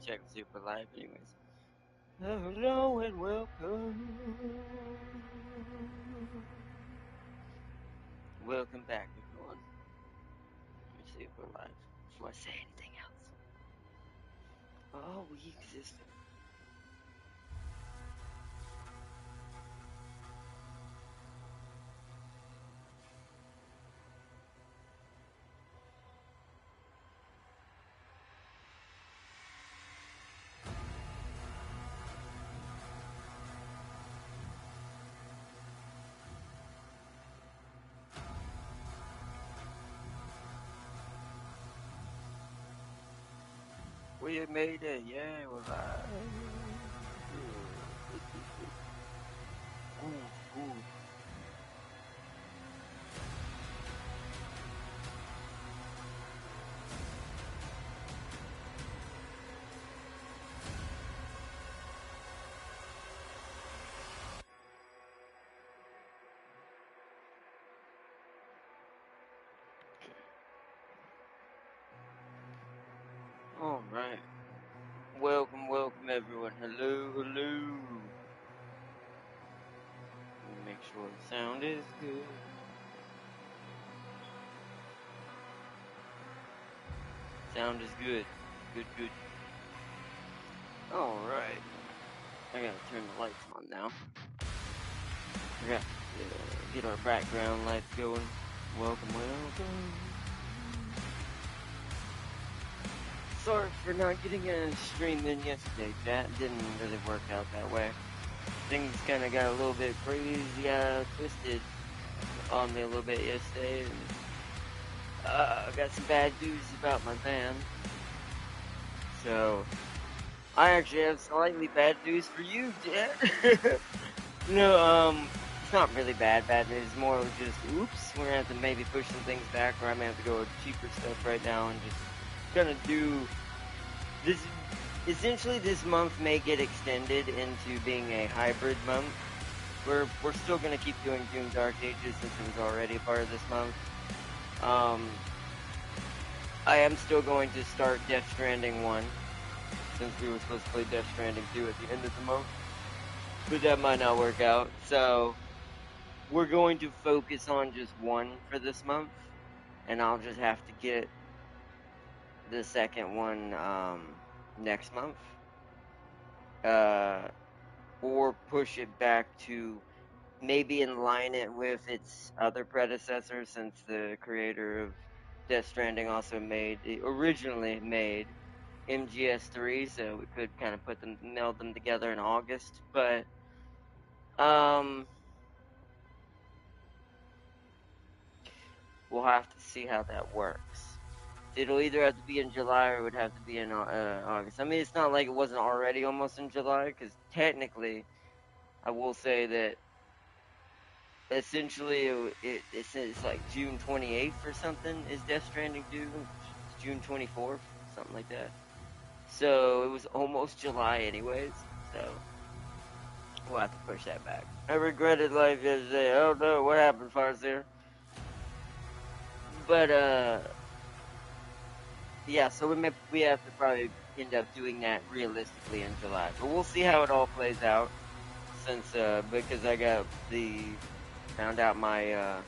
check and see if we're live, anyways. Hello and welcome. Welcome back, everyone. Let me see if we're live before I say anything else. Oh, we exist. We made it. Yay, we're live. Good, good. All right. Welcome, welcome, everyone. Hello, hello. Let me make sure the sound is good. Sound is good. Good, good. Alright. I gotta turn the lights on now. I got to get our background lights going. Welcome, welcome. Sorry for not getting a stream in yesterday, chat. Didn't really work out that way. Things kind of got a little bit crazy, twisted on me a little bit yesterday. And, I got some bad news about my van. So, I actually have slightly bad news for you, chat. No, it's not really bad news. It's more of just, oops, we're gonna have to maybe push some things back, or I may have to go with cheaper stuff right now and just gonna do this. Essentially, this month may get extended into being a hybrid month. We're still gonna keep doing Doom Dark Ages since it was already a part of this month. I am still going to start Death Stranding 1, since we were supposed to play Death Stranding 2 at the end of the month. But that might not work out, so we're going to focus on just one for this month, and I'll just have to get the second one next month, or push it back to maybe align it with its other predecessor, since the creator of Death Stranding also originally made MGS3, so we could kind of meld them together in August, but we'll have to see how that works. It'll either have to be in July or it would have to be in August. I mean, it's not like it wasn't already almost in July, because technically, I will say that essentially it's like June 28th or something is Death Stranding due. June 24th, something like that. So it was almost July anyways, so we'll have to push that back. I regretted life yesterday. Oh no, what happened, Farseer? But yeah, so we have to probably end up doing that realistically in July. But we'll see how it all plays out, since because I found out my I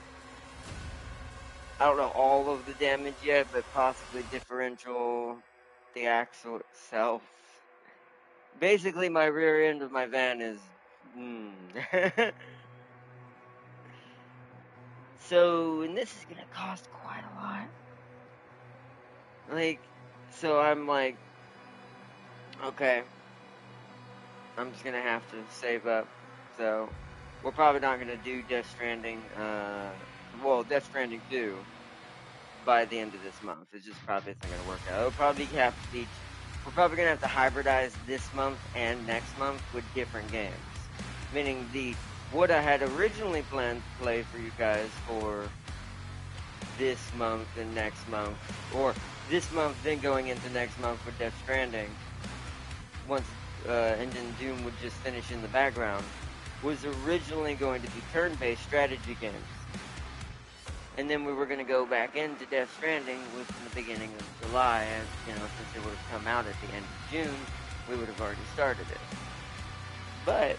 don't know all of the damage yet, but possibly differential, the axle itself. Basically, my rear end of my van is so, and this is gonna cost quite a lot. Like, so I'm like, okay, I'm just gonna have to save up. So, we're probably not gonna do Death Stranding, Death Stranding 2 by the end of this month. It's just probably not gonna work out. It'll probably have to be, we're probably gonna have to hybridize this month and next month with different games. Meaning what I had originally planned to play for you guys for this month and next month, or this month then going into next month with Death Stranding, and then Doom would just finish in the background, was originally going to be turn-based strategy games. And then we were going to go back into Death Stranding within the beginning of July, as since it would have come out at the end of June, we would have already started it. But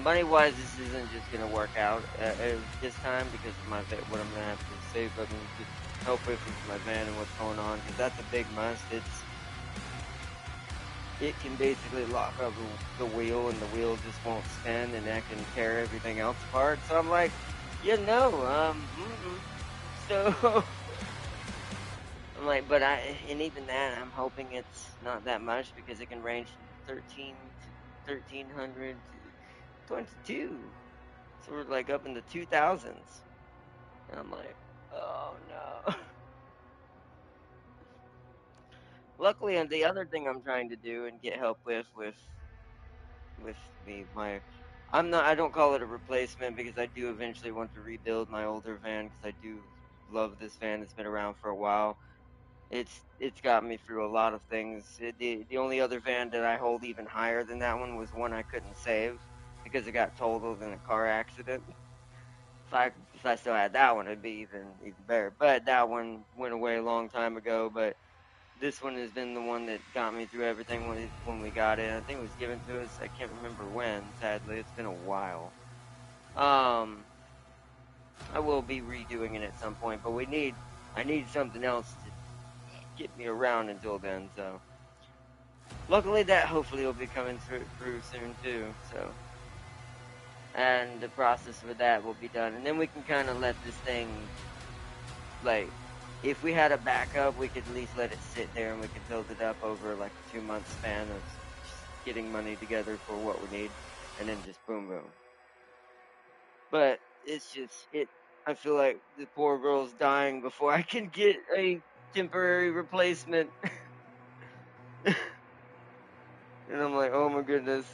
money-wise, this isn't just going to work out this time because of what I'm going to have to save up and get help with my van and what's going on, because that's a big must. It can basically lock up the wheel, and the wheel just won't spin, and that can tear everything else apart. So I'm like, so I'm like, and even that, I'm hoping it's not that much because it can range from 1300 to 22. So we're like up in the 2000s. And I'm like, oh no. Luckily, and the other thing I'm trying to do and get help with I don't call it a replacement because I do eventually want to rebuild my older van because I do love this van. It's been around for a while. It's got me through a lot of things. The only other van that I hold even higher than that one was one I couldn't save because it got totaled in a car accident. If I still had that one, it'd be even better. But that one went away a long time ago. But this one has been the one that got me through everything when we got it. I think it was given to us. I can't remember when. Sadly, it's been a while. Um, I will be redoing it at some point, but I need something else to get me around until then. So luckily, that hopefully will be coming through soon too. So, and the process for that will be done, and then we can kind of let this thing, like, if we had a backup, we could at least let it sit there and we could build it up over like a 2 month span of just getting money together for what we need, and then just boom boom. But it's just it. I feel like the poor girl's dying before I can get a temporary replacement, and I'm like, oh my goodness.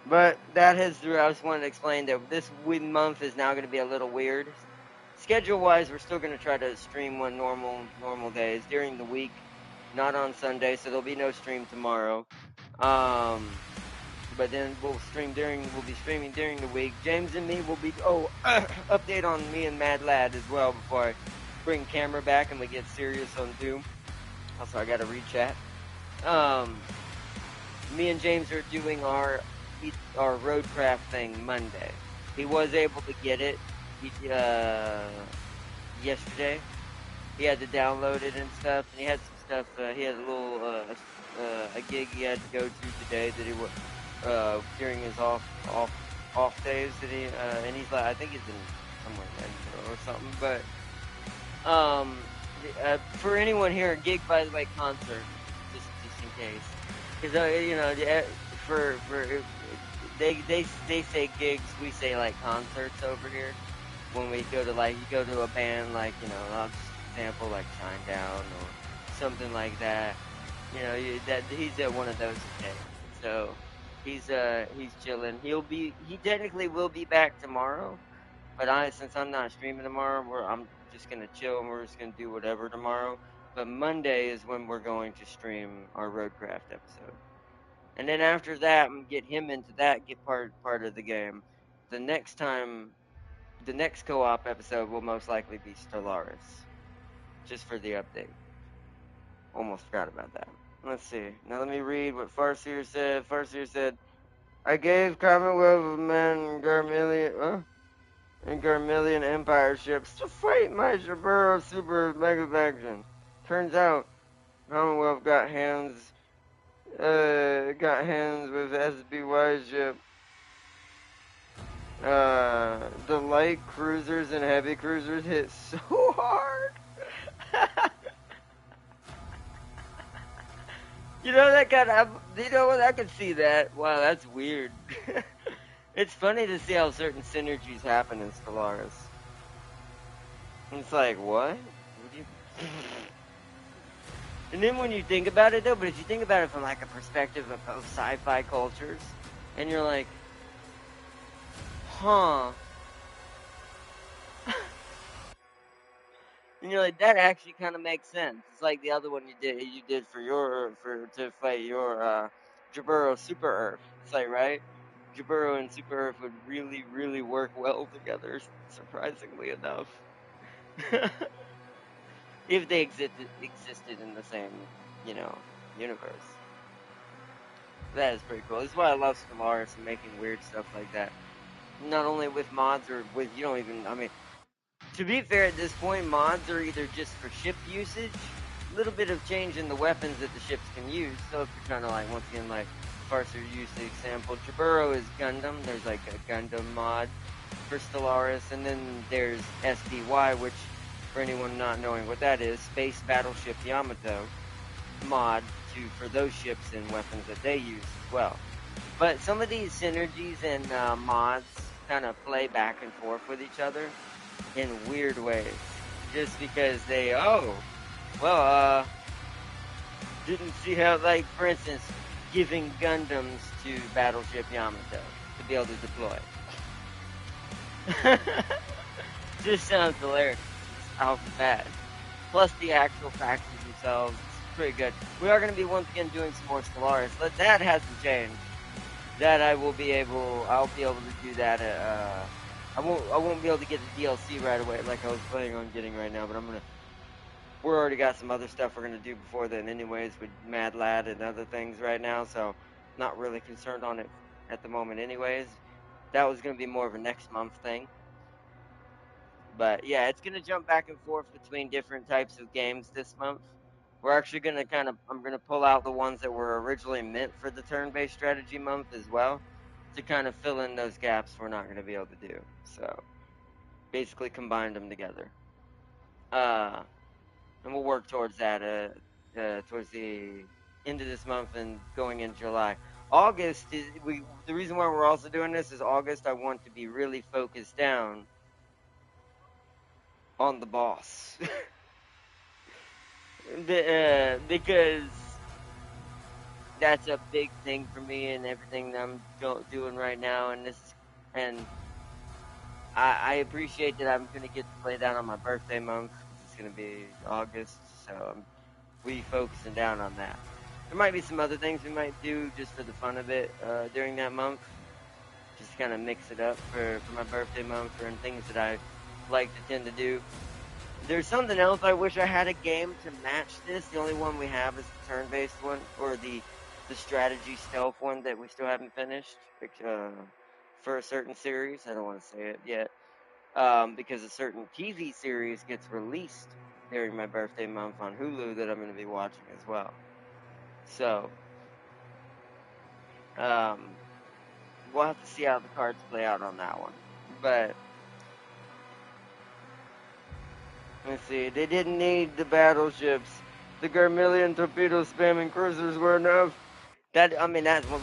But that has through. I just wanted to explain that this month is now going to be a little weird. Schedule wise, we're still going to try to stream one normal days during the week, not on Sunday, so there'll be no stream tomorrow. But then we'll be streaming during the week. James and me will be update on me and Mad Lad as well before I bring camera back and we get serious on Doom. Also, I got to rechat. Me and James are doing our roadcraft thing Monday. He was able to get it yesterday. He had to download it and stuff, and he had some stuff. He had a little a gig he had to go to today that he was during his off days that and he's like, I think he's in somewhere in Edinburgh or something. But for anyone here, gig, by the way, concert, just in case, because for they say gigs, we say like concerts over here. When we go to you go to a band like I'll just example like Shinedown or something like that. That he's at one of those today, so he's chilling. He technically will be back tomorrow, but since I'm not streaming tomorrow, I'm just gonna chill and we're just gonna do whatever tomorrow. But Monday is when we're going to stream our Roadcraft episode. And then after that, get him into that, get part of the game. The next time, the next co-op episode will most likely be Stellaris, just for the update. Almost forgot about that. Let's see. Now let me read what Farseer said. Farseer said, I gave Commonwealth of Men and Garmillion Empire ships to fight my Jaburo Super Mega Faction. Turns out, Commonwealth got hands with SBY ship. The light cruisers and heavy cruisers hit so hard. That kind of, what, I could see that. Wow, that's weird. It's funny to see how certain synergies happen in Stellaris. It's like, what? Would you? And then when you think about it, though, but if you think about it from like a perspective of both sci-fi cultures, and you're like, huh. And you're like, that actually kind of makes sense. It's like the other one you did to fight your Jaburo Super Earth. It's like, right? Jaburo and Super Earth would really, really work well together, surprisingly enough. If they existed in the same, universe. That is pretty cool. This is why I love Stellaris and making weird stuff like that. Not only with mods or with, you don't even, I mean, to be fair, at this point, mods are either just for ship usage, a little bit of change in the weapons that the ships can use. So if you're trying to, like, once again, like, Parser used the example, Jaburo is Gundam. There's like a Gundam mod for Stellaris, and then there's SBY, which, for anyone not knowing what that is, Space Battleship Yamato mod for those ships and weapons that they use as well. But some of these synergies and mods kind of play back and forth with each other in weird ways. Just because didn't see how, like, for instance, giving Gundams to Battleship Yamato to be able to deploy. Just sounds hilarious off the bat. Plus the actual factions themselves, it's pretty good. We are going to be once again doing some more Stellaris, but that hasn't changed. That I'll be able to do that. I won't be able to get the DLC right away like I was planning on getting right now, but we're already got some other stuff we're gonna do before then anyways with Mad Lad and other things right now, so not really concerned on it at the moment anyways. That was gonna be more of a next month thing. But yeah, it's gonna jump back and forth between different types of games this month. We're actually gonna I'm gonna pull out the ones that were originally meant for the turn-based strategy month as well to kind of fill in those gaps we're not gonna be able to do. So basically combined them together. Uh, and we'll work towards that towards the end of this month and going in July. August is the reason why we're also doing this is August. I want to be really focused down on the boss. Because that's a big thing for me and everything that I'm doing right now. And I appreciate that I'm gonna get to play that on my birthday month because it's gonna be August, so I'm really focusing down on that. There might be some other things we might do just for the fun of it during that month, just kind of mix it up for my birthday month or things that I like to tend to do. There's something else I wish I had a game to match this. The only one we have is the turn-based one, or the strategy stealth one that we still haven't finished for a certain series. I don't want to say it yet because a certain TV series gets released during my birthday month on Hulu that I'm going to be watching as well. So um, we'll have to see how the cards play out on that one. But let's see. They didn't need the battleships. The Garmillion torpedo spamming cruisers were enough. That's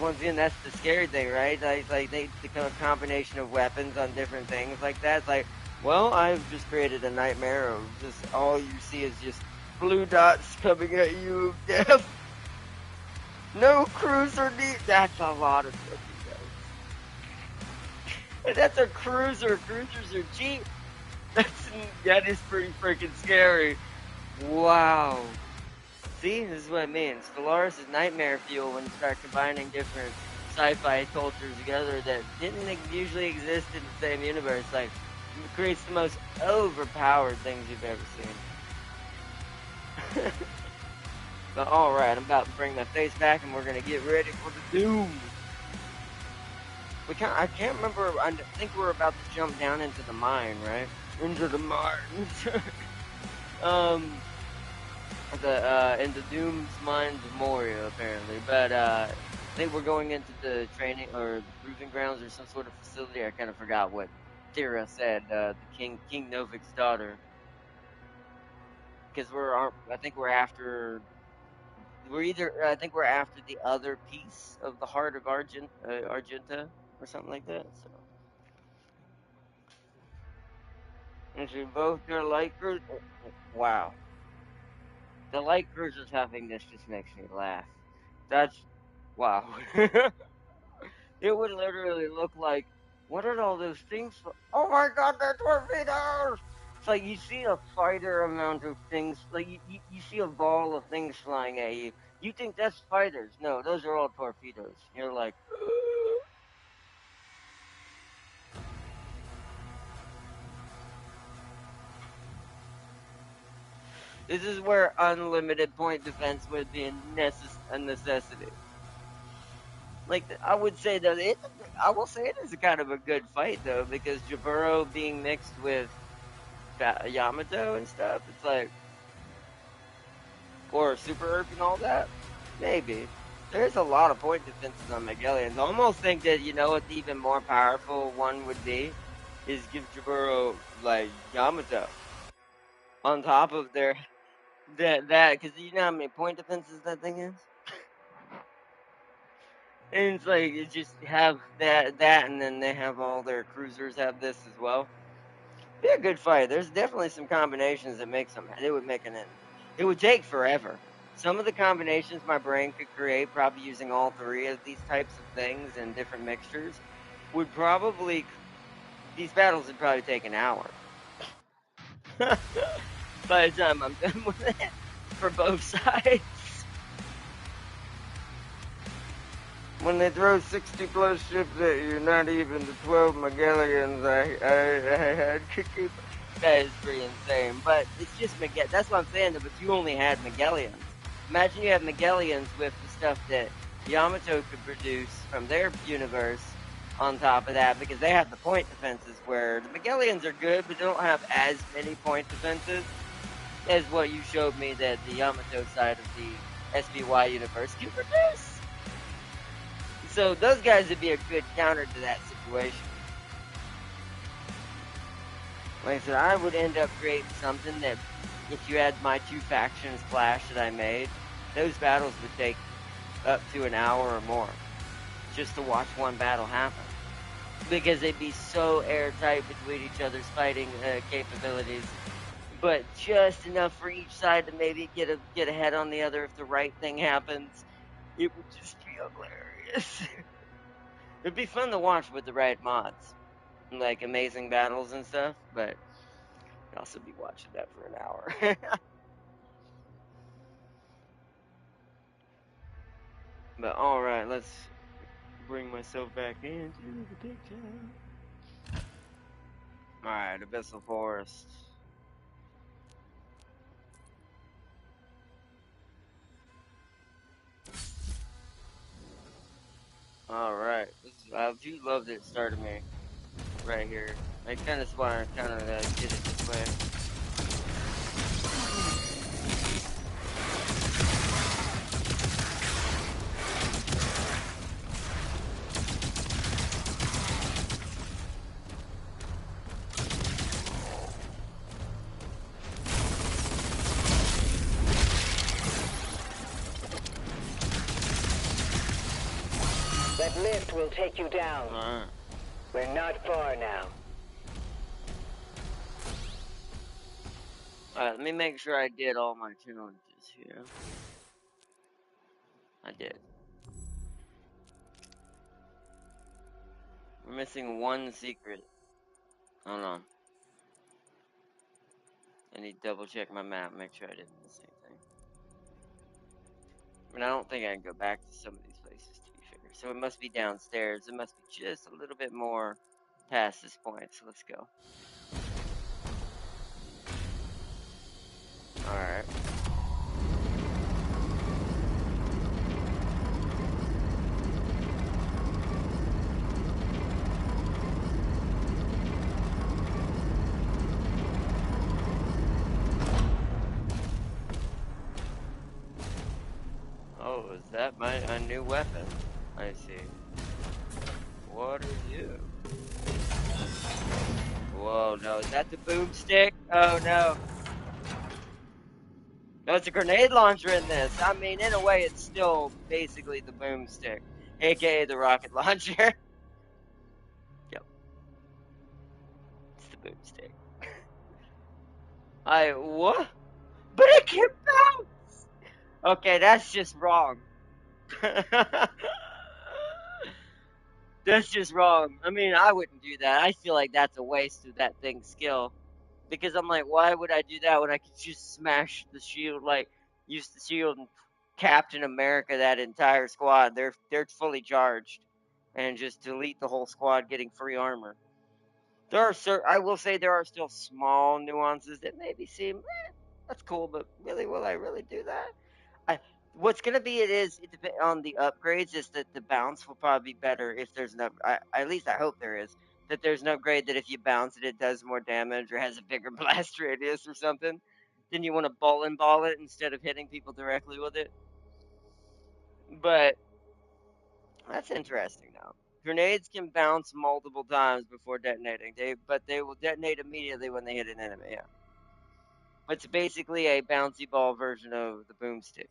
once again, that's the scary thing, right? Like they become a combination of weapons on different things like that. It's like, well, I've just created a nightmare of just all you see is just blue dots coming at you of death. No cruiser need. That's a lot of torpedoes. That's a cruiser. Cruisers are cheap. That is pretty freaking scary. Wow. See, this is what I mean. Stellaris is nightmare fuel when you start combining different sci-fi cultures together that didn't usually exist in the same universe. Like, it creates the most overpowered things you've ever seen. But alright, I'm about to bring my face back and we're gonna get ready for the doom. I can't remember, I think we're about to jump down into the mine, right? Into the mines. Into Doom's Mines of Moria apparently, but I think we're going into the training or the proving grounds or some sort of facility. I kind of forgot what Tira said. The King Novik's daughter, because I think we're after. I think we're after the other piece of the heart of Argenta or something like that. So, and so both their light cruise. Wow, the light cruisers having this just makes me laugh. That's wow. It would literally look like, what are all those things for? Oh my god, they're torpedoes! It's like you see a fighter amount of things, like you see a ball of things flying at you. You think that's fighters. No, those are all torpedoes. You're like, This is where unlimited point defense would be a necessity. Like I would say that I will say it is a kind of a good fight though, because Jaburo being mixed with Yamato and stuff, it's like, or Super Herc and all that. Maybe there's a lot of point defenses on Megalians. I almost think that you know what the even more powerful one would be is give Jaburo like Yamato on top of their that because you know how many point defenses that thing is. And it's like it just have that, and then they have all their cruisers have this as well. Be a good fight. There's definitely some combinations that make some. It would make an end. It would take forever. Some of the combinations my brain could create, probably using all three of these types of things and different mixtures, would probably these battles would probably take an hour. By the time I'm done with it, for both sides. When they throw 60 plus ships at you, not even the 12 Megalians I had could keep. That is pretty insane. But it's just that's what I'm saying, but you only had Megalians. Imagine you have Megalians with the stuff that Yamato could produce from their universe on top of that, because they have the point defenses where the Megalians are good, but they don't have as many point defenses as what you showed me that the Yamato side of the SBY universe can produce. So those guys would be a good counter to that situation. Like I said, I would end up creating something that, if you had my two factions clash that I made, those battles would take up to an hour or more just to watch one battle happen. Because they'd be so airtight between each other's fighting capabilities, but just enough for each side to maybe get ahead on the other if the right thing happens. It would just be hilarious. It'd be fun to watch with the right mods, like amazing battles and stuff, but I'd also be watching that for an hour. But alright, let's bring myself back into the picture. Alright, Abyssal Forest. Alright, I do love that it started me right here. I kind of want to kind of get it this way. That lift will take you down. Alright. We're not far now. Alright, let me make sure I did all my challenges here. I did. We're missing one secret. Hold on. I need to double check my map, make sure I didn't miss anything. I mean, I don't think I can go back to some of these places, to be fair. So it must be downstairs. It must be just a little bit more past this point, so let's go. Alright. Oh, is that a new weapon? I see. What are you? Whoa, no, is that the boomstick? Oh no. No, it's a grenade launcher in this. I mean, in a way, it's still basically the boomstick, aka the rocket launcher. Yep. It's the boomstick. What? But it can bounce! Okay, that's just wrong. That's just wrong. I mean, I wouldn't do that. I feel like that's a waste of that thing's skill. Because I'm like, why would I do that when I could just smash the shield, like, use the shield and Captain America that entire squad? They're fully charged. And just delete the whole squad getting free armor. I will say there are still small nuances that maybe seem That's cool, but really, will I really do that? What's gonna be it depends on the upgrades. Is that the bounce will probably be better if there's an up. At least I hope there is. That there's an upgrade that if you bounce it, it does more damage or has a bigger blast radius or something. Then you want to bowling ball it instead of hitting people directly with it. But that's interesting though. Grenades can bounce multiple times before detonating. But they will detonate immediately when they hit an enemy. Yeah. It's basically a bouncy ball version of the boomstick.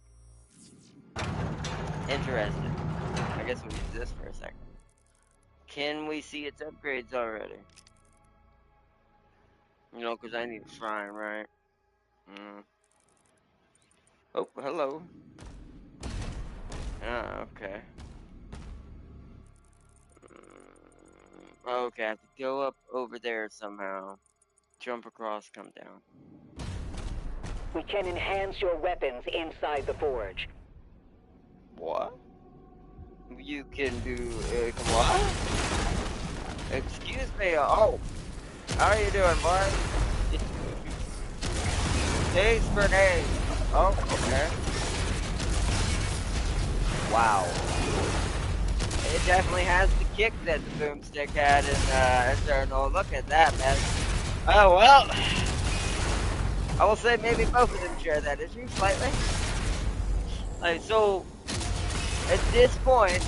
Interesting. I guess we'll use this for a second. Can we see its upgrades already? You know, because I need a shrine, right? Oh, hello. Ah, okay. Okay, I have to go up over there somehow. Jump across, come down. We can enhance your weapons inside the forge. What? You can do, what? Excuse me, oh. How are you doing, boy? Days for days. Oh, okay. Wow. It definitely has the kick that the boomstick had in Eternal. Look at that, man. Oh, well. I will say maybe both of them share that issue slightly. Like, so, at this point,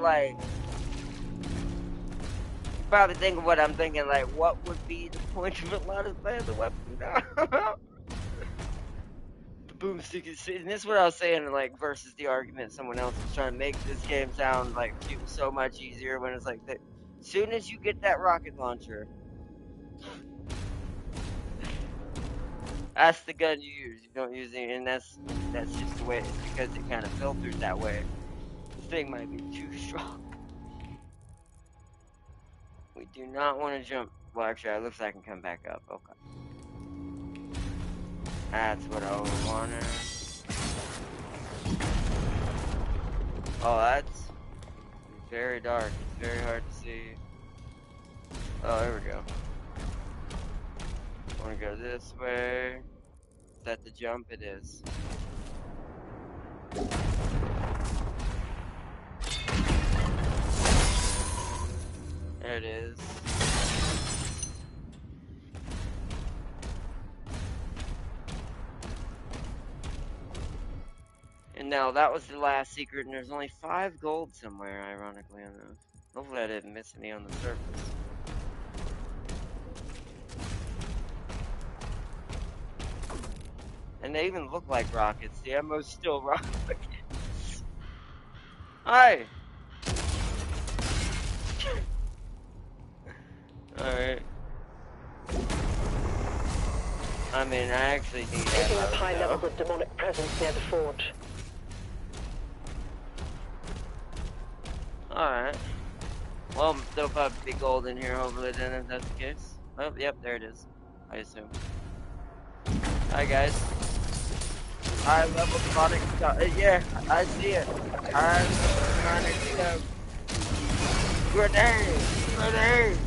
like, probably thinking what I'm thinking, like, what would be the point of a lot of the weapon? The boomstick is, and this is what I was saying, like, versus the argument someone else was trying to make this game sound like so much easier when it's like that. As soon as you get that rocket launcher, that's the gun you use. You don't use it, and that's just the way it's because it kind of filters that way. This thing might be too strong. We do not want to jump. Well, actually, it looks like I can come back up. Okay. That's what I wanted. Oh, that's very dark. It's very hard to see. Oh, there we go. I want to go this way. Is that the jump? It is. There it is. And now that was the last secret, and there's only 5 gold somewhere, ironically enough. Hopefully I didn't miss any on the surface. And they even look like rockets. The ammo's still rockets. Hi! Alright. I mean, I actually need that. Picking up high levels of demonic presence near the forge. Alright. Well, there'll probably be gold in here, hopefully, then, if that's the case. Oh, yep, there it is. I assume. Hi, guys. High level demonic stuff. Yeah, I see it. High level demonic stuff. Grenade! Grenade!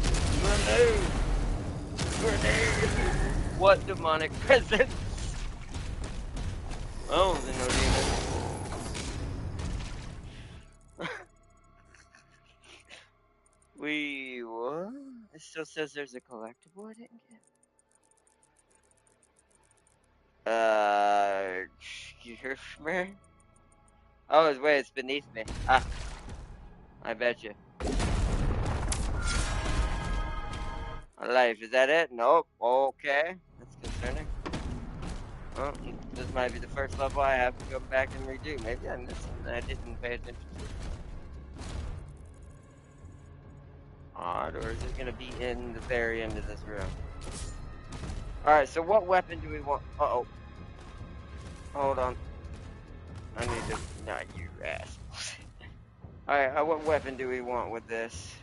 Grenade! Grenade! What demonic presence? Oh, the no demon. What? It still says there's a collectible I didn't get. You hear me? Oh, wait, it's beneath me. Ah, I bet you. Life, is that it? Nope. Okay, that's concerning. Well, this might be the first level I have to go back and redo. Maybe I missed something I didn't pay attention to. Odd, or is it going to be in the very end of this room? Alright, so what weapon do we want? Uh-oh. Hold on. I need to... Not you, assholes. Alright, what weapon do we want with this?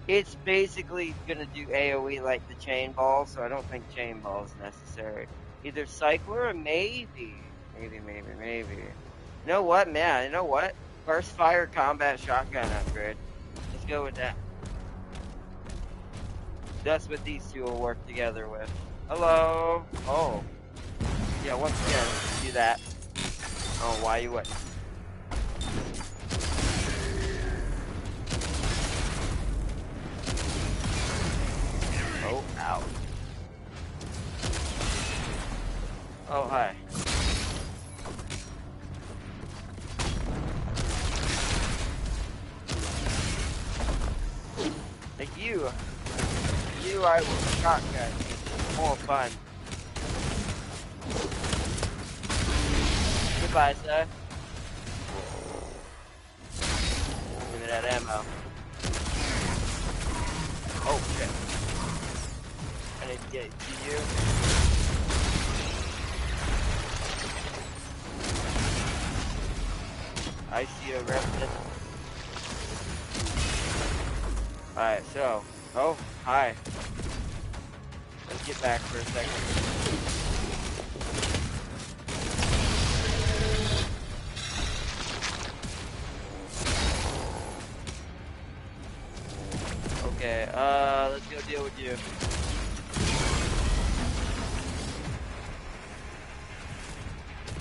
It's basically gonna do AoE like the chain ball, so I don't think chain ball is necessary. Either cycler or maybe. Maybe. You know what, man? You know what? Burst fire combat shotgun upgrade. Let's go with that. That's what these two will work together with. Hello. Oh. Yeah, once again, do that. Oh, why you wouldn't? Oh, ow. Oh, hi. Like you I will shotgun. It's more fun. Goodbye, sir. Give me that ammo. Oh, shit. I need to get it to you. I see a resident. Alright, so. Oh, hi. Let's get back for a second. Okay, let's go deal with you.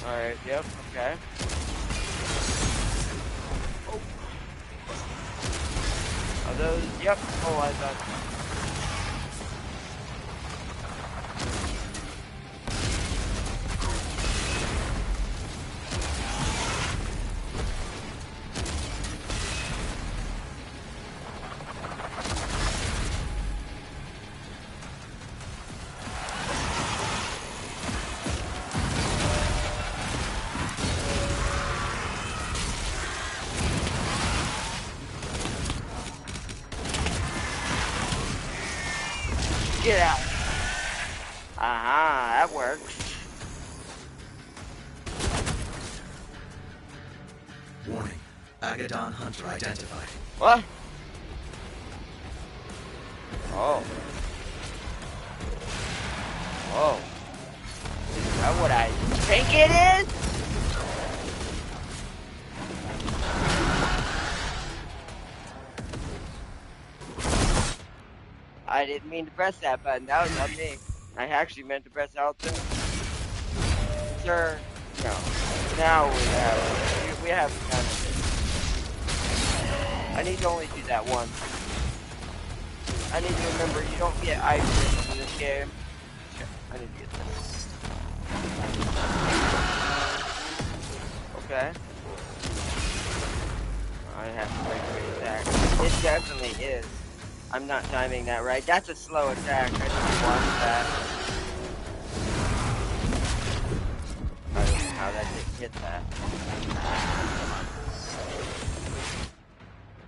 Alright, yep, okay. Oh. Are those, yep, oh, I thought. Get out. Aha, that works. Warning. Agadon Hunter identified. What? Oh. Oh. Is that what I think it is? I didn't mean to press that button. That was on me. I actually meant to press L2. Sir, no. Now we have done it. I need to only do that once. I need to remember you don't get items in this game. I need to get this. Okay. I have to break the attack. It definitely is. I'm not timing that right. That's a slow attack. I didn't want that. I don't know how that didn't hit that.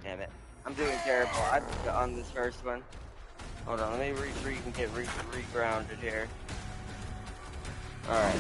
Damn it. I'm doing terrible. I'm on this first one. Hold on, let me retreat and get re-grounded here. Alright.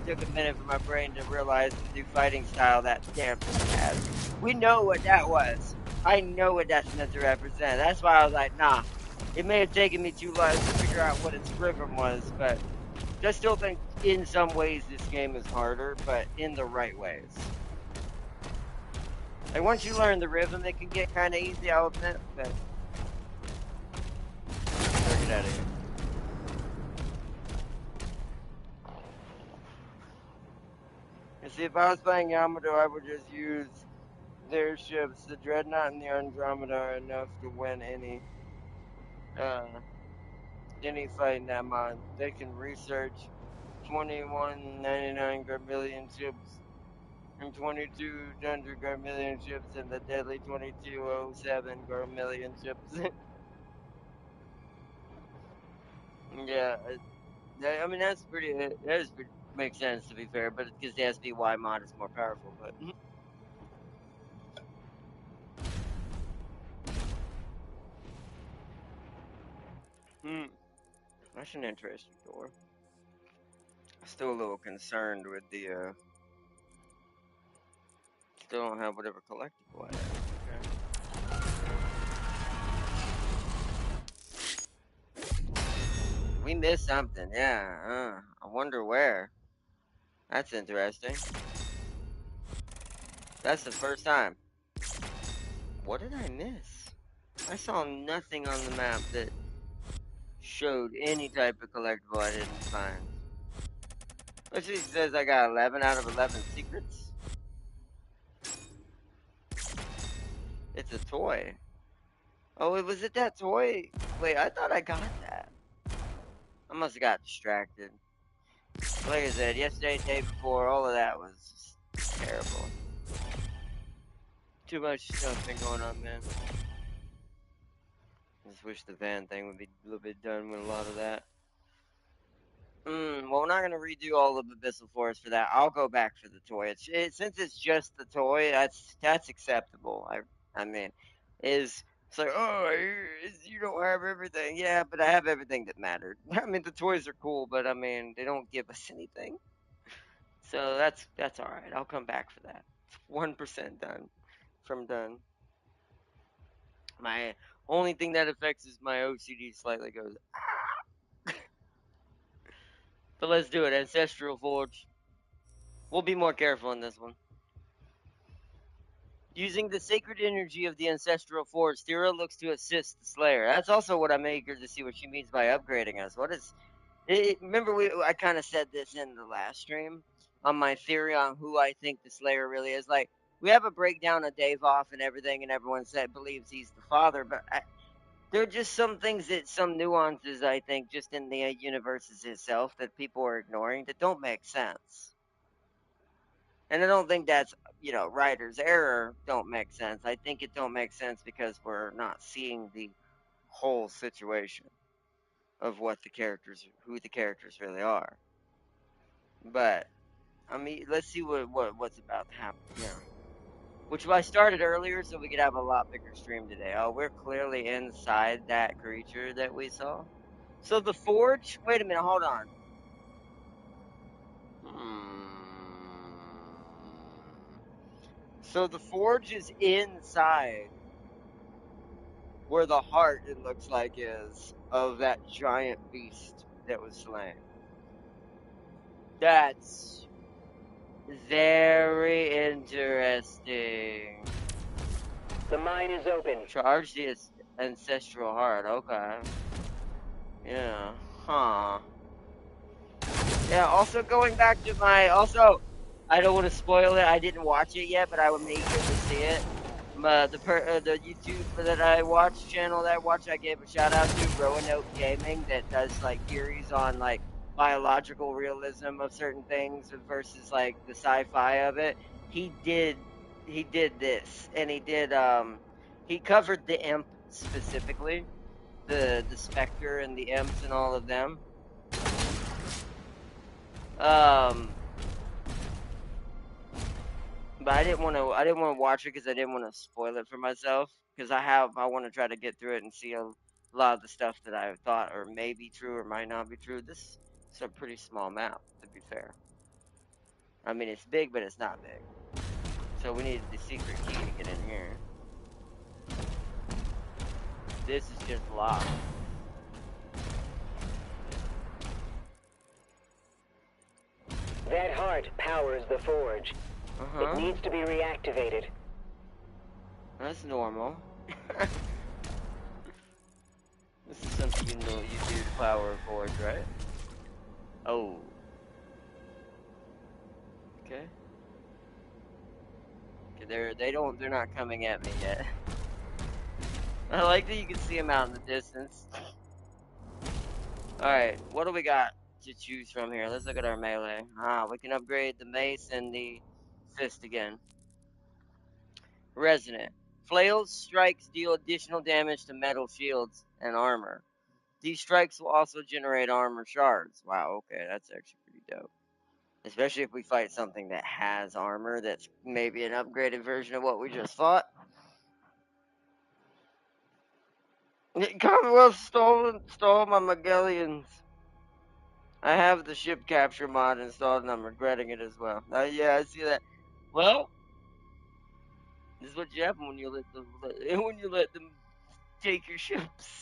took a minute for my brain to realize the new fighting style that damn thing has. We know what that was. I know what that's meant to represent. That's why I was like, nah. It may have taken me too long to figure out what its rhythm was, but I still think in some ways this game is harder, but in the right ways. Like once you learn the rhythm, it can get kind of easy, I'll admit, but get out of here. You see, if I was playing Yamato, I would just use their ships. The Dreadnought and the Andromeda are enough to win any fight in that mod. They can research 2199 Garmillion ships and 2200 Garmillion ships and the deadly 2207 Garmillion ships. Yeah, I mean that's pretty. That is pretty, makes sense to be fair, but it's because the SBY mod is more powerful. But that's an interesting door. Still a little concerned with the. Still don't have whatever collectible I have. Okay. We missed something. Yeah. I wonder where. That's interesting. That's the first time. What did I miss? I saw nothing on the map that showed any type of collectible I didn't find. Let's see, it says I got 11 out of 11 secrets. It's a toy. Oh, was it that toy? Wait, I thought I got that. I must have got distracted. Like I said, yesterday, day before, all of that was just terrible. Too much stuff been going on, man. I just wish the van thing would be a little bit done with a lot of that. Well, we're not gonna redo all of Abyssal Forest for that. I'll go back for the toy. Since it's just the toy, that's acceptable. I mean, it's like, oh, you don't have everything. Yeah, but I have everything that mattered. I mean, the toys are cool, but I mean, they don't give us anything. So that's all right. I'll come back for that. It's 1% done from done. My only thing that affects is my OCD slightly goes. But let's do it. Ancestral Forge. We'll be more careful in this one. Using the sacred energy of the Ancestral Forge, Thera looks to assist the Slayer. That's also what I'm eager to see what she means by upgrading us. What is... remember, I kind of said this in the last stream on my theory on who I think the Slayer really is. Like, we have a breakdown of Davoff and everything, and everyone believes he's the father, but there are just some things some nuances, I think, just in the universes itself that people are ignoring that don't make sense. And I don't think that's, writer's error don't make sense. I think it don't make sense because we're not seeing the whole situation of who the characters really are. But, I mean, let's see what's about to happen here. Which I started earlier so we could have a lot bigger stream today. Oh, we're clearly inside that creature that we saw. So the forge, wait a minute, hold on. So the forge is inside where the heart, it looks like, is of that giant beast that was slain. That's very interesting. The mine is open. Charge the ancestral heart. Okay. Yeah. Huh. Yeah, also going back to I don't want to spoil it. I didn't watch it yet, but I would make sure to see it. The YouTube that I watch, channel that I watch, I gave a shout out to Roanoke Gaming that does like theories on like biological realism of certain things versus like the sci-fi of it. He did this, and he covered the imp specifically, the specter and the imps and all of them. But I didn't want to watch it because I didn't want to spoil it for myself. Because I want to try to get through it and see a lot of the stuff that I thought or may be true or might not be true. This is a pretty small map, to be fair. I mean, it's big, but it's not big. So we need the secret key to get in here. This is just locked. That heart powers the forge. It needs to be reactivated. That's normal. This is something you know you do to power a forge, right? Oh. Okay. Okay, they're not coming at me yet. I like that you can see them out in the distance. Alright, what do we got to choose from here? Let's look at our melee. We can upgrade the mace and the fist again. Resonant. Flail's strikes deal additional damage to metal shields and armor. These strikes will also generate armor shards. Wow, okay, that's actually pretty dope. Especially if we fight something that has armor that's maybe an upgraded version of what we just fought. Commonwealth stole my Magellians. I have the ship capture mod installed and I'm regretting it as well. Yeah, I see that. Well, this is what you happen when you let them take your ships.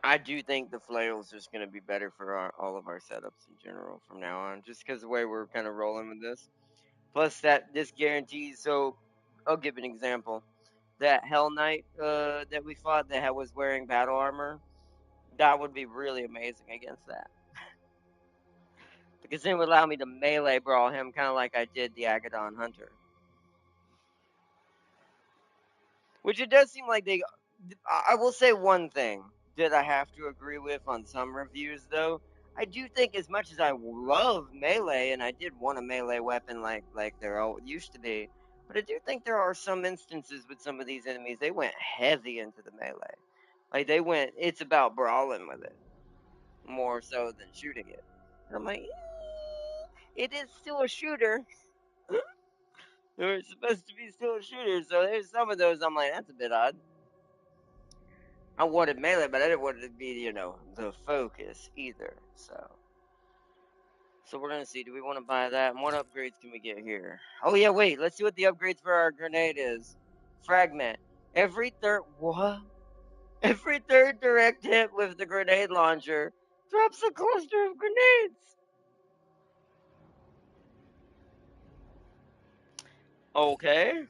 I do think the flail is just going to be better for all of our setups in general from now on, just because the way we're kind of rolling with this. Plus, this guarantees. So, I'll give an example. That Hell Knight that we fought that was wearing battle armor, that would be really amazing against that. Because then it would allow me to melee brawl him, kind of like I did the Agadon Hunter. Which it does seem like they. I will say one thing that I have to agree with on some reviews, though. I do think, as much as I love melee, and I did want a melee weapon like there all used to be, but I do think there are some instances with some of these enemies they went heavy into the melee. Like it's about brawling with it more so than shooting it. And I'm like, it is still a shooter. It's supposed to be still a shooter, so there's some of those I'm like, that's a bit odd. I wanted melee, but I didn't want it to be, the focus either. So we're gonna see. Do we want to buy that? And what upgrades can we get here? Oh yeah, wait. Let's see what the upgrades for our grenade is. Fragment. Every third direct hit with the grenade launcher drops a cluster of grenades. Okay.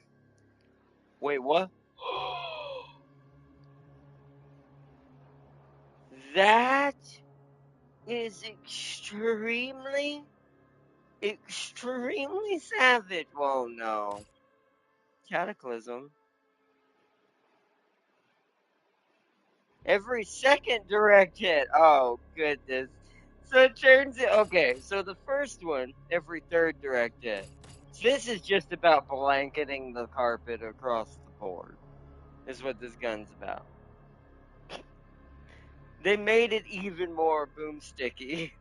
Wait, what? That is extremely savage. Whoa, no. Cataclysm. Every second direct hit. Oh, goodness. So it turns it. Okay, so the first one, every third direct hit. This is just about blanketing the carpet across the board, is what this gun's about. They made it even more boomsticky.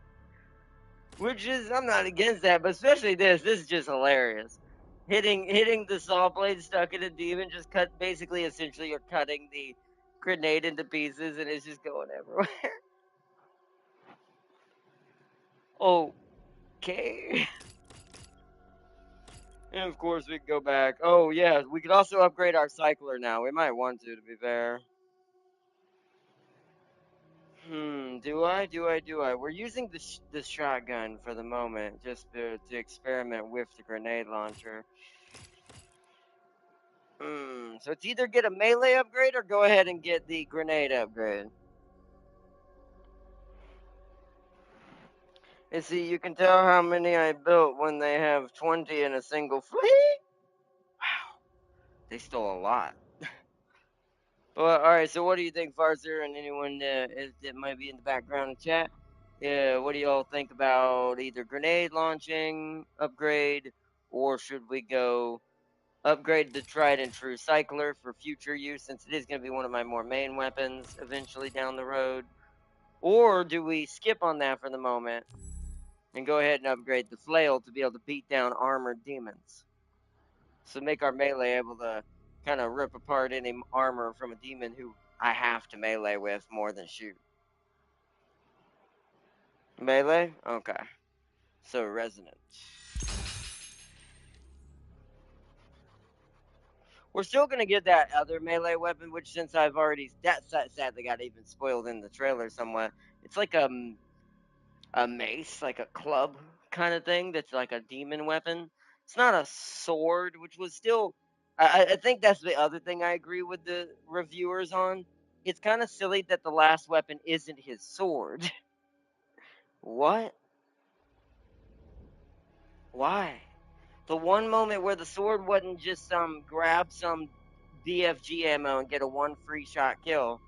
Which is, I'm not against that, but especially this is just hilarious. Hitting the saw blade stuck in a demon, just basically, essentially, you're cutting the grenade into pieces and it's just going everywhere. Okay. And of course we can go back. Oh yeah, we could also upgrade our cycler now. We might want to be fair. Do I? We're using the shotgun for the moment, just to experiment with the grenade launcher. So it's either get a melee upgrade or go ahead and get the grenade upgrade. And see, you can tell how many I built when they have 20 in a single fleet. Wow, they stole a lot. Well, alright, so what do you think, Farzer, and anyone that might be in the background chat? What do y'all think about either grenade launching, upgrade, or should we go upgrade the tried and true cycler for future use, since it is going to be one of my more main weapons eventually down the road? Or do we skip on that for the moment And go ahead and upgrade the flail to be able to beat down armored demons. So make our melee able to kind of rip apart any armor from a demon who I have to melee with more than shoot. Melee? Okay. So resonance. We're still going to get that other melee weapon, which since I've already... That sadly got even spoiled in the trailer somewhat. It's like a mace, like a club kind of thing that's like a demon weapon. It's not a sword, which was still... I think that's the other thing I agree with the reviewers on. It's kind of silly that the last weapon isn't his sword. What? Why? The one moment where the sword wasn't just grab some BFG ammo and get a one free shot kill,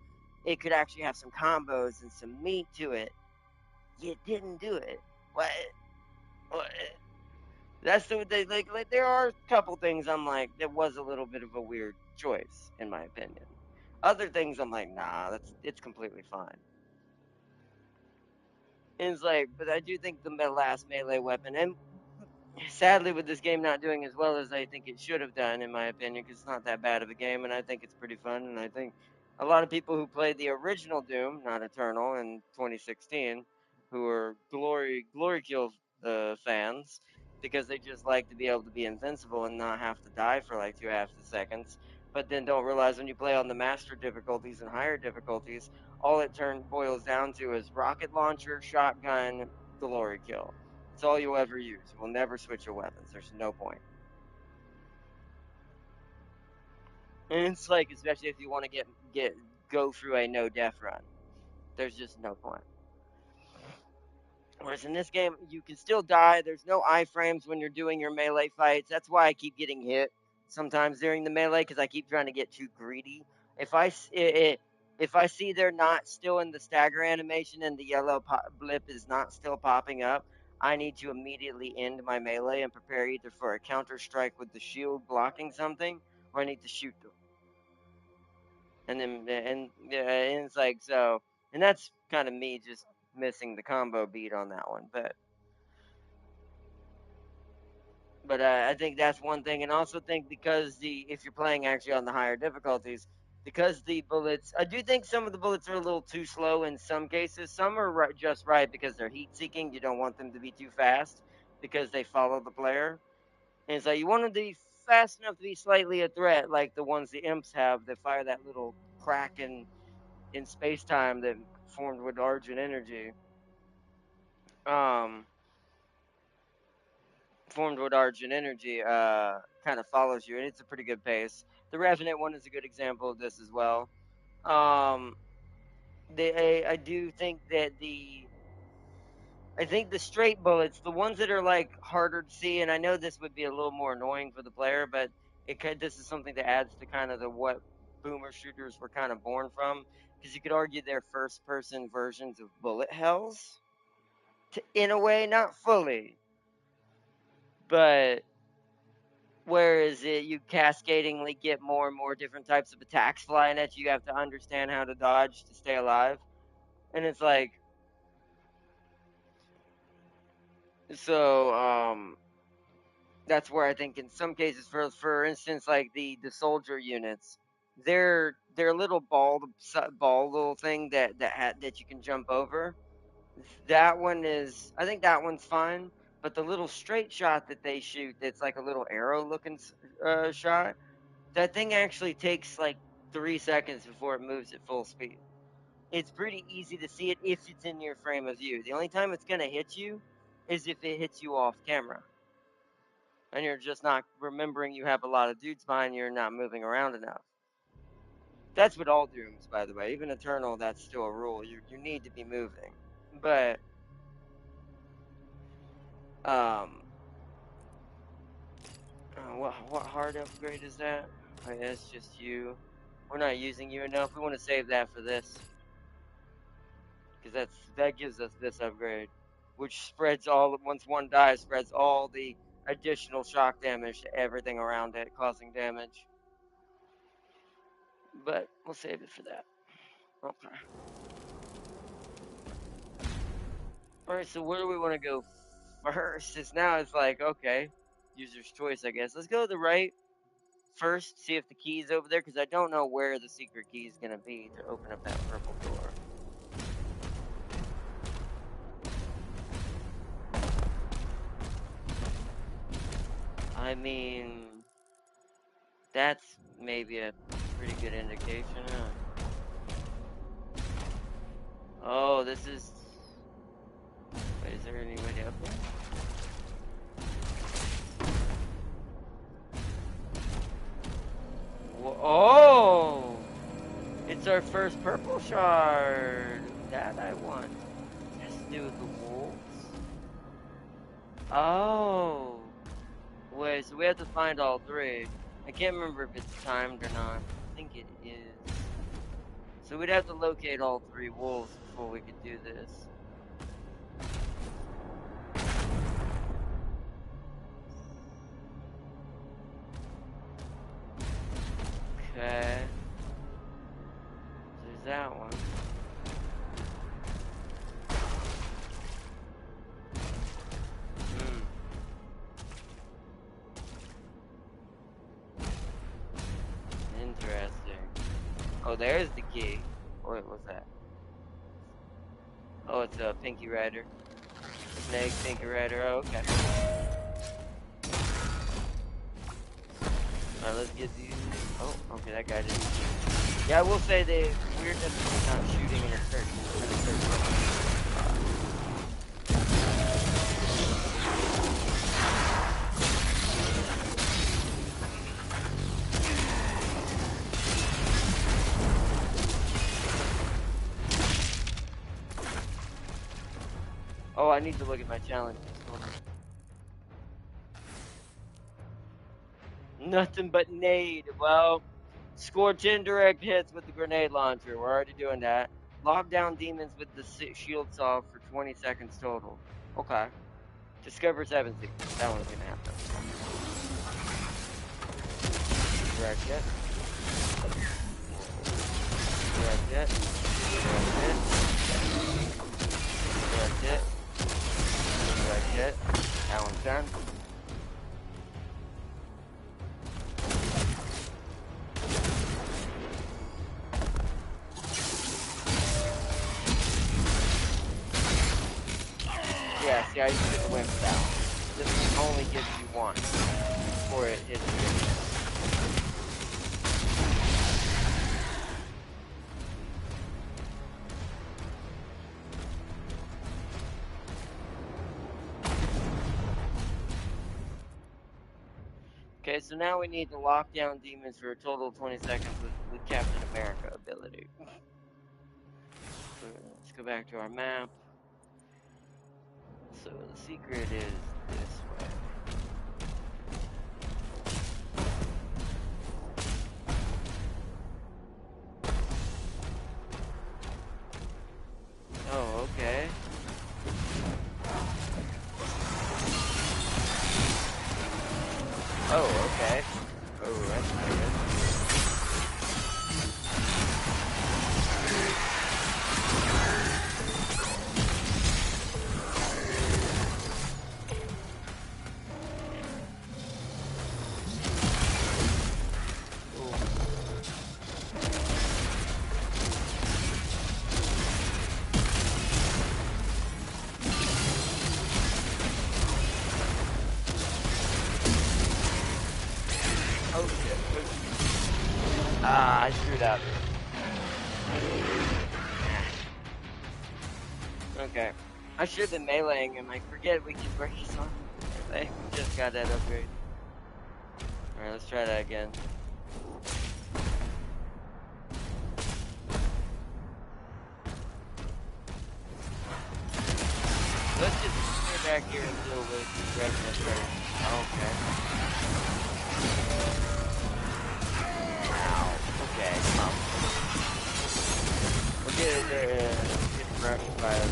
it could actually have some combos and some meat to it. You didn't do it. What? What? That's the thing. Like there are a couple things I'm like, that was a little bit of a weird choice in my opinion. Other things I'm like, nah, it's completely fine. And it's like, but I do think the last melee weapon, and sadly with this game not doing as well as I think it should have done, in my opinion, because it's not that bad of a game, and I think it's pretty fun, and I think a lot of people who played the original Doom, not Eternal, in 2016, who are glory kill fans, because they just like to be able to be invincible and not have to die for like 2/2 the seconds, but then don't realize when you play on the master difficulties and higher difficulties, all it boils down to is rocket launcher, shotgun, glory kill. It's all you'll ever use. You will never switch your weapons. There's no point. And it's like, especially if you want to go through a no death run, there's just no point. Whereas in this game, you can still die. There's no iframes when you're doing your melee fights. That's why I keep getting hit sometimes during the melee, because I keep trying to get too greedy. If I see they're not still in the stagger animation and the yellow blip is not still popping up, I need to immediately end my melee and prepare either for a counter strike with the shield blocking something, or I need to shoot them. And it's like, so, and that's kind of me just missing the combo beat on that one, but I think that's one thing, and also think because if you're playing actually on the higher difficulties, because the bullets, I do think some of the bullets are a little too slow in some cases. Some are just right because they're heat seeking. You don't want them to be too fast because they follow the player, and so you want them to be fast enough to be slightly a threat, like the ones the imps have that fire that little crack in space time that formed with Argent energy. Um, Formed with Argent energy kind of follows you, and it's a pretty good pace. The Revenant one is a good example of this as well. Um, I do think that I think the straight bullets, the ones that are like harder to see, and I know this would be a little more annoying for the player, but this is something that adds to kind of the what boomer shooters were kind of born from, because you could argue they're first person versions of bullet hells, in a way, not fully, but whereas you cascadingly get more and more different types of attacks flying at you, you have to understand how to dodge to stay alive. And it's like, so that's where I think in some cases, for instance, like the soldier units, their little ball little thing that you can jump over. That one is, I think that one's fine. But the little straight shot that they shoot, that's like a little arrow looking shot. That thing actually takes like 3 seconds before it moves at full speed. It's pretty easy to see it if it's in your frame of view. The only time it's going to hit you is if it hits you off camera. And you're just not remembering you have a lot of dudes behind you and not moving around enough. That's with all Dooms, by the way. Even Eternal, that's still a rule. You need to be moving. But, what hard upgrade is that? Oh, yeah, it's just you. We're not using you enough. We want to save that for this. Because that gives us this upgrade, which spreads once one dies, spreads all the additional shock damage to everything around it, causing damage. But we'll save it for that. Okay. Alright, so where do we want to go first. It's like, okay, user's choice, I guess. Let's go to the right first, see if the key's over there, because I don't know where the secret key is going to be to open up that purple door. I mean, that's maybe a pretty good indication, huh? Oh, this is... Wait, is there any way up there? Oh! It's our first purple shard! That I want. It has to do with the wolves? Oh! Wait, so we have to find all three. I can't remember if it's timed or not. I think it is. So we'd have to locate all three wolves before we could do this. Okay. There's that one. Interesting. Oh, there's the key. Wait, what's that? Oh, it's a Pinky Rider. Snake, Pinky Rider. Oh, okay. Alright, let's get these. Oh, okay, that guy didn't. Yeah, I will say the weirdness of not shooting in a circle. Oh, I need to look at my challenges. Nothing but nade. Well, score 10 direct hits with the grenade launcher. We're already doing that. Lock down demons with the shield saw for 20 seconds total. Okay. Discover 7 secrets. That one's gonna happen. Direct hit. Direct hit. Direct hit. Direct hit. Direct hit. That one's done. Yeah, see, I used to get the wimp down. This only gives you one before it hits you. Okay, so now we need to lock down demons for a total of 20 seconds with Captain America ability. So let's go back to our map. So the secret is this way. Oh, okay. Oh, okay. Oh, that's pretty good. Ah, I screwed up. Okay. I should have been meleeing him. I forget we can break his arm. We just got that upgrade. Alright, let's try that again. Let's just stay back here and deal with the redness first. Okay. Okay, come on. We'll get crushed by the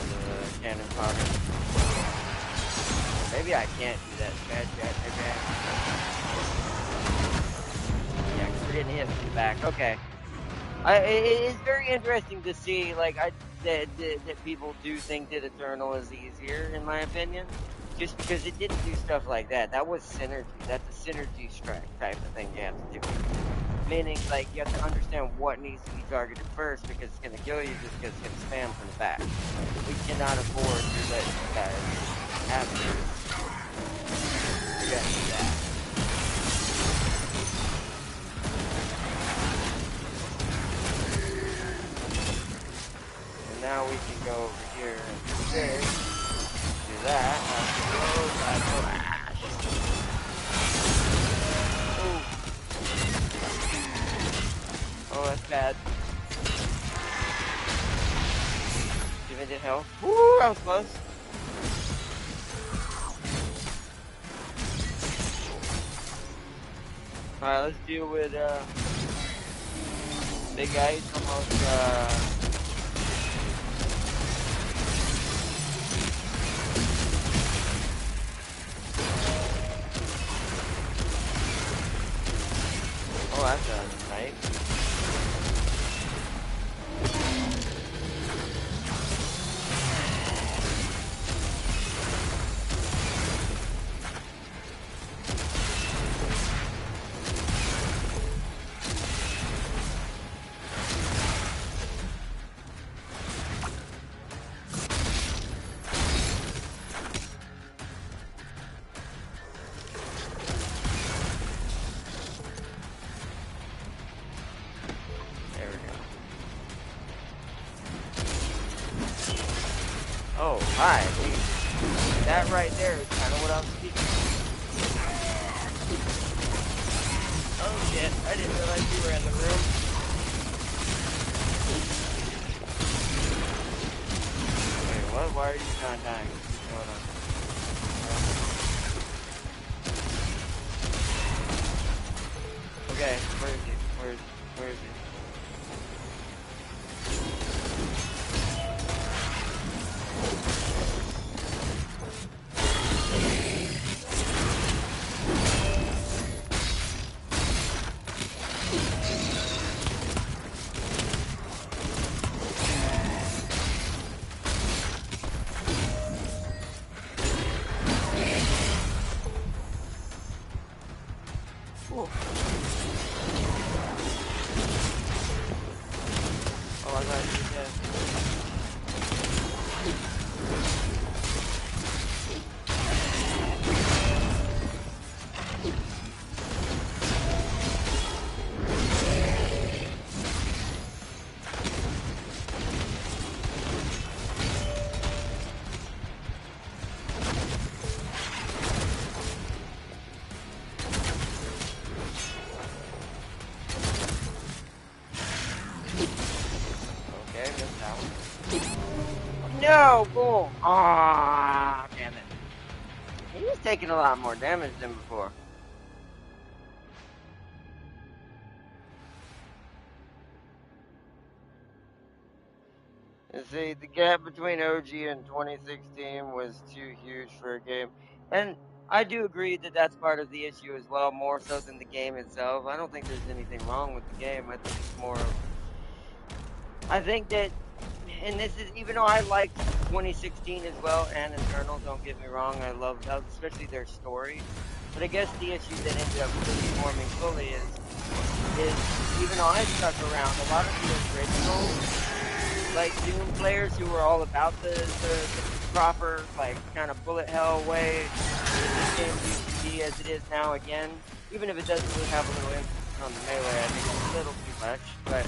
cannon fodder. Maybe I can't do that. Bad. Yeah, because we're getting hit from the back. Okay. It's very interesting to see, like, that people do think that Eternal is easier, in my opinion. just because it didn't do stuff like that. That was synergy. That's a synergy strike type of thing you have to do. Meaning, like, you have to understand what needs to be targeted first because it's going to kill you just because it's going to spam from the back. We cannot afford to let you guys have this. We're going to do that. And now we can go over here and do this. Do that. Oh, that's bad. Limited health. Woo, that was close. Alright, let's deal with, big guy. He's almost, oh, that's a knife. Oh, hi. That right there is kind of what I'm speaking of. Oh shit, I didn't realize you were in the room. Wait, what? Why are you not dying? Hold on. Okay, where is he? Where is he? Where is he? No, boom. Ah, damn it. He was taking a lot more damage than before. And see, the gap between OG and 2016 was too huge for a game. And I do agree that that's part of the issue as well, more so than the game itself. I don't think there's anything wrong with the game. I think it's more of... I think that... And this is, even though I liked 2016 as well, and Eternal, don't get me wrong, I love, especially their story. But I guess the issue that ended up really forming fully is even though I stuck around, a lot of the original, like, Doom players who were all about the proper, like, kind of bullet hell way that this game used to be as it is now again, even if it doesn't really have a little emphasis on the melee, I think it's a little too much, but...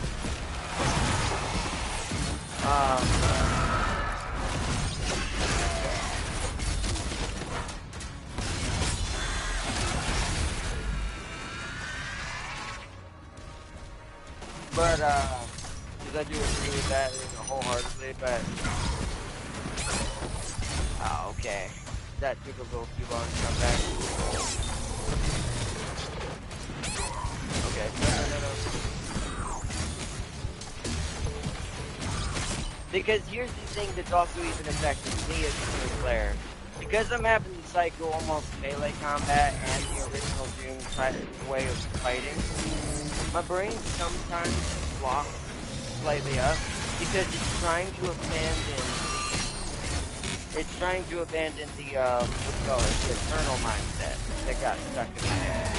because I do agree with that wholeheartedly, but... Oh, okay. That took a little too long to come back. Okay, no. Because here's the thing that's also even affecting me as a new player. Because I'm having to cycle almost melee combat and the original Doom way of fighting, my brain sometimes blocks slightly up because it's trying to abandon it's trying to abandon the, what's it called, the eternal mindset that got stuck in my head.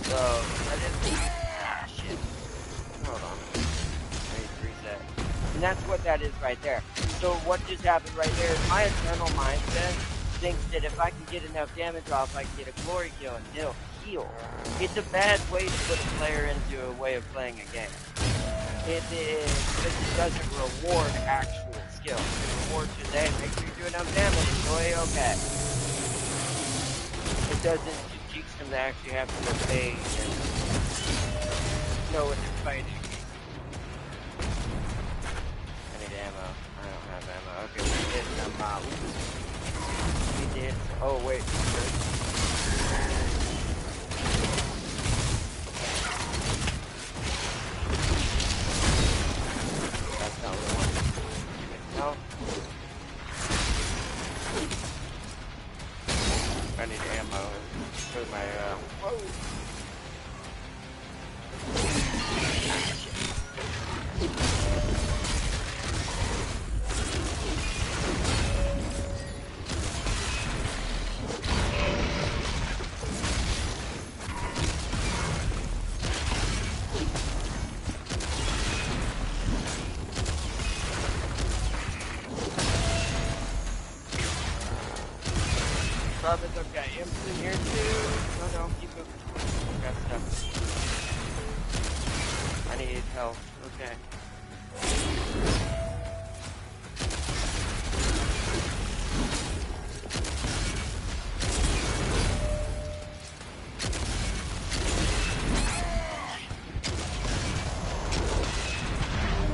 So, that is, shit. Hold on. I need to reset. And that's what that is right there. So what just happened right there is my eternal mindset thinks that if I can get enough damage off, I can get a glory kill and he'll heal. It's a bad way to put a player into a way of playing a game. It is, because it doesn't reward actual skill. It rewards just, hey, make sure you do enough damage, you'll be okay. It doesn't teach them to actually have to obey and know what they're fighting. I need ammo. I don't have ammo. Okay, we did some we did. Oh, wait. That's not what I want. No. I need ammo for my, whoa. It's okay. Imps in here too. No, keep moving. Got stuff. I need help. Okay.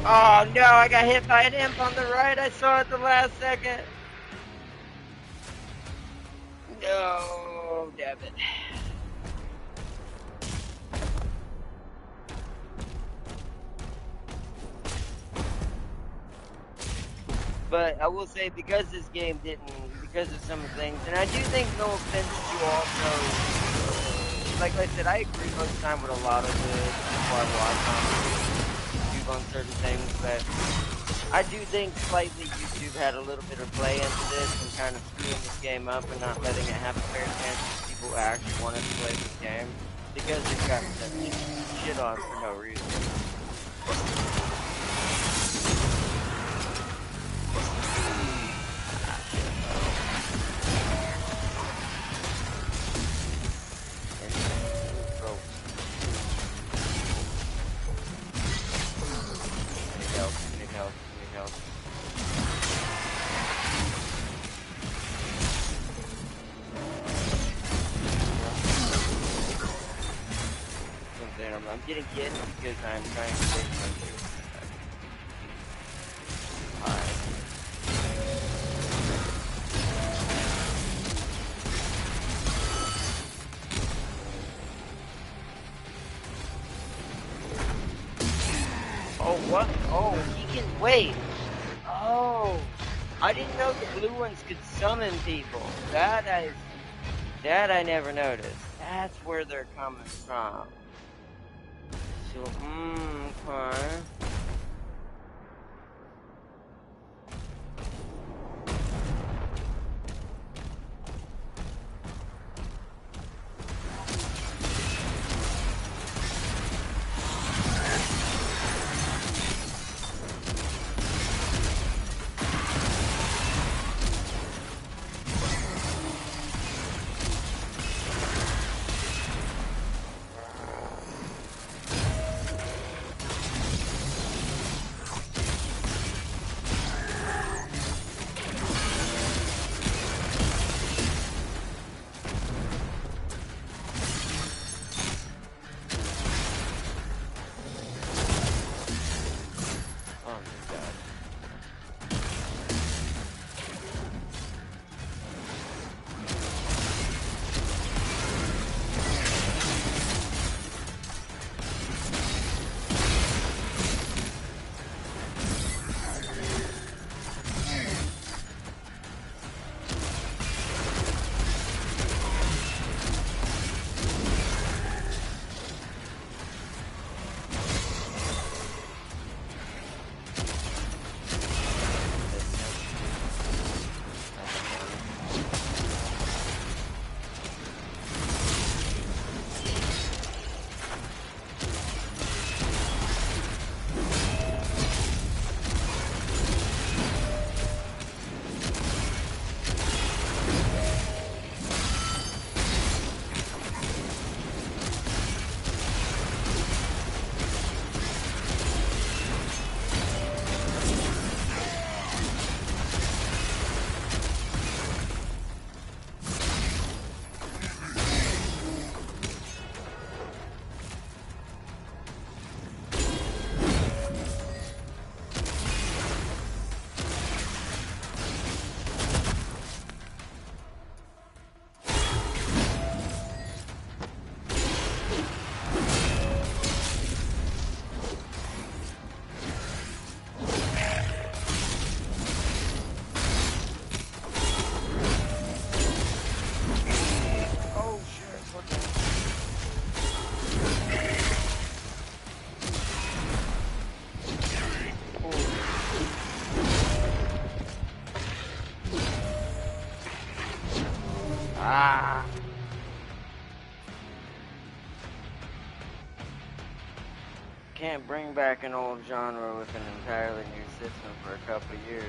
Oh no, I got hit by an imp on the right. I saw it the last second. No, damn it. But I will say, because this game didn't, because of some of the things, and I do think, no offense to also, like I said, I agree most of the time with a lot of the people I watch on YouTube on certain things, but I do think slightly YouTube had a little bit of play into this and kind of screwing this game up and not letting it have a fair chance for people who actually wanted to play this game, because it got such shit on for no reason. I'm getting hit because I'm trying to save my shit. Alright. Oh, what? Oh, he can wait. Oh, I didn't know the blue ones could summon people. That I never noticed. That's where they're coming from. So, okay. Ah. Can't bring back an old genre with an entirely new system for a couple of years.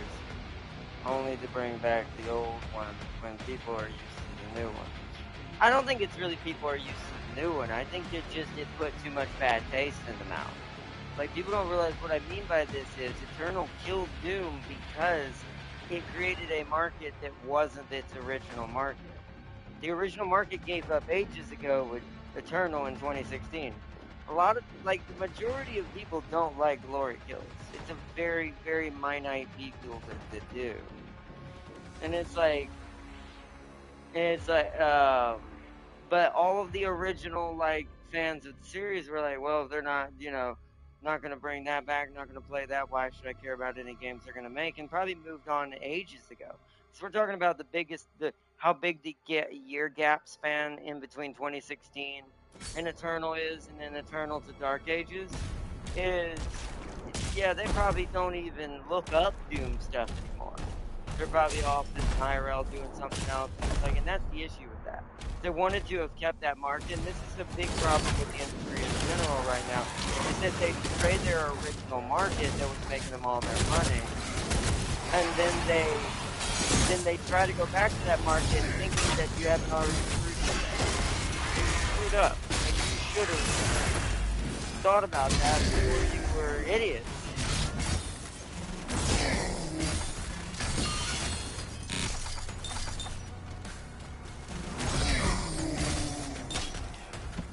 Only to bring back the old one when people are used to the new one. I don't think it's really people are used to the new one. I think it put too much bad taste in the mouth. Like, people don't realize what I mean by this is Eternal killed Doom because it created a market that wasn't its original market. The original market gave up ages ago with Eternal in 2016. A lot of, like, the majority of people don't like glory kills. It's a very, very minute people that do. And it's like, but all of the original, like, fans of the series were like, well, if they're not, not going to bring that back, not going to play that, why should I care about any games they're going to make? And probably moved on ages ago. So we're talking about how big the year gap span in between 2016 and Eternal is, and then Eternal to Dark Ages is, yeah, they probably don't even look up Doom stuff anymore. They're probably off in IRL doing something else. Like, and that's the issue with that. They wanted to have kept that market, and this is a big problem with the industry in general right now, is that they betrayed their original market that was making them all their money, and then they try to go back to that market thinking that you haven't already screwed up. Like, you should have thought about that before you were idiots.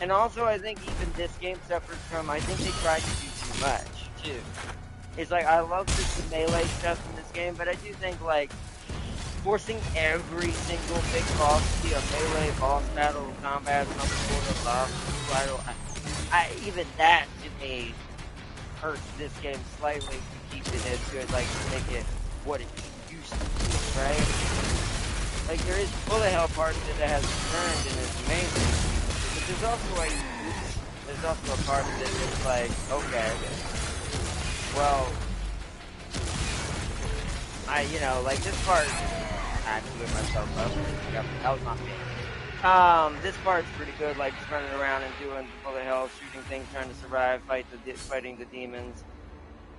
And also, I think even this game suffers from, I think they tried to do too much, too. It's like, I love the melee stuff in this game, but I do think, like, forcing every single big boss to be a melee boss battle combat, some sort of battle, even that, to me, hurts this game slightly to keep it as good, like, to make it what it used to be, right? Like, there is bullet hell part of it that has returned and is amazing. There's also a part of it that's like, okay, well, like this part, I blew myself up. That was not me. This part's pretty good, like just running around and doing bullet hell, shooting things, trying to survive, fighting the demons.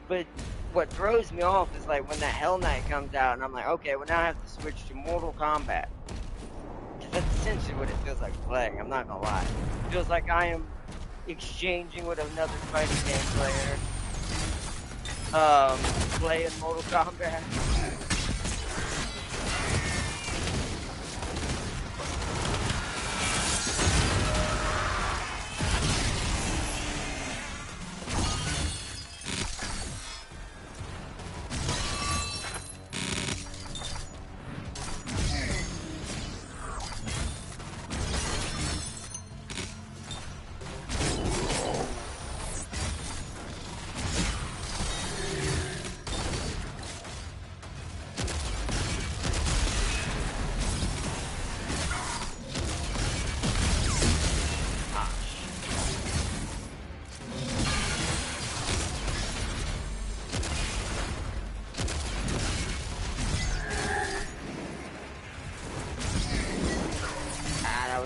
But what throws me off is like when that Hell Knight comes out, and I'm like, okay, well now I have to switch to Mortal Kombat. That's essentially what it feels like playing, I'm not gonna lie. It feels like I am exchanging with another fighting game player. Playing Mortal Kombat.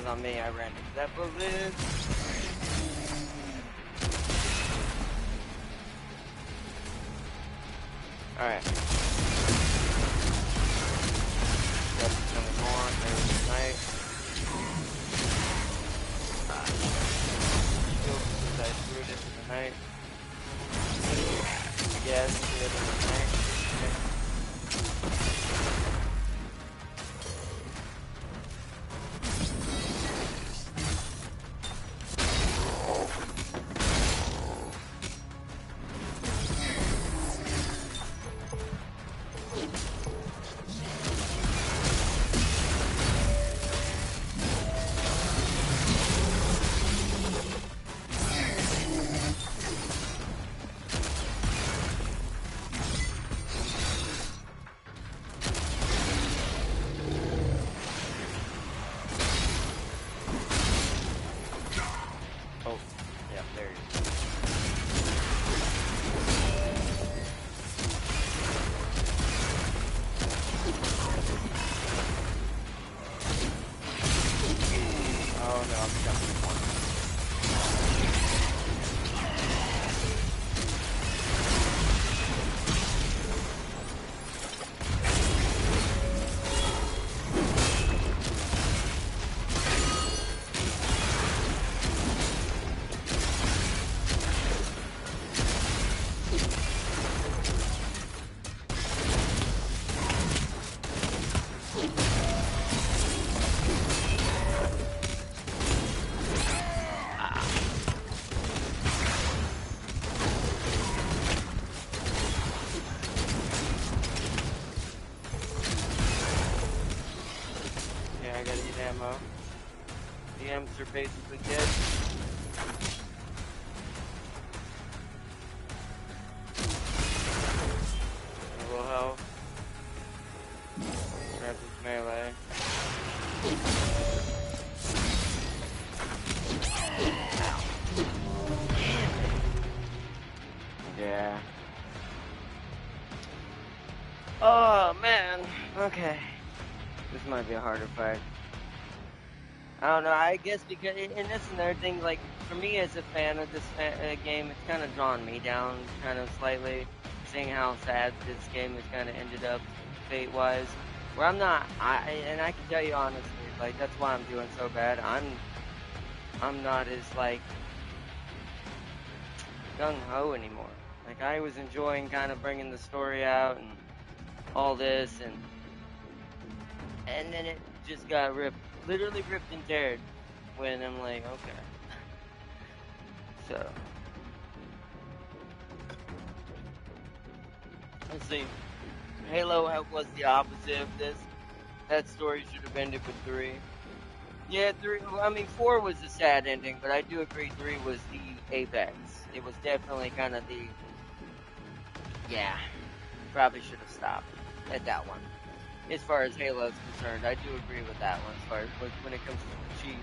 On me, I ran into that bullet. Alright. Yep, coming more. There's the knight. Still, I threw it into the knight. Yes, threw it in the knight. ammo. The M's are basically dead. A little health. Grab this melee. Yeah. Oh man. Okay. This might be a harder fight. I don't know. I guess because, and that's another thing. Like for me as a fan of this game, it's kind of drawn me down, kind of slightly, seeing how sad this game has kind of ended up fate-wise. Where I'm not, and I can tell you honestly, like that's why I'm doing so bad. I'm not as like gung-ho anymore. Like I was enjoying kind of bringing the story out and all this, and then it just got ripped, literally ripped and teared. When I'm like, okay, so let's see. Halo was the opposite of this. That story should have ended with 3. Yeah, 3. I mean, 4 was a sad ending, but I do agree 3 was the apex. It was definitely kind of the. Yeah, probably should have stopped at that one. As far as Halo is concerned, I do agree with that one. As far as when it comes to the Chiefs,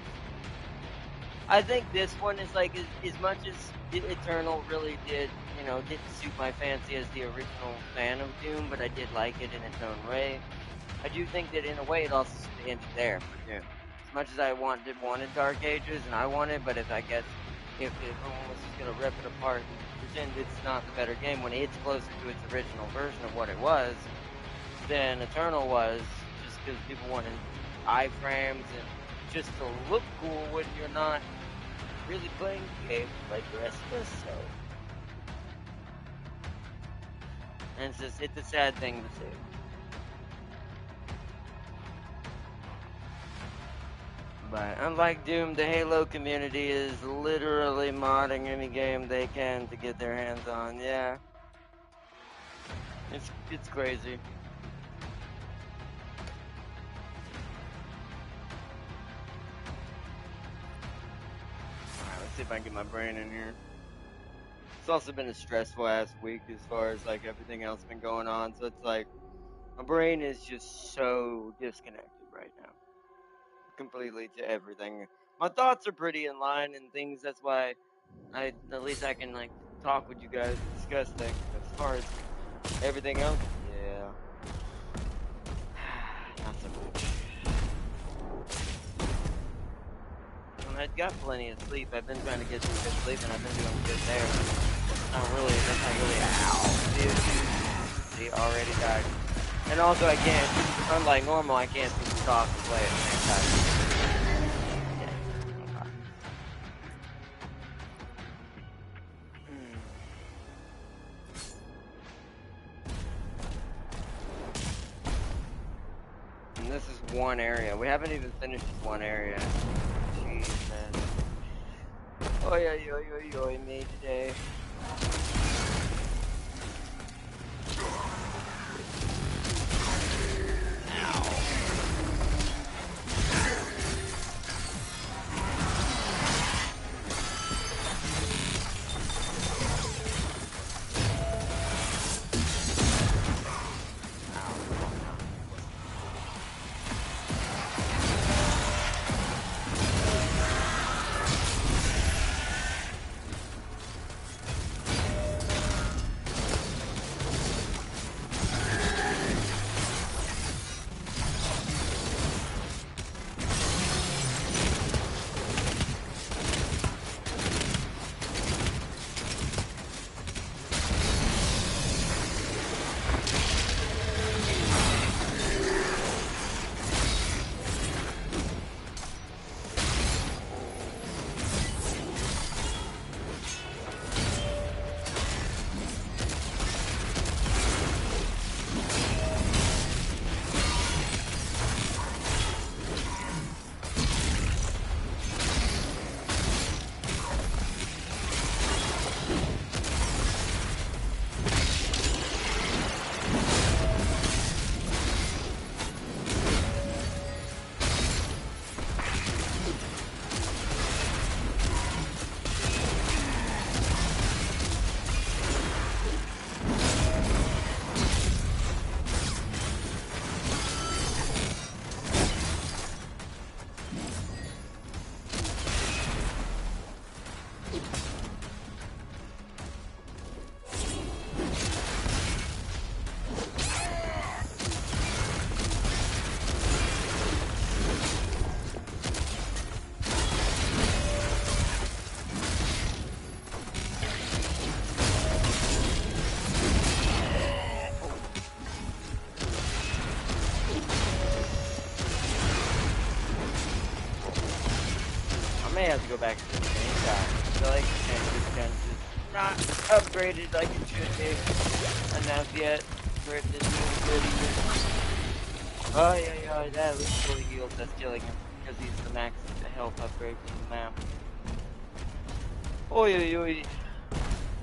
I think this one is like as much as Eternal really did, didn't suit my fancy as the original fan of Doom, but I did like it in its own way. I do think that in a way it also should have ended there for Doom. As much as I wanted Dark Ages, and I wanted, but if everyone was just gonna rip it apart and pretend it's not the better game when it's closer to its original version of what it was than Eternal was, just because people wanted iframes and just to look cool when you're not really playing the game like the rest of us, so. And it's a sad thing to see. But unlike Doom, the Halo community is literally modding any game they can to get their hands on, yeah. It's crazy. Alright, let's see if I can get my brain in here. It's also been a stressful ass week as far as like everything else been going on, so it's like my brain is just so disconnected right now. Completely to everything. My thoughts are pretty in line and things, that's why at least I can like talk with you guys and discuss things. But as far as everything else, yeah. Not so much. And I've got plenty of sleep. I've been trying to get some good sleep and I've been doing good there. That's not really, ow, dude. See, already died. And also I can't, unlike normal, I can't seem to talk and play at the same time. And this is one area. We haven't even finished this one area. Jeez, man. Oi, me today. may have to go back to the same guy. I feel like it's kind of just not upgraded like it should be enough yet for it to do good either. Oh yeah, that looks fully healed. That's killing him because he's the max health upgrade from the map. Oh yeah.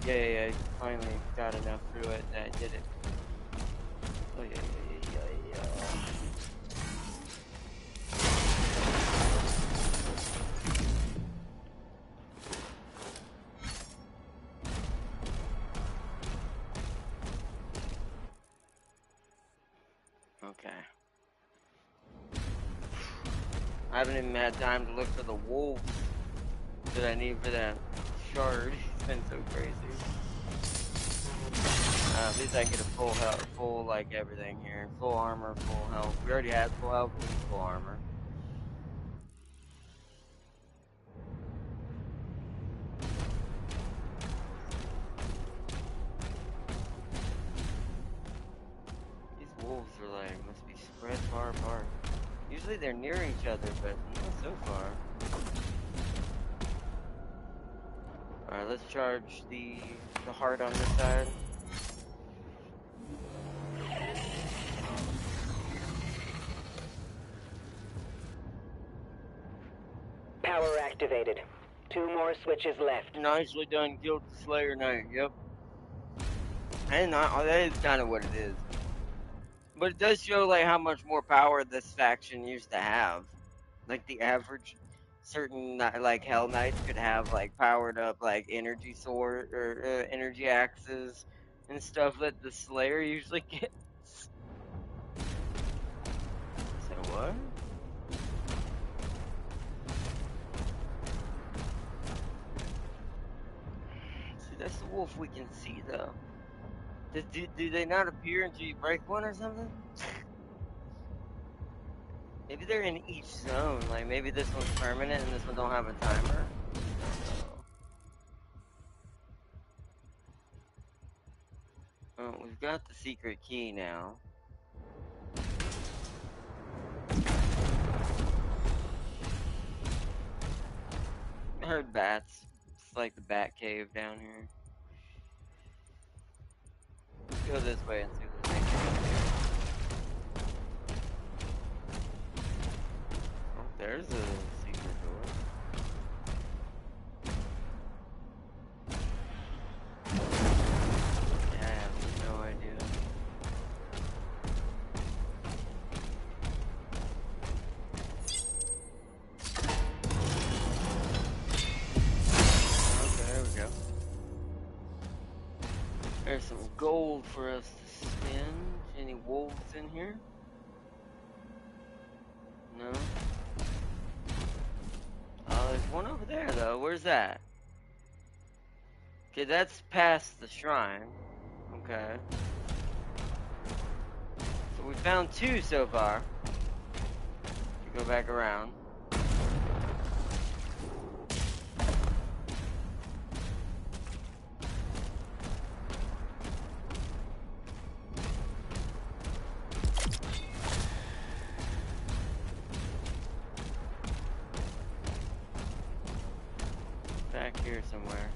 Yeah. Finally got enough through it that I did it. Oh yeah. Okay. I haven't even had time to look for the wolves that I need for that shard. It's been so crazy. At least I can get a full health, full like everything here. Full armor, full health. We already had full health, but full armor. These wolves are like, must be spread far apart. Usually they're near each other, but not so far. Alright, let's charge the heart on this side. Power activated. 2 more switches left. Nicely done, killed the Slayer Knight, yep. And that is kind of what it is. But it does show like how much more power this faction used to have. Like the average certain like Hell Knights could have like powered up like energy sword or energy axes and stuff that the Slayer usually gets. So what? See, that's the wolf we can see though. Do they not appear until you break one or something? Maybe they're in each zone. Like maybe this one's permanent and this one don't have a timer. Oh, we've got the secret key now. I heard bats. It's like the bat cave down here. Let's go this way and see what there's anything here. Oh, there's a secret door. Yeah, I have no idea. Okay, there we go. There's some gold for us to spend. Any wolves in here? No. Oh, there's one over there though. Where's that? Okay, that's past the shrine. Okay. So we found 2 so far. Go back around. Back here somewhere.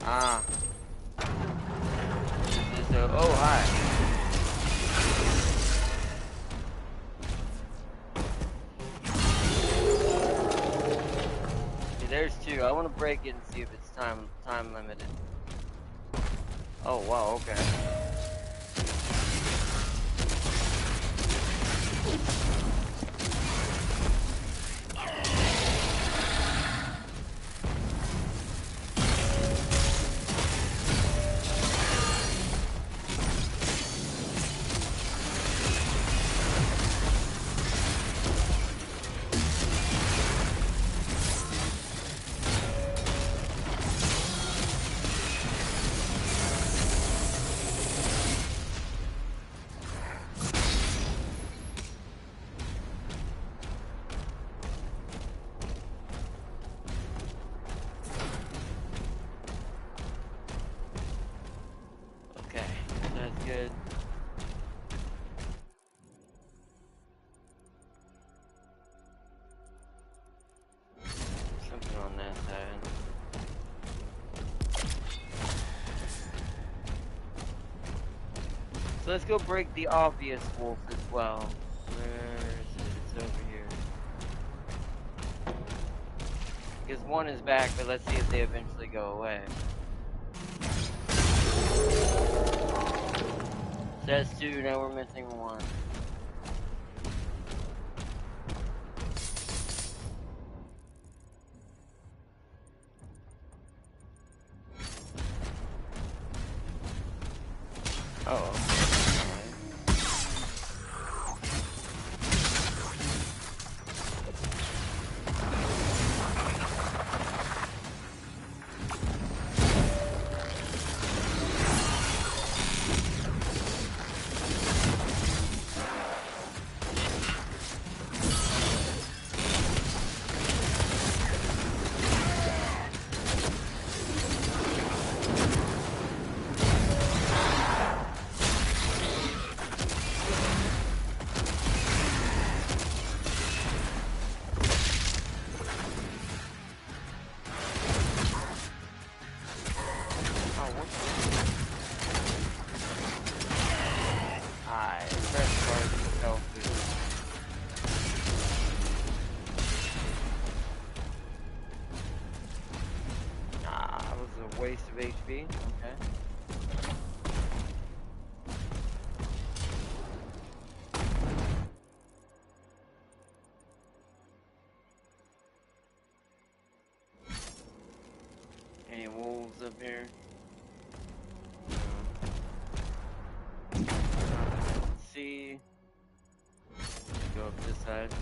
Ah. This is oh, hi. See, there's 2. I want to break it and see if it's time limited. Oh, wow, okay. So let's go break the obvious wolf as well. Where is it? It's over here. Because one is back, but let's see if they eventually go away. Says 2, now we're missing 1. Oh. Waste of HP, okay. Any wolves up here? Let's see. Go up this side.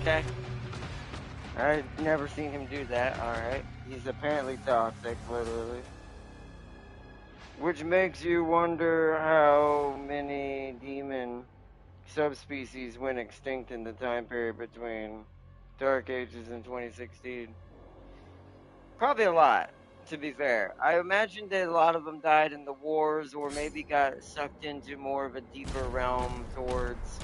Okay. I've never seen him do that, alright. He's apparently toxic, literally. Which makes you wonder how many demon subspecies went extinct in the time period between Dark Ages and 2016. Probably a lot, to be fair. I imagine that a lot of them died in the wars or maybe got sucked into more of a deeper realm towards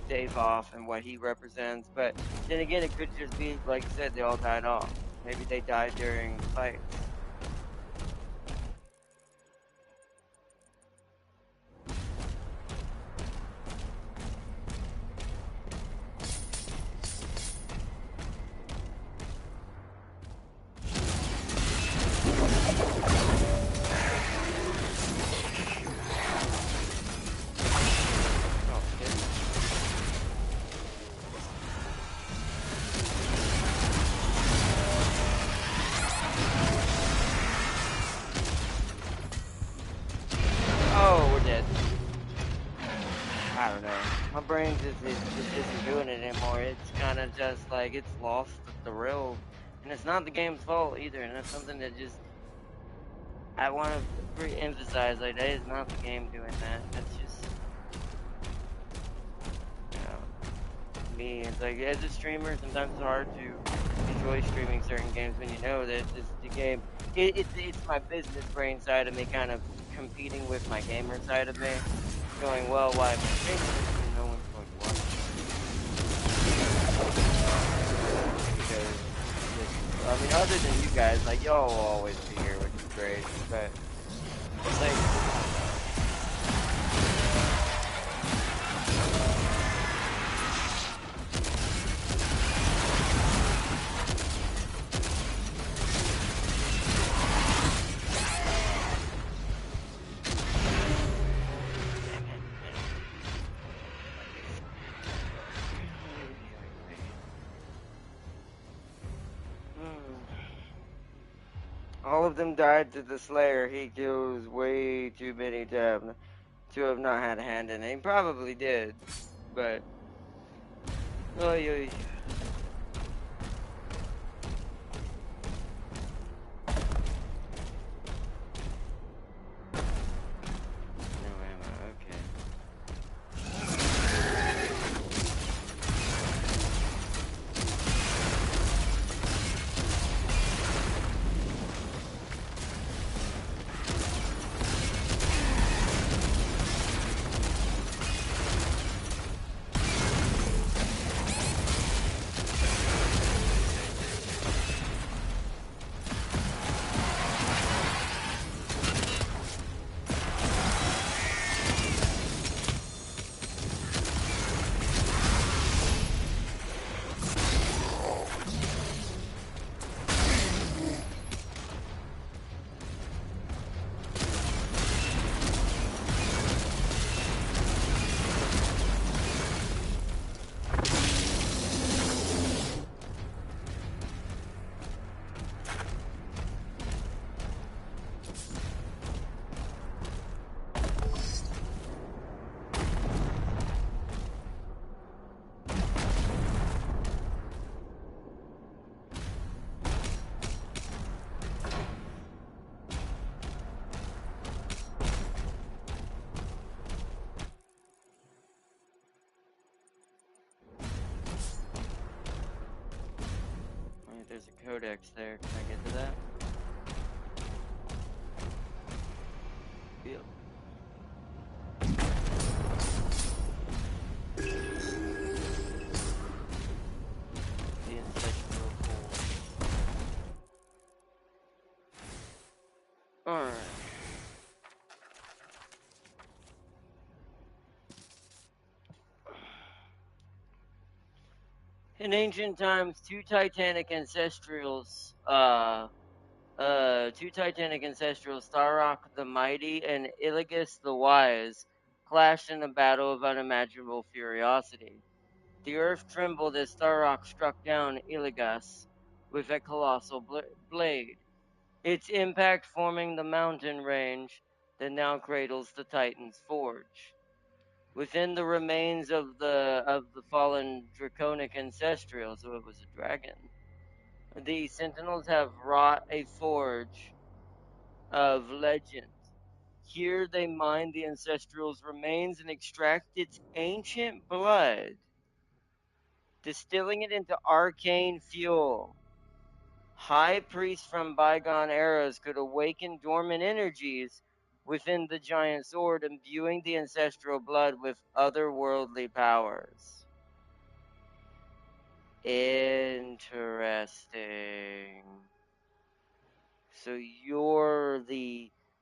Dave off and what he represents, but then again, it could just be, like I said, they all died off. Maybe they died during the fights. Just isn't doing it anymore. It's kind of just like it's lost the thrill, and it's not the game's fault either. And that's something that just I want to re-emphasize. Like that is not the game doing that. That's just me. It's like as a streamer, sometimes it's hard to enjoy streaming certain games when you know that the game. It's my business brain side of me kind of competing with my gamer side of me, going well. Why am I streaming this and no one's going to watch? Because, I mean, other than you guys, like, y'all will always be here, which is great, but, like, All of them died to the Slayer. He kills way too many to have not had a hand in it. He probably did, but oy, oy. No ammo. Okay. There's a codex there. Can I get to that? Yep. The ancestral forge. Alright. In ancient times, two titanic ancestrals, Starrock the Mighty and Iligus the Wise, clashed in a battle of unimaginable furiosity. The earth trembled as Starrock struck down Iligus with a colossal blade, its impact forming the mountain range that now cradles the Titan's forge. Within the remains of the fallen draconic ancestral, so it was a dragon, the Sentinels have wrought a forge of legend. Here they mine the ancestral's remains and extract its ancient blood, distilling it into arcane fuel. High priests from bygone eras could awaken dormant energies within the giant sword, imbuing the ancestral blood with otherworldly powers. Interesting. So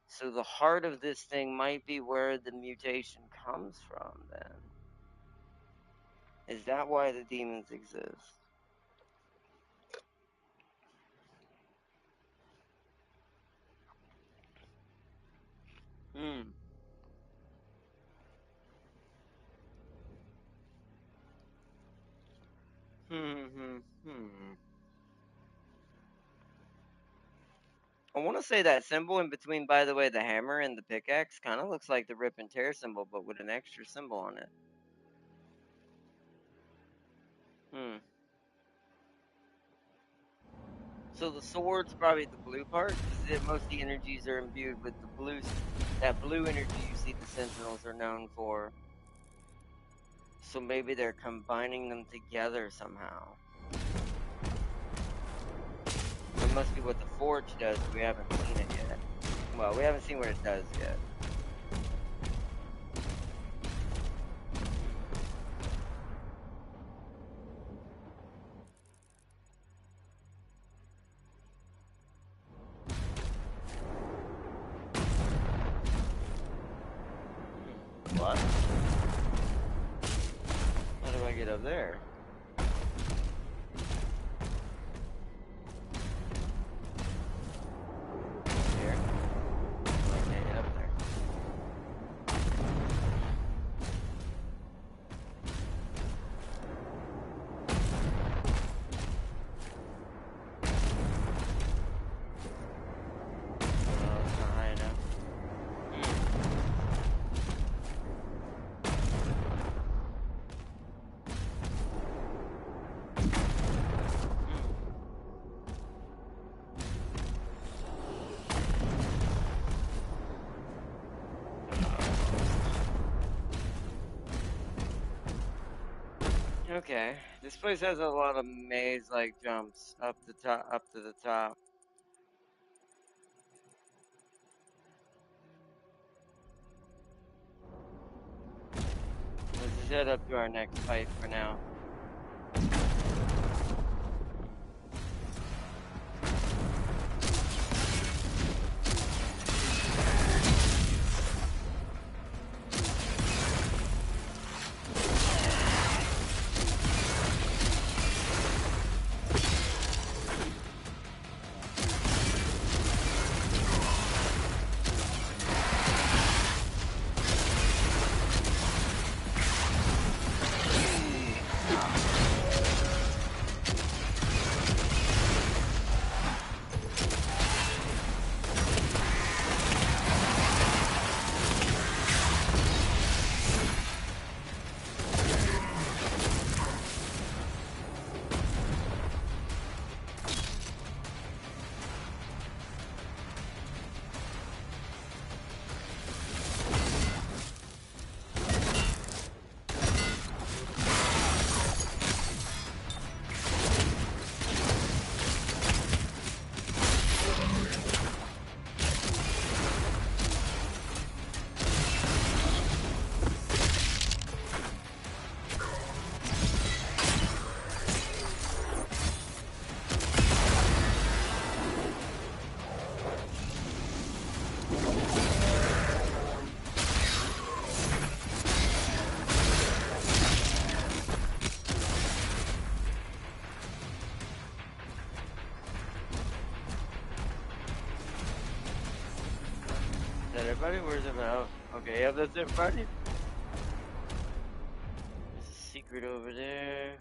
so the heart of this thing might be where the mutation comes from then. Is that why the demons exist? Hmm. I want to say that symbol in between, by the way, the hammer and the pickaxe kind of looks like the rip and tear symbol, but with an extra symbol on it. So the sword's probably the blue part, because most of the energies are imbued with the blue. That blue energy you see the Sentinels are known for. So maybe they're combining them together somehow. It must be what the forge does, but we haven't seen it yet. Well, we haven't seen what it does yet. What? How do I get up there? Here? I can't get up there. Okay, this place has a lot of maze-like jumps up to the top. Let's just head up to our next fight for now. Everybody, where's everybody? Oh, okay, yeah, that's everybody. There's a secret over there.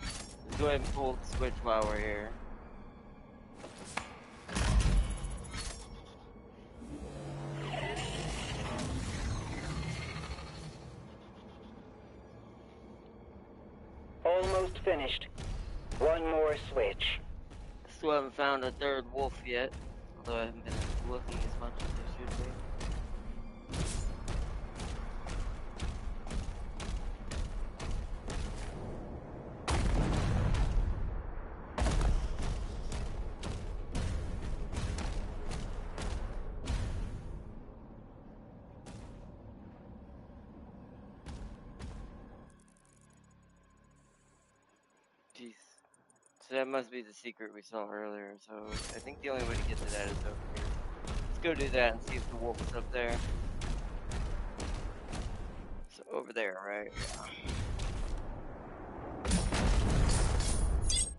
Let's go ahead and pull the switch while we're here. Almost finished. One more switch. Still haven't found a third wolf yet, although I haven't been looking as much as I should be. Jeez. So that must be the secret we saw earlier, so I think the only way to get to that is over here. Let's go do that and see if the wolf is up there. So over there, right? Yeah.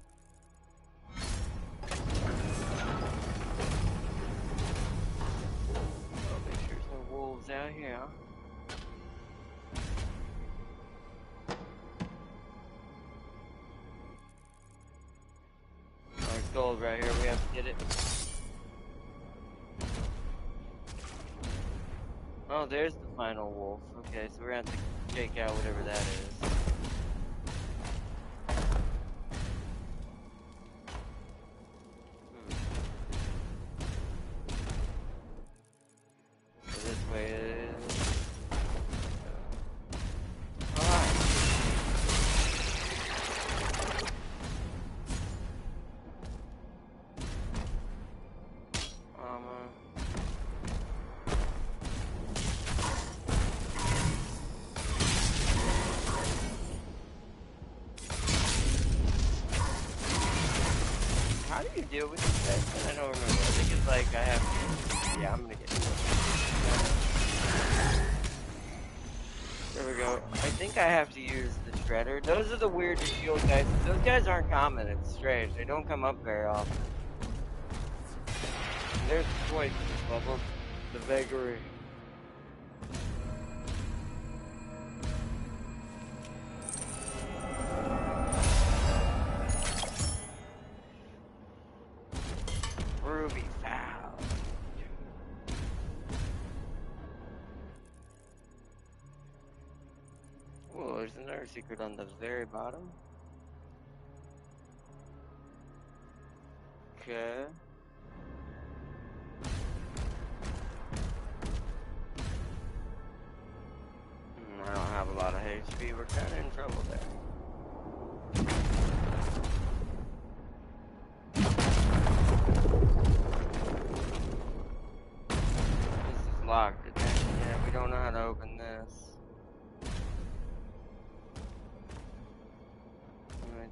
Oh, make sure there's no wolves out here, huh? There's gold right here, we have to get it. Oh, there's the final wolf. Okay, so we're gonna have to shake out whatever that is. So this way is... How do you deal with this guy? I don't remember. I think it's like I have to... Yeah, I'm gonna get it. There we go. I think I have to use the shredder. Those are the weird shield guys. Those guys aren't common. It's strange. They don't come up very often. There's the point. Bubble. The vagary. Ruby foul. Whoa, there's another secret on the very bottom. Okay. I don't have a lot of HP. We're kind of in trouble there.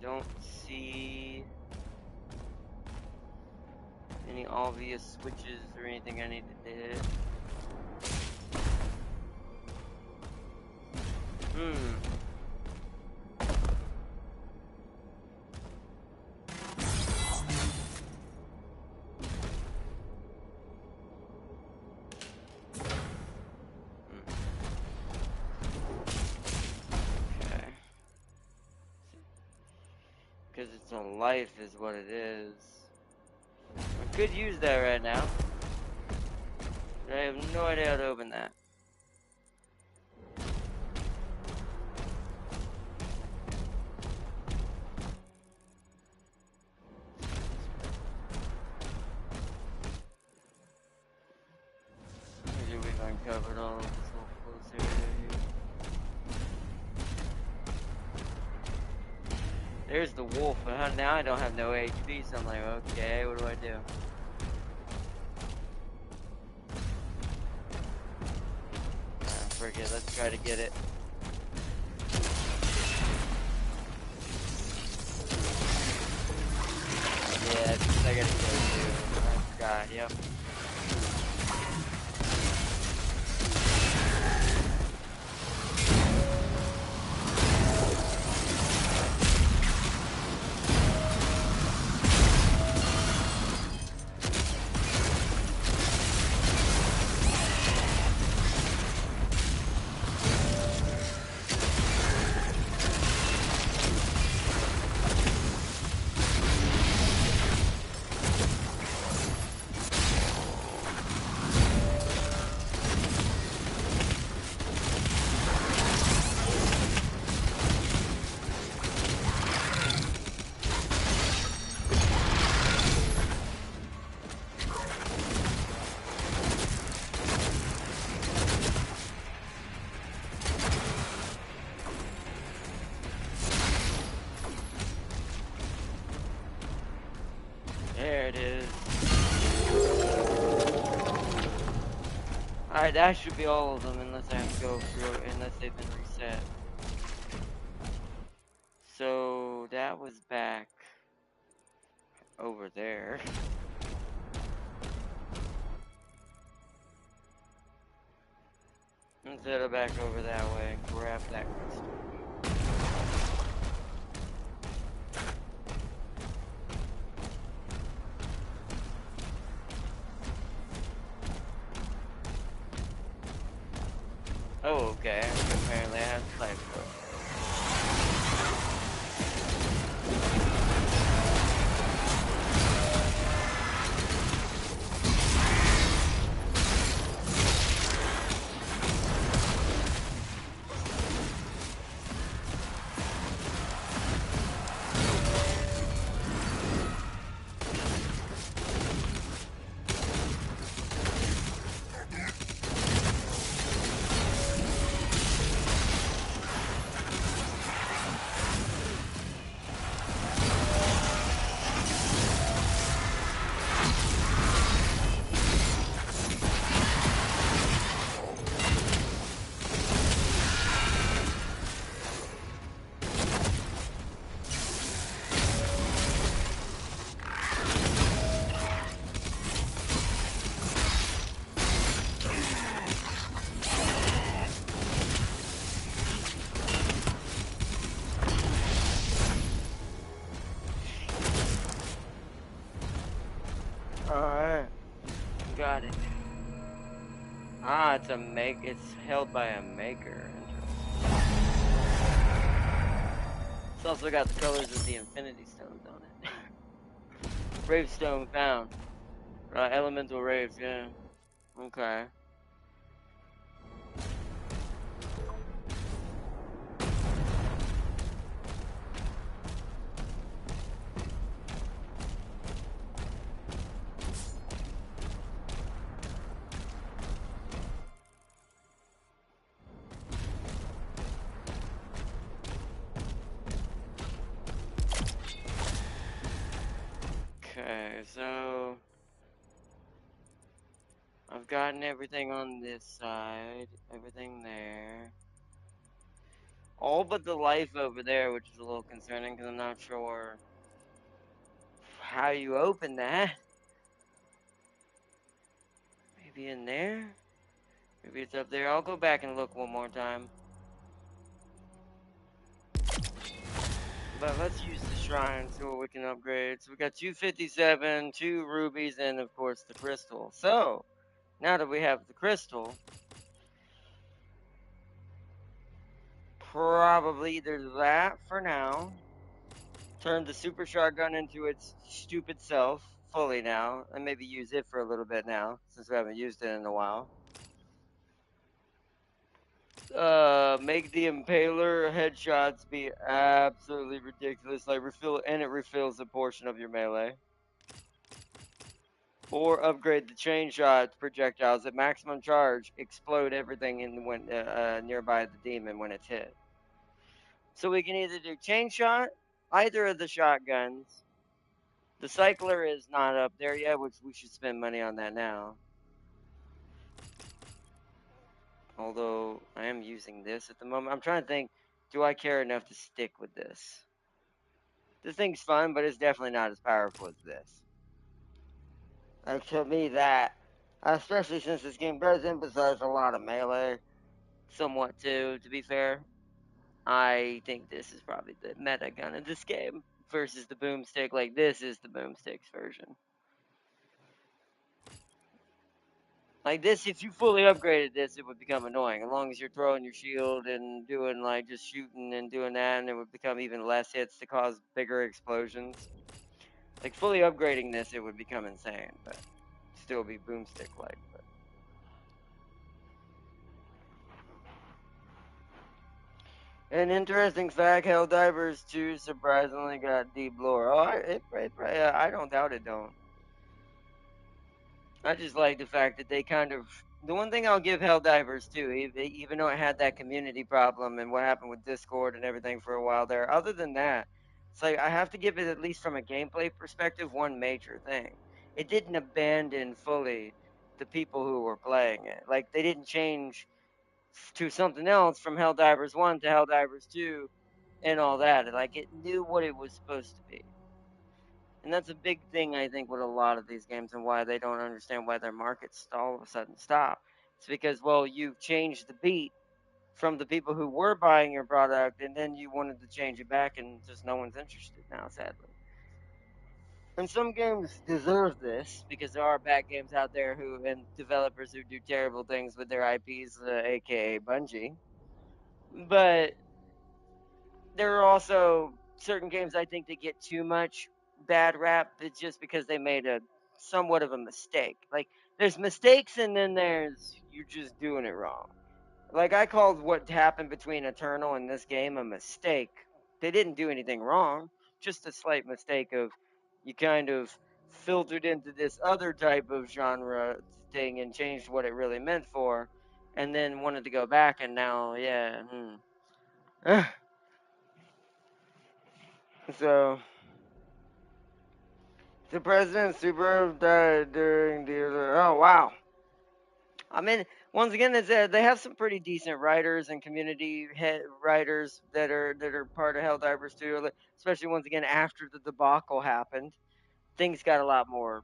don't see any obvious switches or anything I need to hit. Because it's a life is what it is. I could use that right now. But I have no idea how to open that. Maybe we've uncovered all of this whole close area here. There's the wolf, but now I don't have no HP, so I'm like, okay, what do I do? Forget, let's try to get it. Yeah, I gotta go too. I forgot, yep. There it is. Alright, that should be all of them unless I have to go through, unless they've been reset. So, that was back over there. Let's head back over that way and grab that crystal. Oh, okay. Apparently I have life force. Alright. Got it. Ah, it's held by a maker. It's also got the colors of the Infinity Stones on it. Rave Stone found. Right, elemental raves, yeah. Okay. Okay, so I've gotten everything on this side, everything there. all but the life over there, which is a little concerning because I'm not sure how you open that. Maybe in there? Maybe it's up there. I'll go back and look one more time. But let's use the shrine, see what we can upgrade. So we got 257, 2 rubies, and of course the crystal. So, now that we have the crystal, probably either that for now, turn the super shotgun into its stupid self fully now, and maybe use it for a little bit now, since we haven't used it in a while. Make the impaler headshots be absolutely ridiculous, like it refills a portion of your melee. Or upgrade the chain shot projectiles at maximum charge, explode everything when nearby the demon when it's hit. So we can either do chain shot, either of the shotguns. The cycler is not up there yet, which we should spend money on that now. Although I am using this at the moment. I'm trying to think, do I care enough to stick with this? This thing's fun, but it's definitely not as powerful as this. To me, that, especially since this game does emphasize a lot of melee, somewhat too, to be fair. I think this is probably the meta gun of this game versus the boomstick. Like, this is the boomstick's version. Like this, if you fully upgraded this, it would become annoying. As long as you're throwing your shield and doing like just shooting and doing that, and it would become even less hits to cause bigger explosions. Like fully upgrading this, it would become insane, but still be boomstick like. But an interesting fact: Helldivers 2 surprisingly got deep lore. Oh, I don't doubt it. Don't. I just like the fact that they kind of. The one thing I'll give Helldivers too, even though it had that community problem and what happened with Discord and everything for a while there, other than that, it's like I have to give it, at least from a gameplay perspective, one major thing. It didn't abandon fully the people who were playing it. Like, they didn't change to something else from Helldivers 1 to Helldivers 2 and all that. Like, it knew what it was supposed to be. And that's a big thing, I think, with a lot of these games and why they don't understand why their markets all of a sudden stop. It's because, well, you've changed the beat from the people who were buying your product, and then you wanted to change it back, and just no one's interested now, sadly. And some games deserve this because there are bad games out there and developers who do terrible things with their IPs, aka Bungie. But there are also certain games I think that get too much bad rap. It's just because they made a somewhat of a mistake. Like, there's mistakes, and then there's you're just doing it wrong. Like, I called what happened between Eternal and this game a mistake. They didn't do anything wrong, just a slight mistake of you kind of filtered into this other type of genre thing and changed what it really meant for, and then wanted to go back, and now, yeah. So, the president Subaru died during the. Oh, wow. I mean, once again, they have some pretty decent writers and community writers that are part of Helldivers too. Especially once again after the debacle happened, things got a lot more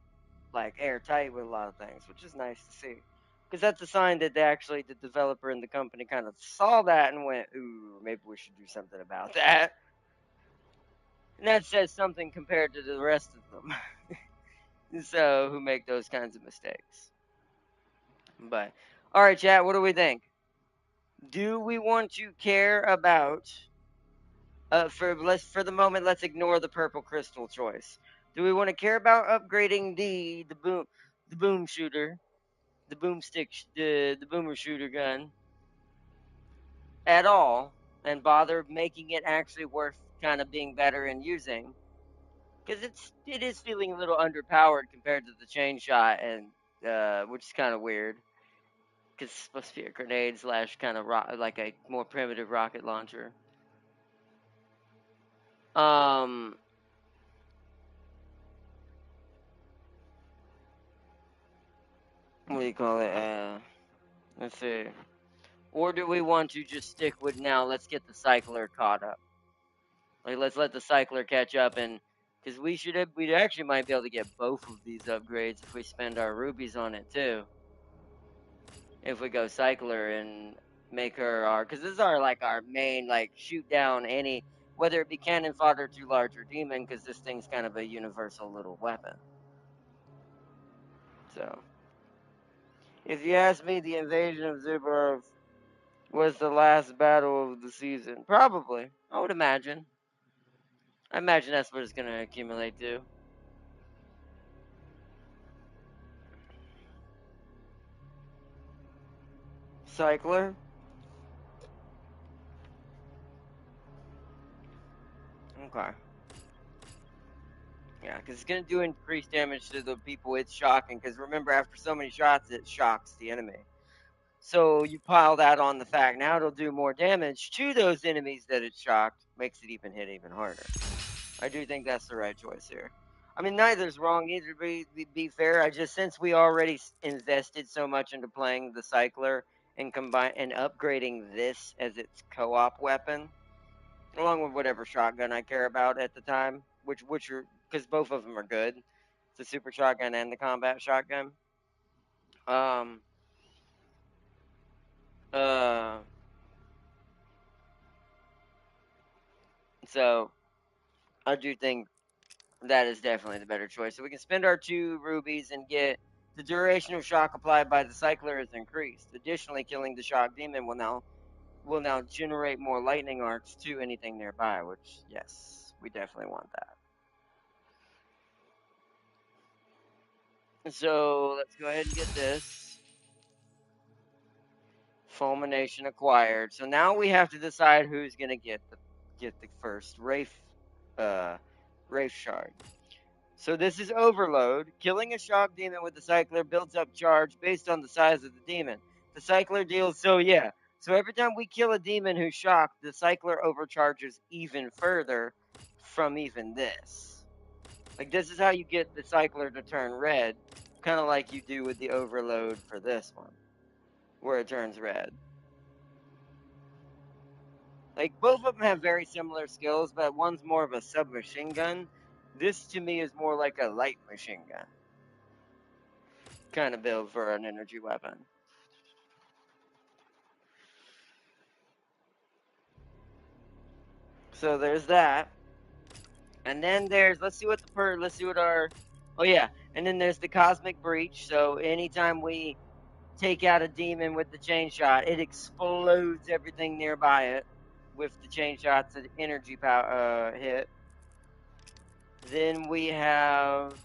like airtight with a lot of things, which is nice to see. Because that's a sign that the developer and the company kind of saw that and went, "Ooh, maybe we should do something about that." And that says something compared to the rest of them. So who make those kinds of mistakes. But all right, chat, what do we think? Do we want to care about for the moment, let's ignore the purple crystal choice. Do we want to care about upgrading the boom shooter, the boomstick, the boomer shooter gun at all, and bother making it actually worth kind of being better and using? Because it is feeling a little underpowered compared to the chain shot, and which is kind of weird. Because it's supposed to be a grenade slash kind of like a more primitive rocket launcher. What do you call it? Let's see. Or do we want to just stick with now, let's get the cycler caught up? Like, let's let the cycler catch up, and because we actually might be able to get both of these upgrades if we spend our rubies on it too. If we go cycler and make her our, because this is our main, like, shoot down any, whether it be cannon fodder to large or demon, because this thing's kind of a universal little weapon. So, if you ask me, the invasion of Zubarov was the last battle of the season. Probably, I would imagine. I imagine that's what it's gonna accumulate to. Cycler. Okay. Yeah, because it's going to do increased damage to the people it's shocking. Because remember, after so many shots, it shocks the enemy. So you pile that on the fact now it'll do more damage to those enemies that it shocked, makes it even hit even harder. I do think that's the right choice here. I mean, neither's wrong either. Be fair, I just since we already invested so much into playing the cycler and upgrading this as its co-op weapon, along with whatever shotgun I care about at the time, which are because both of them are good, the super shotgun and the combat shotgun. Um. Uh. So I do think that is definitely the better choice. So we can spend our 2 rubies and get the duration of shock applied by the cycler is increased. Additionally, killing the shock demon will now generate more lightning arcs to anything nearby. Which yes, we definitely want that. So let's go ahead and get this. Fulmination acquired. So now we have to decide who's gonna get the first Wraith shard. So this is overload. Killing a shock demon with the cycler builds up charge based on the size of the demon. The cycler deals So every time we kill a demon who's shocked, the cycler overcharges even further from even this. Like this is how you get the cycler to turn red, kind of like you do with the overload for this one, where it turns red. Like both of them have very similar skills, but one's more of a submachine gun. This to me is more like a light machine gun kind of build for an energy weapon. So there's that. And then let's see what our oh yeah, and then there's the cosmic breach. So anytime we take out a demon with the chain shot, it explodes everything nearby it with the chain shots of energy power hit. Then we have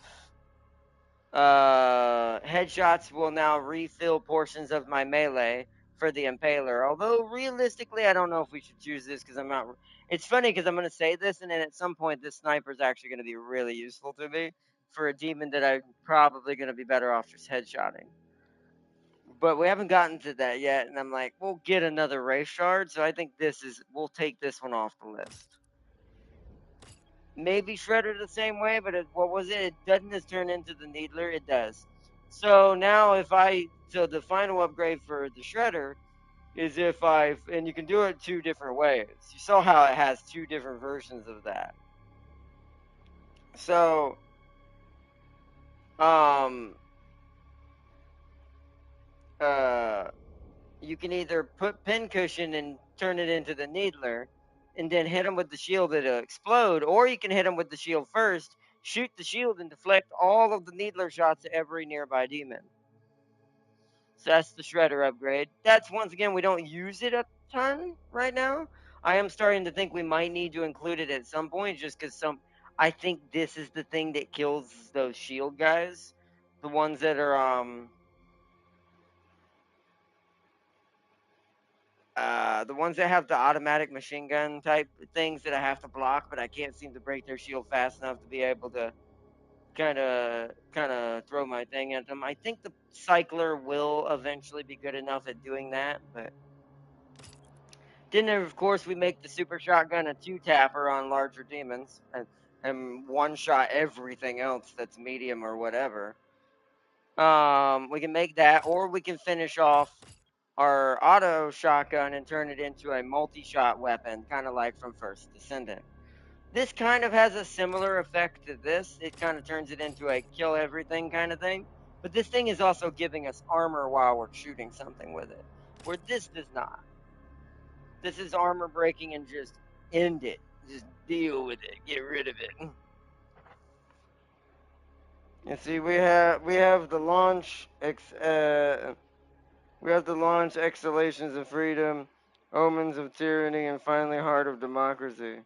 headshots will now refill portions of my melee for the impaler. Although realistically, I don't know if we should choose this because I'm not. It's funny because I'm going to say this, and then at some point, this sniper is actually going to be really useful to me for a demon that I'm probably going to be better off just headshotting. But we haven't gotten to that yet, and I'm like, we'll get another Wraith shard. So I think we'll take this one off the list. Maybe Shredder the same way, but what was it? It doesn't just turn into the Needler. It does. So now so the final upgrade for the Shredder is and you can do it 2 different ways. You saw how it has 2 different versions of that. So, you can either put pincushion and turn it into the Needler, and then hit him with the shield that'll explode, or you can hit him with the shield first, shoot the shield, and deflect all of the Needler shots at every nearby demon. So that's the Shredder upgrade. That's once again, we don't use it a ton right now. I am starting to think we might need to include it at some point, just because I think this is the thing that kills those shield guys, the ones that are the ones that have the automatic machine gun type things that I have to block, but I can't seem to break their shield fast enough to be able to kind of throw my thing at them. I think the cycler will eventually be good enough at doing that, but then of course we make the super shotgun a 2-tapper on larger demons and one shot everything else that's medium or whatever. We can make that, or we can finish off our auto shotgun and turn it into a multi-shot weapon, kind of like from First Descendant. This kind of has a similar effect to this. It kind of turns it into a kill everything kind of thing. But this thing is also giving us armor while we're shooting something with it, where this does not. This is armor breaking and just end it. Just deal with it. Get rid of it. You see, we have the launch exhalations of freedom, omens of tyranny, and finally heart of democracy.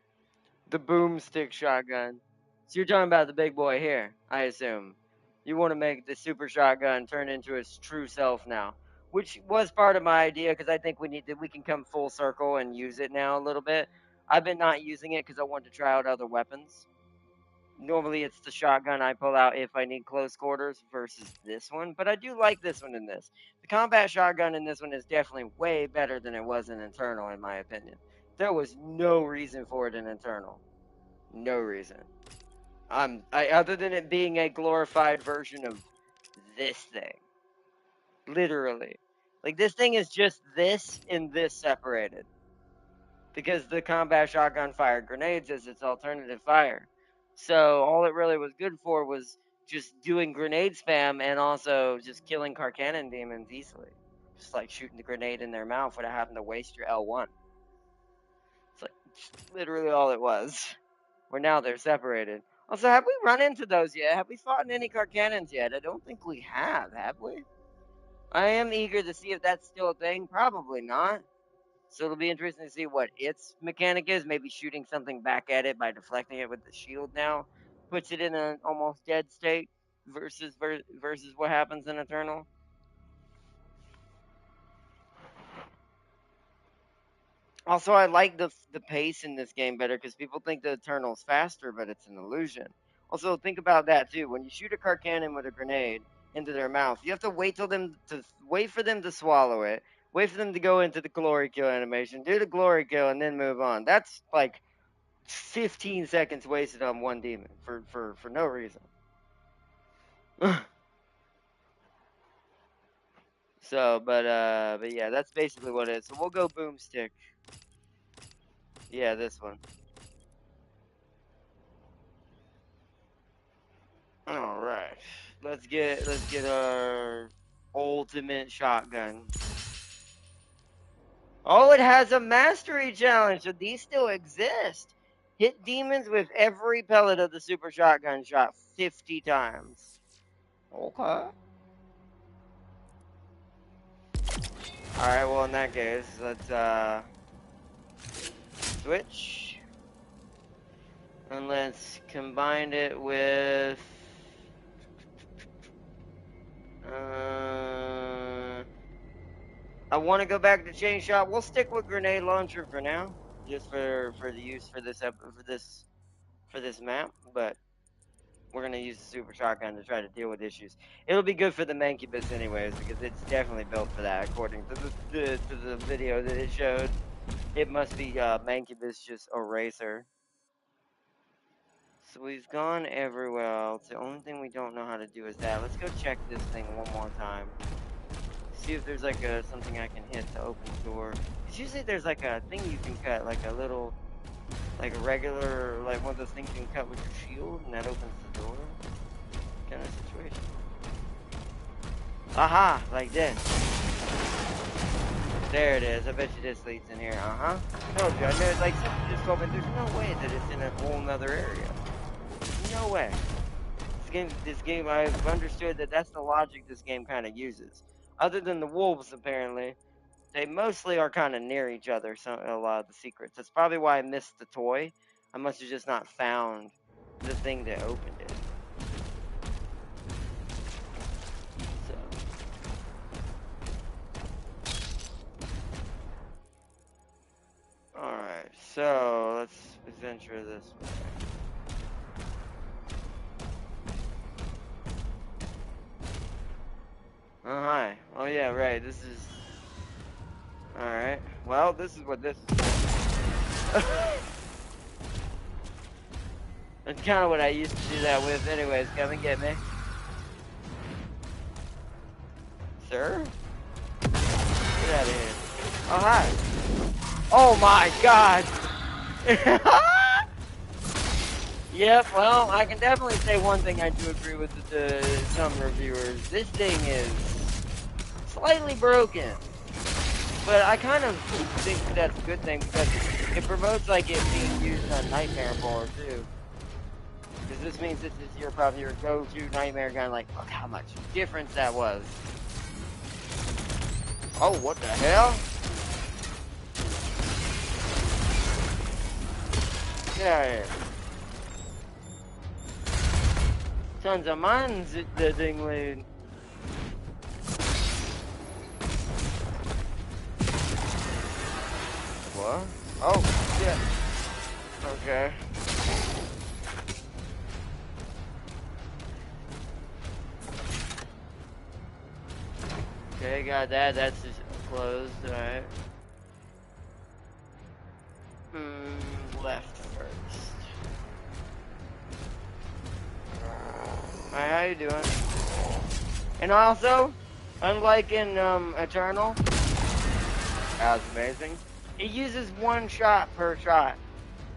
The boomstick shotgun. So you're talking about the big boy here, I assume. You want to make the super shotgun turn into its true self now, which was part of my idea because I think we can come full circle and use it now a little bit. I've been not using it because I wanted to try out other weapons. Normally it's the shotgun I pull out if I need close quarters versus this one, but I do like this one in this. The combat shotgun in this one is definitely way better than it was in Internal, in my opinion. There was no reason for it in Internal. No reason. Other than it being a glorified version of this thing. Literally. Like, this thing is just this and this separated. Because the combat shotgun fired grenades as its alternative fire. So all it really was good for was just doing grenade spam and also just killing Carcannon demons easily. Just like shooting the grenade in their mouth without having to waste your L1. It's like literally all it was. Where now they're separated. Also, have we run into those yet? Have we fought in any Carcannons yet? I don't think we have we? I am eager to see if that's still a thing. Probably not. So it'll be interesting to see what its mechanic is. Maybe shooting something back at it by deflecting it with the shield now puts it in an almost dead state versus what happens in Eternal. Also, I like the pace in this game better because people think the Eternal's faster, but it's an illusion. Also, think about that too. When you shoot a Carcannon with a grenade into their mouth, you have to wait for them to swallow it, wait for them to go into the glory kill animation, do the glory kill, and then move on. That's like 15 seconds wasted on one demon for no reason. So, but yeah, that's basically what it is. So we'll go boomstick. Yeah, this one. All right, let's get our ultimate shotgun. Oh, it has a mastery challenge, so these still exist. Hit demons with every pellet of the super shotgun shot 50 times. Okay. All right, well in that case, let's switch. And let's combine it with I want to go back to chain shot. We'll stick with grenade launcher for now, just for the use for this map. But we're gonna use the super shotgun to try to deal with issues. It'll be good for the Mancubus anyways because it's definitely built for that. According to the video that it showed, it must be Mancubus just eraser. So we've gone everywhere else. The only thing we don't know how to do is that. Let's go check this thing one more time. See if there's like something I can hit to open the door. Cause usually there's like a thing you can cut, like a little, like a regular, like one of those things you can cut with your shield, and that opens the door. Kind of situation. Aha! Like this. There it is. I bet you this leads in here. Uh-huh. I told you. I know. Like something just opened. There's no way that it's in a whole nother area. No way. This game, I've understood that that's the logic this game kind of uses. Other than the wolves, apparently, they mostly are kind of near each other, so a lot of the secrets. That's probably why I missed the toy. I must have just not found the thing that opened it. So. Alright, so let's venture this way. Oh, hi. Oh, yeah, right. This is... Alright. Well, this is what this is. That's kind of what I used to do that with anyways. Come and get me. Sir? Get out Oh, hi. Oh my god! Yep, well, I can definitely say one thing I do agree with some reviewers. This thing is slightly broken. But I kind of think that's a good thing because it promotes like it being used on Nightmare more too. Because this means this is probably your go-to Nightmare gun, like, look how much difference that was. Oh, what the hell? Get out of here. Tons of mines, the thing lead. What? Oh, shit. Okay. Okay, got that. That's just closed, alright. Left first. Alright, how you doing? And also, unlike in Eternal, that was amazing. It uses one shot per shot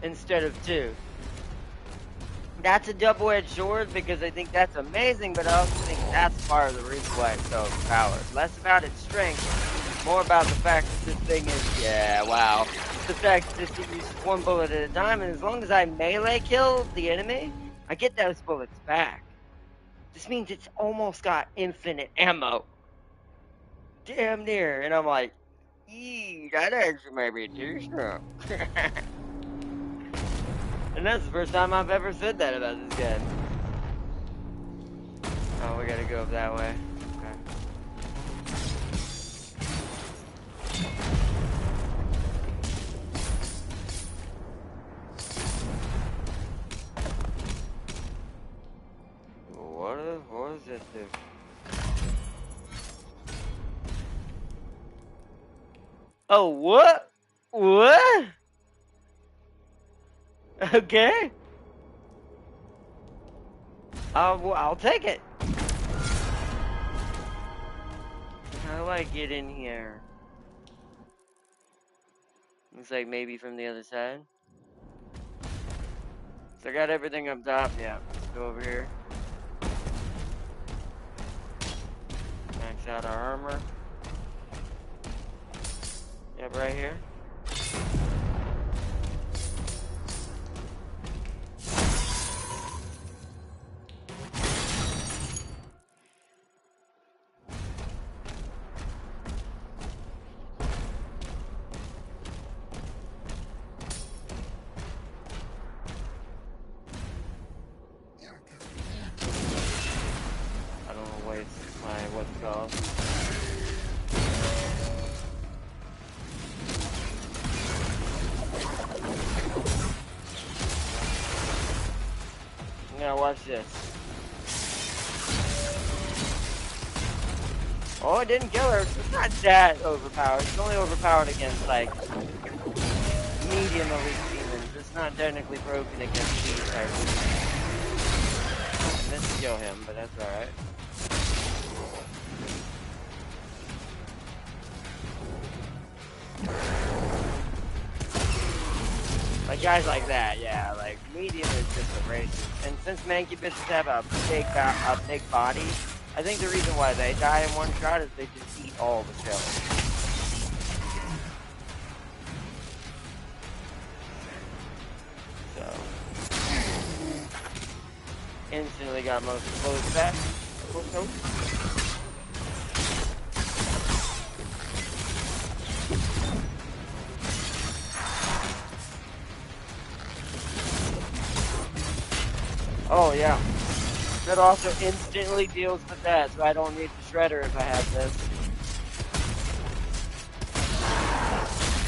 instead of two. That's a double-edged sword because I think that's amazing, but I also think that's part of the reason why it's so overpowered. Less about its strength, more about the fact that this thing is, yeah, wow. The fact that this thing uses one bullet at a time, and as long as I melee kill the enemy, I get those bullets back. This means it's almost got infinite ammo. Damn near. And I'm like, eee, that actually may be too strong. And that's the first time I've ever said that about this gun. Oh, we gotta go up that way. Okay. What does this do? Oh, what? What? Okay. I'll take it. How do I get in here? Looks like maybe from the other side. So I got everything up top. Yeah, let's go over here. Max out our armor. Yep, right here. I don't want to waste my what's it called. Now watch this. Oh, it didn't kill her. It's not that overpowered. It's only overpowered against, like, medium elite demons. It's not technically broken against these types. I missed to kill him, but that's alright. Like guys like that, yeah, like medium is just a racist. And since mancubuses have a big body, I think the reason why they die in one shot is they just eat all the shells. So instantly got most of the bullets back. Nope. Oh yeah. That also instantly deals with that, so I don't need the shredder if I have this.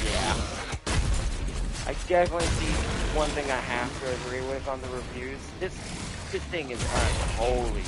Yeah. I definitely see one thing I have to agree with on the reviews. This thing is unholy.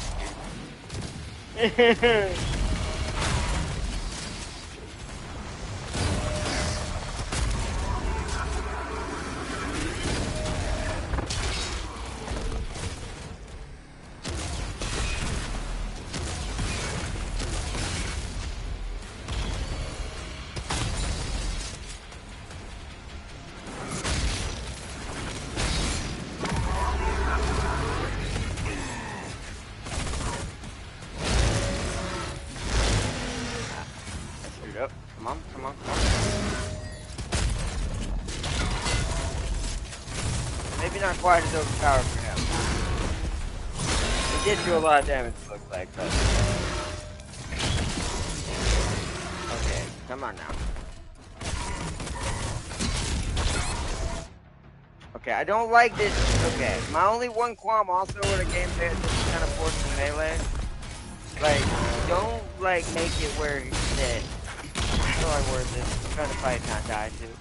Maybe not quite as overpowered for him. It did do a lot of damage, it looks like, but... Okay, come on now. Okay, I don't like this. Okay, my only one qualm also with a gameplay is just kind of forced to melee. Like, don't, like, make it where that... How do I word this? I'm trying to fight, not die, too.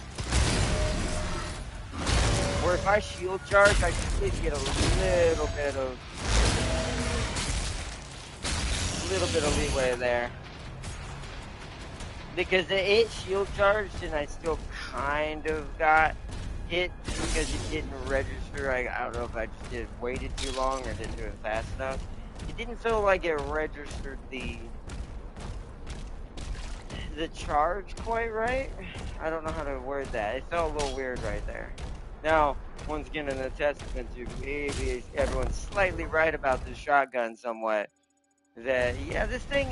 Or if I shield charge, I should get a little bit of leeway there. Because it shield charged and I still kind of got hit because it didn't register. I don't know if I just waited too long or didn't do it fast enough. It didn't feel like it registered the charge quite right. I don't know how to word that. It felt a little weird right there. Now, once again, in a testament to maybe everyone's slightly right about this shotgun somewhat. That, yeah, this thing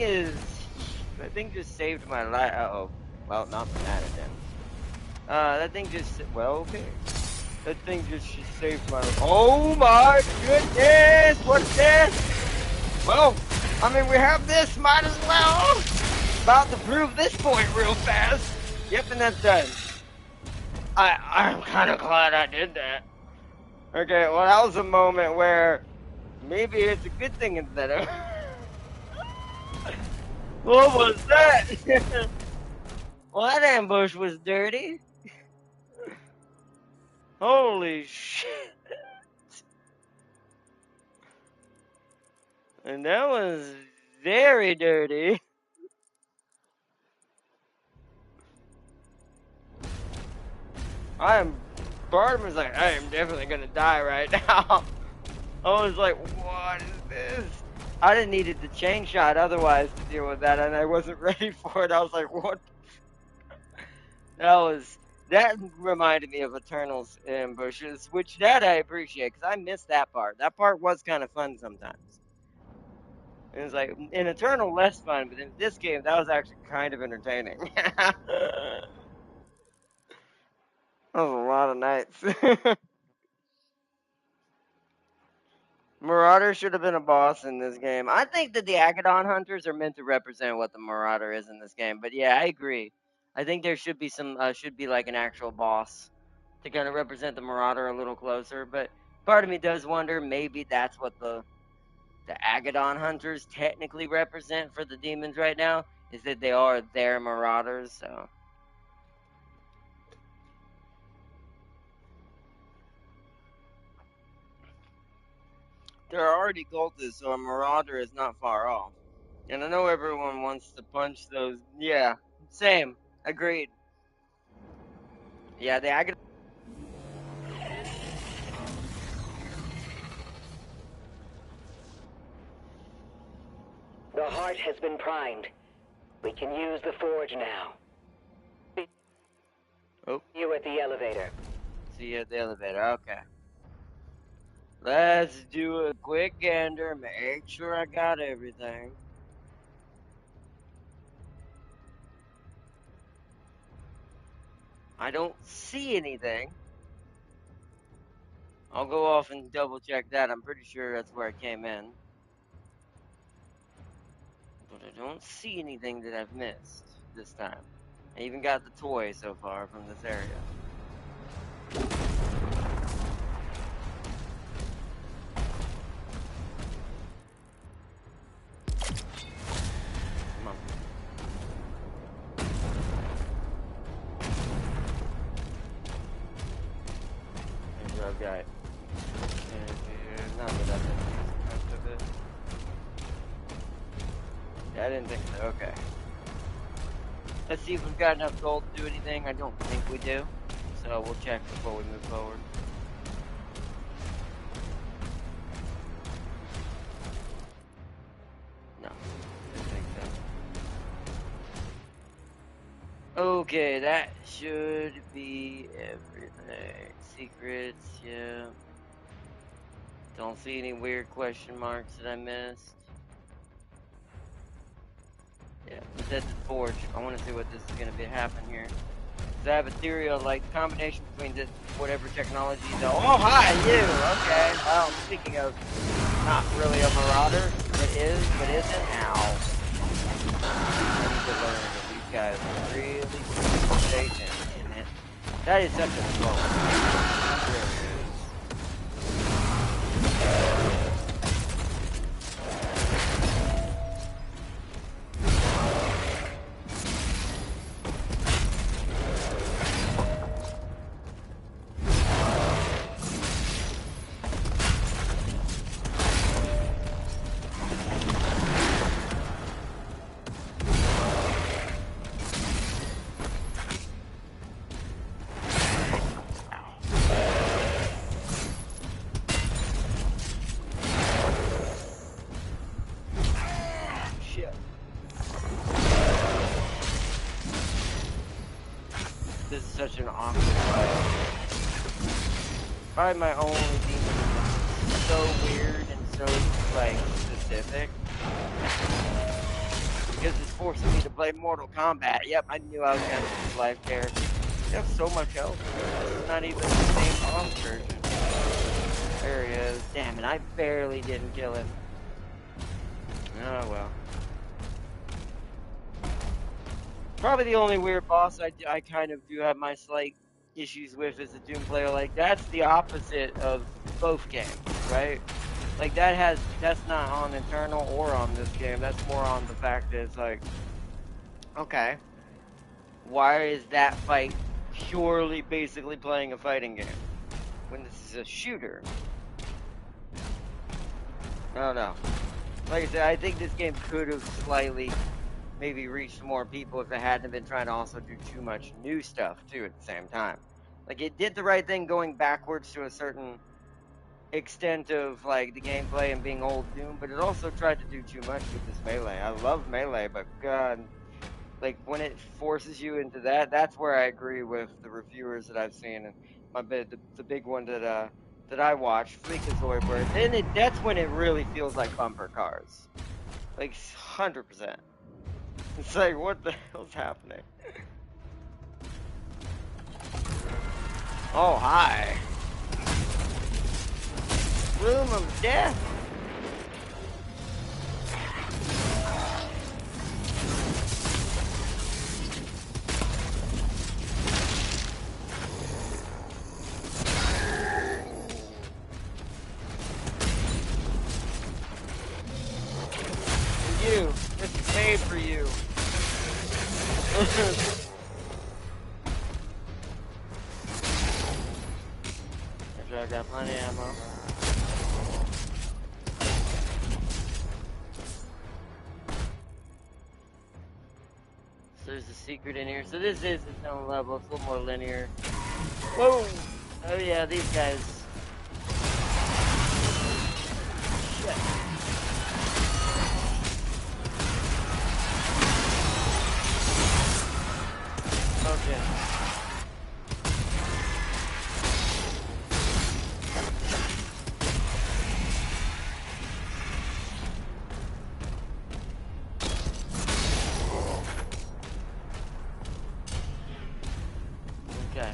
just saved my life. Uh-oh. Well, not from that attempt. That thing just, well, okay. That thing just saved my life. Oh my goodness! What's this? Well, I mean, we have this, might as well. About to prove this point real fast. Yep, and that's done. I'm kind of glad I did that. Okay, well, that was a moment where maybe it's a good thing instead of... What was that? Well, that ambush was dirty. Holy shit. And that was very dirty. Bartman's like, I am definitely gonna die right now. I was like, what is this? I didn't needed the chain shot otherwise to deal with that, and I wasn't ready for it. I was like, what? That reminded me of Eternal's ambushes, which that I appreciate, because I missed that part. That part was kind of fun sometimes. It was like, in Eternal, less fun, but in this game, that was actually kind of entertaining. That was a lot of nights. Marauder should have been a boss in this game. I think that the Agadon Hunters are meant to represent what the Marauder is in this game. But yeah, I agree. I think there should be like an actual boss to kind of represent the Marauder a little closer. But part of me does wonder, maybe that's what the Agadon Hunters technically represent for the demons right now, is that they are their Marauders, so... They're already cultists, so a Marauder is not far off. And I know everyone wants to punch those... Yeah, same. Agreed. Yeah, the Agadon... The heart has been primed. We can use the forge now. Oh. You at the elevator. See you at the elevator, okay. Let's do a quick gander, make sure I got everything. I don't see anything. I'll go off and double check that. I'm pretty sure that's where I came in. But I don't see anything that I've missed this time. I even got the toy so far from this area. Come on. Here's what I've got. Not that I've most of it. Yeah, I didn't think so. Okay. Let's see if we've got enough gold to do anything. I don't think we do. So we'll check before we move forward. No. I don't think so. Okay, that should be everything. Secrets, yeah. Don't see any weird question marks that I missed. Yeah, it's at the forge. I want to see what this is going to be happen here. I have a theory of like combination between this whatever technology. Oh hi you. Okay. Well, speaking of not really a marauder, it is, but isn't. Ow. I need to learn that these guys really stay in it. That is such a slow. It really is. This is such an awkward fight. Probably my only demon is so weird and so, like, specific. Because it's forcing me to play Mortal Kombat. Yep, I knew I was gonna lose life there. You have so much health. This is not even the same boss version. There he is. Damn it, I barely didn't kill him. Oh well. Probably the only weird boss I kind of do have my slight issues with as a Doom player. Like, that's the opposite of both games, right? Like, that's not on Eternal or on this game. That's more on the fact that it's like, okay, why is that fight purely basically playing a fighting game when this is a shooter? I don't know. Like I said, I think this game could have slightly maybe reach more people if it hadn't been trying to also do too much new stuff too at the same time. Like, it did the right thing going backwards to a certain extent of like the gameplay and being old Doom, but it also tried to do too much with this melee. I love melee, but God, like when it forces you into that, that's where I agree with the reviewers that I've seen, and the big one that I watched, Freakazoid, where then that's when it really feels like bumper cars, like 100%. It's like, what the hell's happening? Oh, hi. Room of Death. For you. This is made for you. I got plenty of ammo. So there's a secret in here. So this is its own level. It's a little more linear. Whoa! Oh yeah, these guys. Shit. Okay. Okay.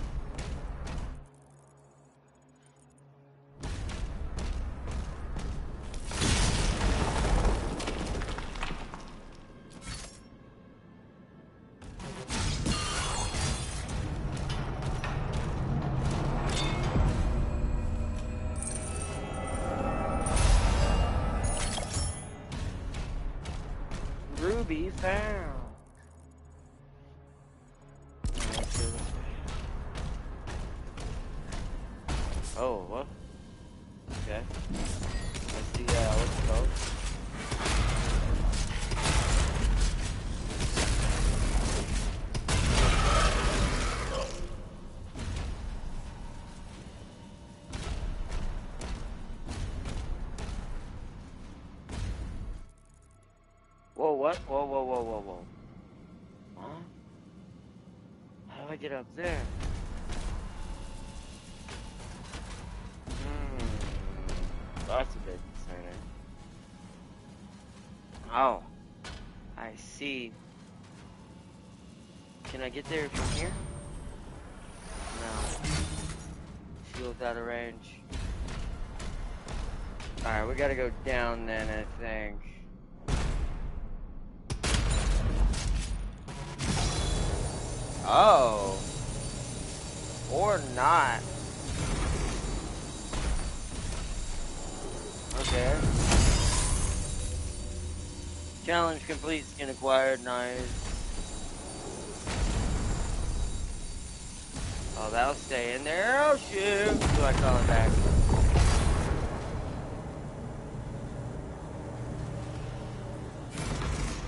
Ruby found. Oh, what? Okay. Let's see, let's go. Whoa, what? Whoa, whoa, whoa, whoa, whoa. Huh? How do I get up there? That's a bit concerning. Oh, I see. Can I get there from here? shields out of range. Alright, we gotta go down then, I think. Oh. Or not. Okay. Challenge complete, skin acquired, nice. Oh, that'll stay in there. Oh, shoot. So I call it back.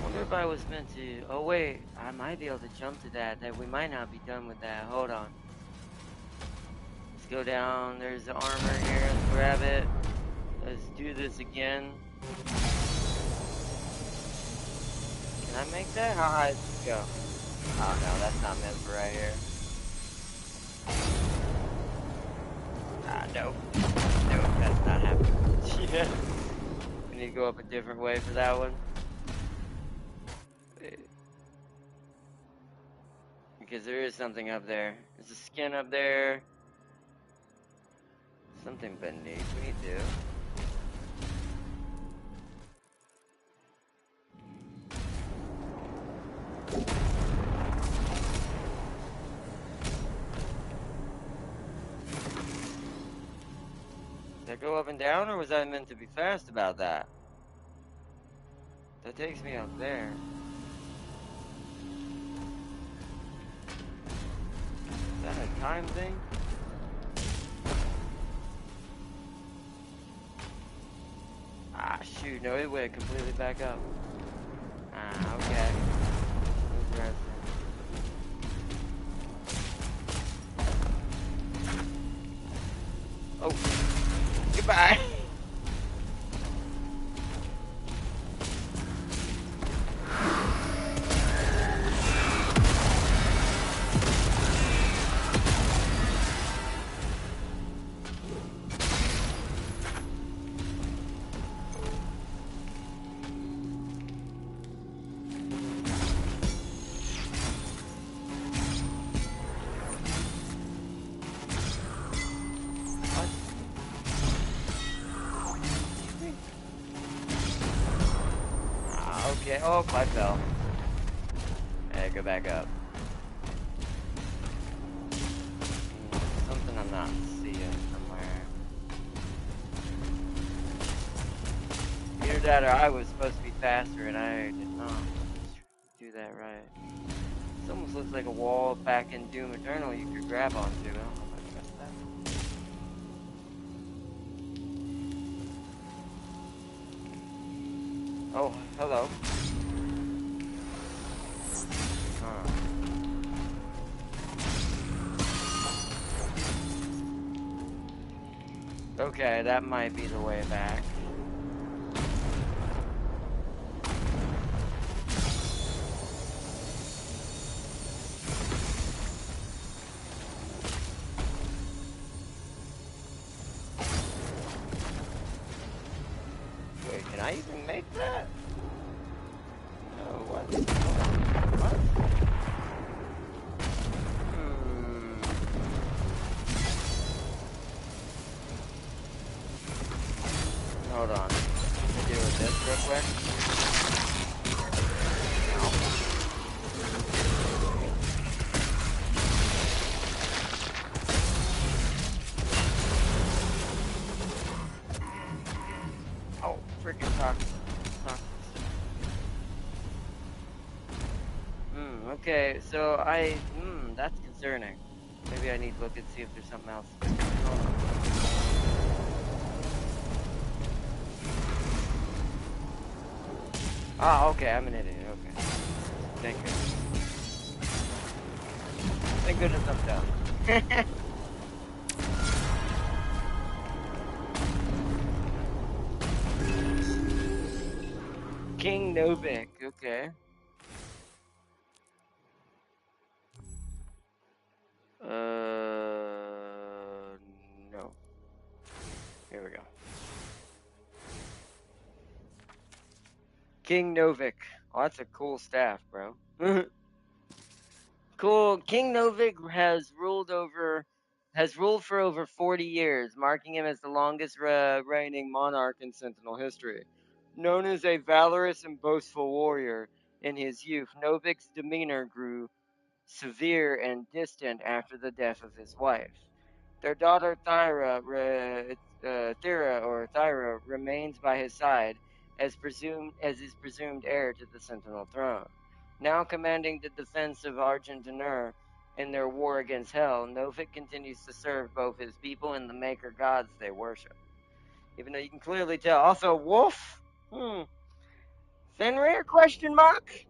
Wonder if I was meant to. Oh, wait. I might be able to jump to that. We might not be done with that. Hold on. Let's go down. There's the armor here. Let's grab it. Let's do this again. Can I make that? How high does it go? Oh, no. That's not meant for right here. Nope. Nope, that's not happening. Yeah. We need to go up a different way for that one. Because there is something up there. There's a skin up there. Something beneath me, too. Did I go up and down, or was I meant to be fast about that? That takes me up there. Is that a time thing? Ah, shoot, no, it went completely back up. Ah, okay. Interesting. Oh, goodbye. Okay, oh, I fell. Hey, go back up. Something I'm not seeing somewhere. Either that or I was supposed to be faster and I did not do that right. This almost looks like a wall back in Doom Eternal you could grab onto. I don't know if I trust that. Oh, hello. Okay, that might be the way back. Wait, can I even make that? No, what? What? Hold on. Let me deal with this real quick. Oh, freaking toxic. Okay, so that's concerning. Maybe I need to look and see if there's something else. Ah, okay, I'm an idiot, okay. Thank goodness. Thank goodness I'm done. King Novik, okay. No. Here we go. King Novik. Oh, that's a cool staff, bro. Cool. King Novik has ruled over has ruled for over 40 years, marking him as the longest reigning monarch in Sentinel history. Known as a valorous and boastful warrior in his youth, Novik's demeanor grew severe and distant after the death of his wife. Their daughter Thyra remains by his side as his presumed heir to the Sentinel throne. Now commanding the defense of Argenta in their war against Hell, Novik continues to serve both his people and the maker gods they worship. Even though you can clearly tell. Also, Wolf? Fenrir? Question mark?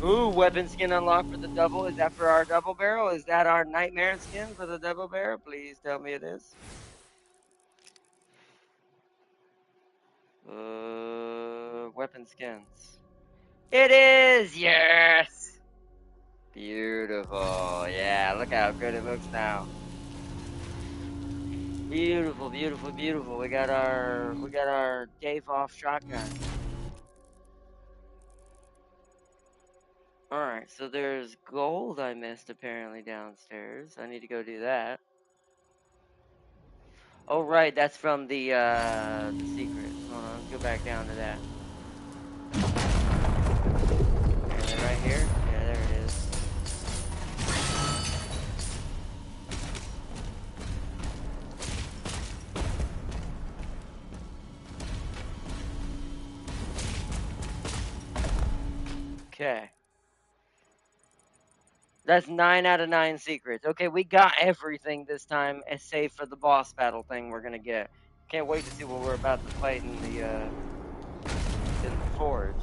Ooh, weapon skin unlocked for the double. Is that for our double barrel? Is that our nightmare skin for the double barrel? Please tell me it is. Weapon skins. It is! Yes! Beautiful. Yeah, look how good it looks now. Beautiful, beautiful, beautiful. We got our Dave off shotgun. Alright, so there's gold I missed apparently downstairs. I need to go do that. Oh right, that's from the secret. Hold on, let's go back down to that. Right here? Yeah, there it is. Okay. That's 9 out of 9 secrets. Okay, we got everything this time, save for the boss battle thing we're gonna get. Can't wait to see what we're about to fight in the forge.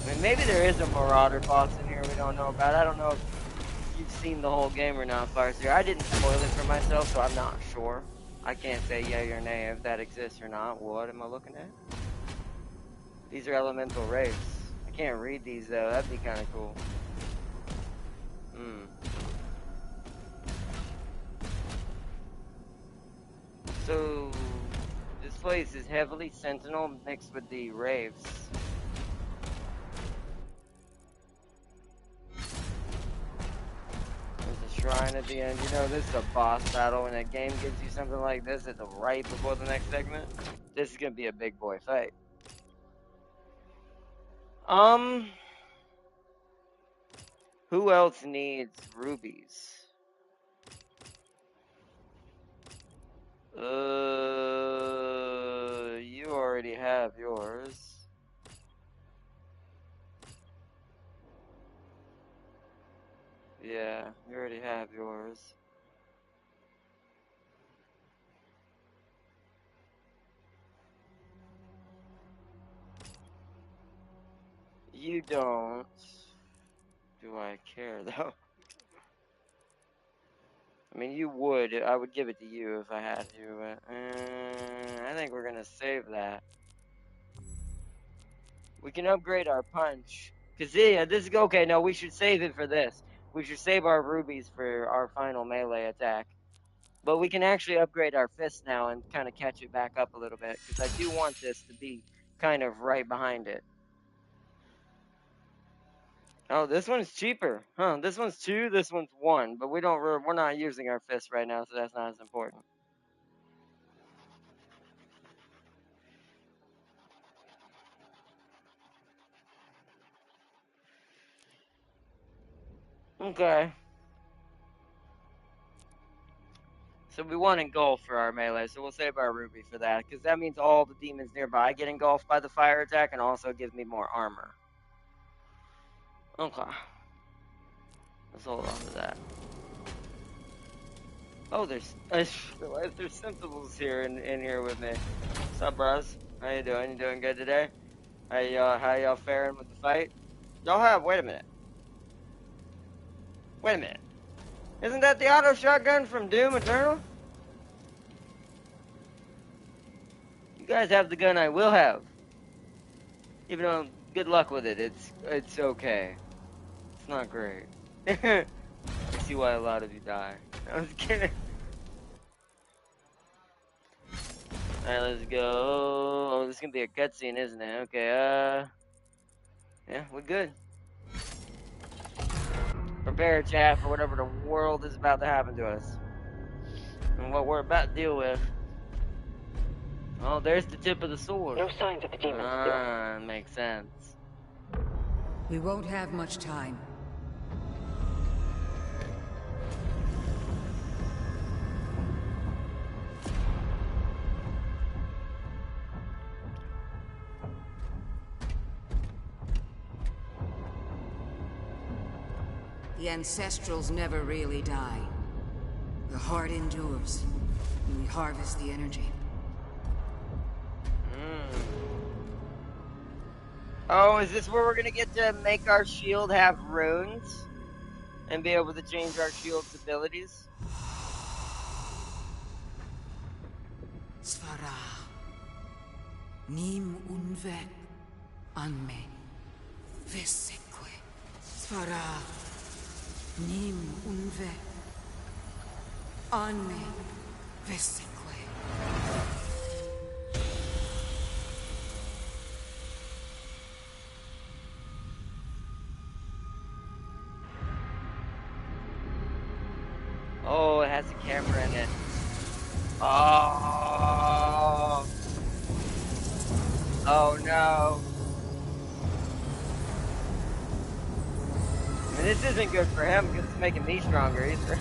I mean, maybe there is a Marauder boss in here we don't know about. I don't know if you've seen the whole game or not, Farseer. I didn't spoil it for myself, so I'm not sure. I can't say yay or nay if that exists or not. What am I looking at? These are elemental wraiths. I can't read these though. That'd be kind of cool. So this place is heavily Sentinel mixed with the wraiths. There's a shrine at the end. You know, this is a boss battle. When a game gives you something like this at the right before the next segment, this is gonna be a big boy fight. Who else needs rubies? You already have yours. Yeah, you already have yours. You don't. Do I care though? I mean, you would. I would give it to you if I had to, but I think we're gonna save that. We can upgrade our punch. Cause yeah, this is okay. No, we should save it for this. We should save our rubies for our final melee attack. But we can actually upgrade our fist now and kind of catch it back up a little bit. Because I do want this to be kind of right behind it. Oh, this one's cheaper, huh? This one's 2, this one's 1, but we're not using our fist right now, so that's not as important. Okay. So we want engulf for our melee, so we'll save our ruby for that, because that means all the demons nearby get engulfed by the fire attack and also gives me more armor. Okay. Let's hold on to that. Oh, I realized there's sentinels here in here with me. What's up, bros? How you doing? You doing good today? How y'all faring with the fight? Wait a minute. Wait a minute. Isn't that the auto shotgun from Doom Eternal? You guys have the gun I will have. Even though, good luck with it. It's okay. It's not great. I see why a lot of you die. I was kidding. Alright, let's go. Oh, this is gonna be a cutscene, isn't it? Okay, yeah, we're good. Prepare, chat, for whatever the world is about to happen to us. And what we're about to deal with. Oh, there's the tip of the sword. No signs of the demons, still. Makes sense. We won't have much time. The Ancestrals never really die. The heart endures, and we harvest the energy. Oh, is this where we're gonna get to make our shield have runes? And be able to change our shield's abilities? Svara. Nim unve. Anme. Veseque. Svara. Nim unve. Anme. Veseque. Oh, it has a camera in it. Oh. Oh no. I mean, this isn't good for him because it's making me stronger either.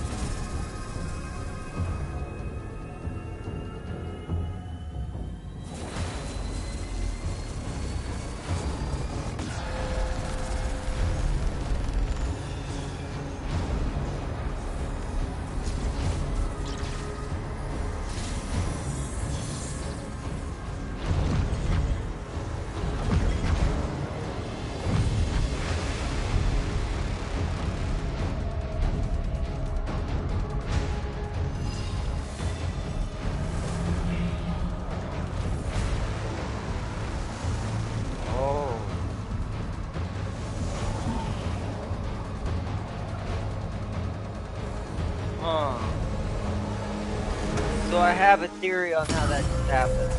So I have a theory on how that just happened.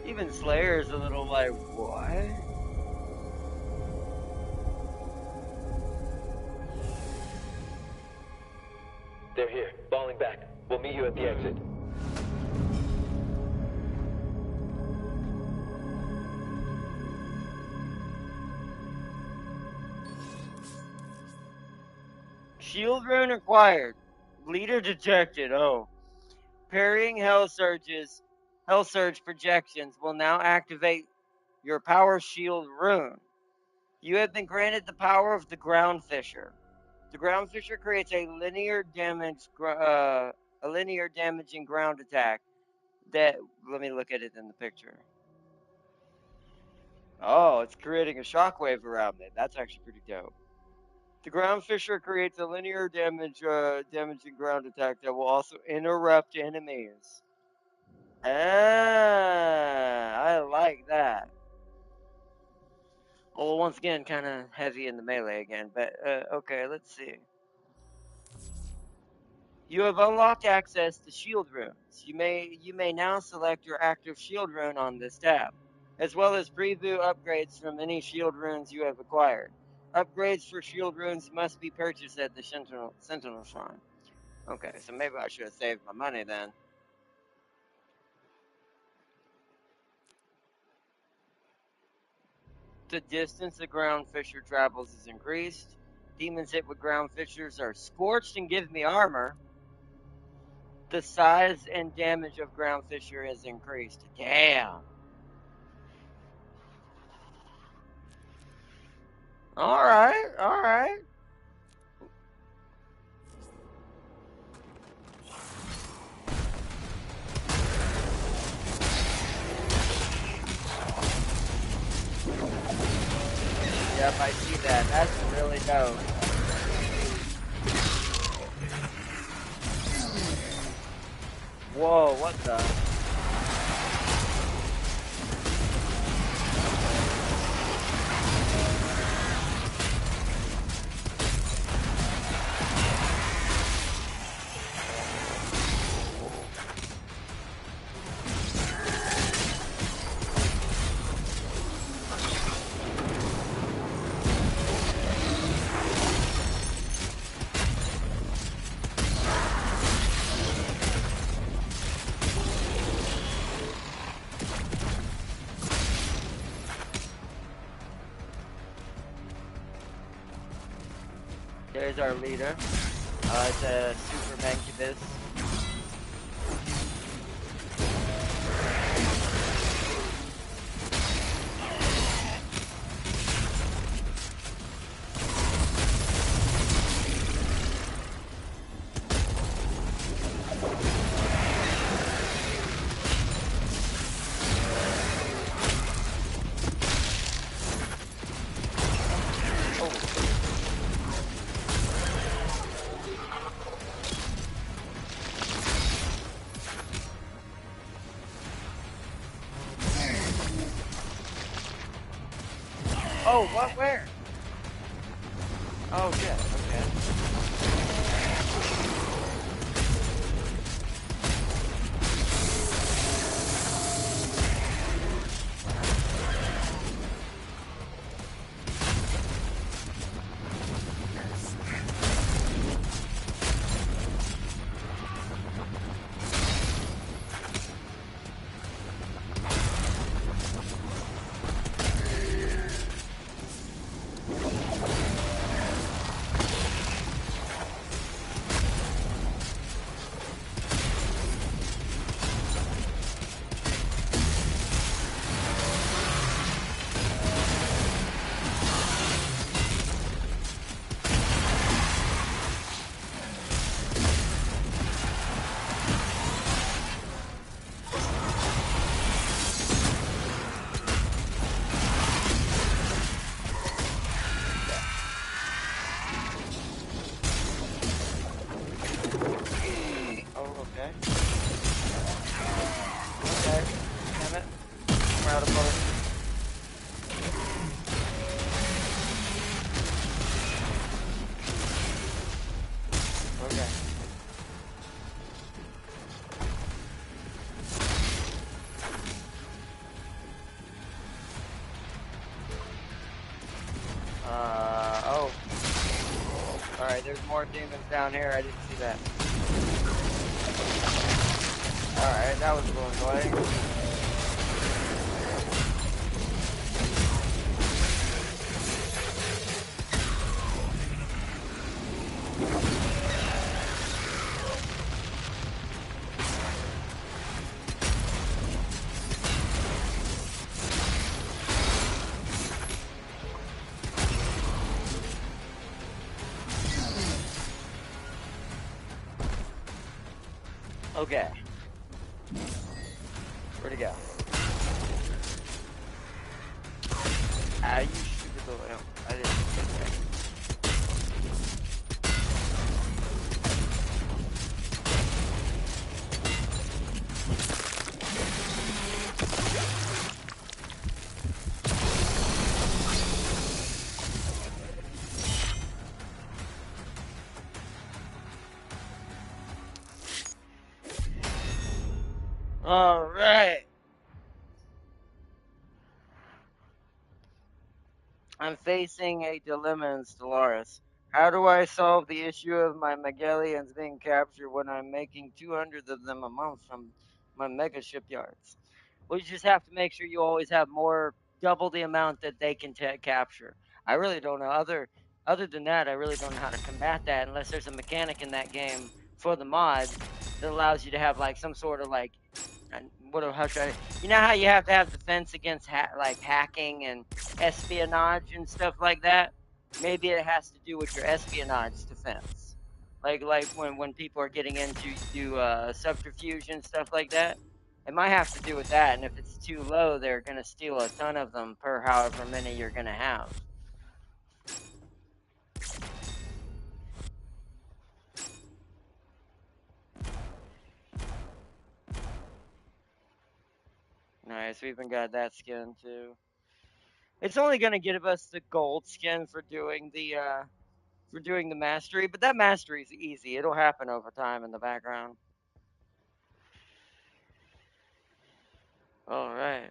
Even Slayer's a little like, what? They're here, falling back. We'll meet you at the exit. Shield rune acquired. Leader detected. Oh. Parrying Hell Surge projections will now activate your power shield rune. You have been granted the power of the Ground Fisher. The Ground Fisher creates a linear damaging ground attack that, let me look at it in the picture. Oh, it's creating a shockwave around it. That's actually pretty dope. The Ground Fisher creates a linear damaging ground attack that will also interrupt enemies. I like that. Well, once again, kind of heavy in the melee again, but okay, let's see. You have unlocked access to shield runes. You may now select your active shield rune on this tab, as well as preview upgrades from any shield runes you have acquired. Upgrades for shield runes must be purchased at the Sentinel Shrine. Okay, so maybe I should have saved my money then. The distance the Ground Fisher travels is increased. Demons hit with Ground Fishers are scorched and give me armor. The size and damage of Ground Fisher is increased. Damn. Alright, alright. Yep, I see that. That's really dope. Whoa, what the? is our leader. It's a super mancubus. Oh, what? Where? Oh, shit. Okay. Alright, there's more demons down here. I didn't see that. Alright, that was a little annoying. Okay. Where'd it go? Ah, you stupid little imp. I didn't get that. All right. I'm facing a dilemma in Stellaris. How do I solve the issue of my Megalians being captured when I'm making 200 of them a month from my mega shipyards? Well, you just have to make sure you always have double the amount that they can capture. I really don't know. Other than that, I really don't know how to combat that unless there's a mechanic in that game for the mod that allows you to have like some sort of like how should I? You know how you have to have defense against like hacking and espionage and stuff like that. Maybe it has to do with your espionage defense, like when people are getting into do subterfuge and stuff like that. It might have to do with that, and if it's too low, they're gonna steal a ton of them per however many you're gonna have. Nice, we even got that skin too. It's only gonna give us the gold skin for doing the mastery, but that mastery is easy. It'll happen over time in the background. All right.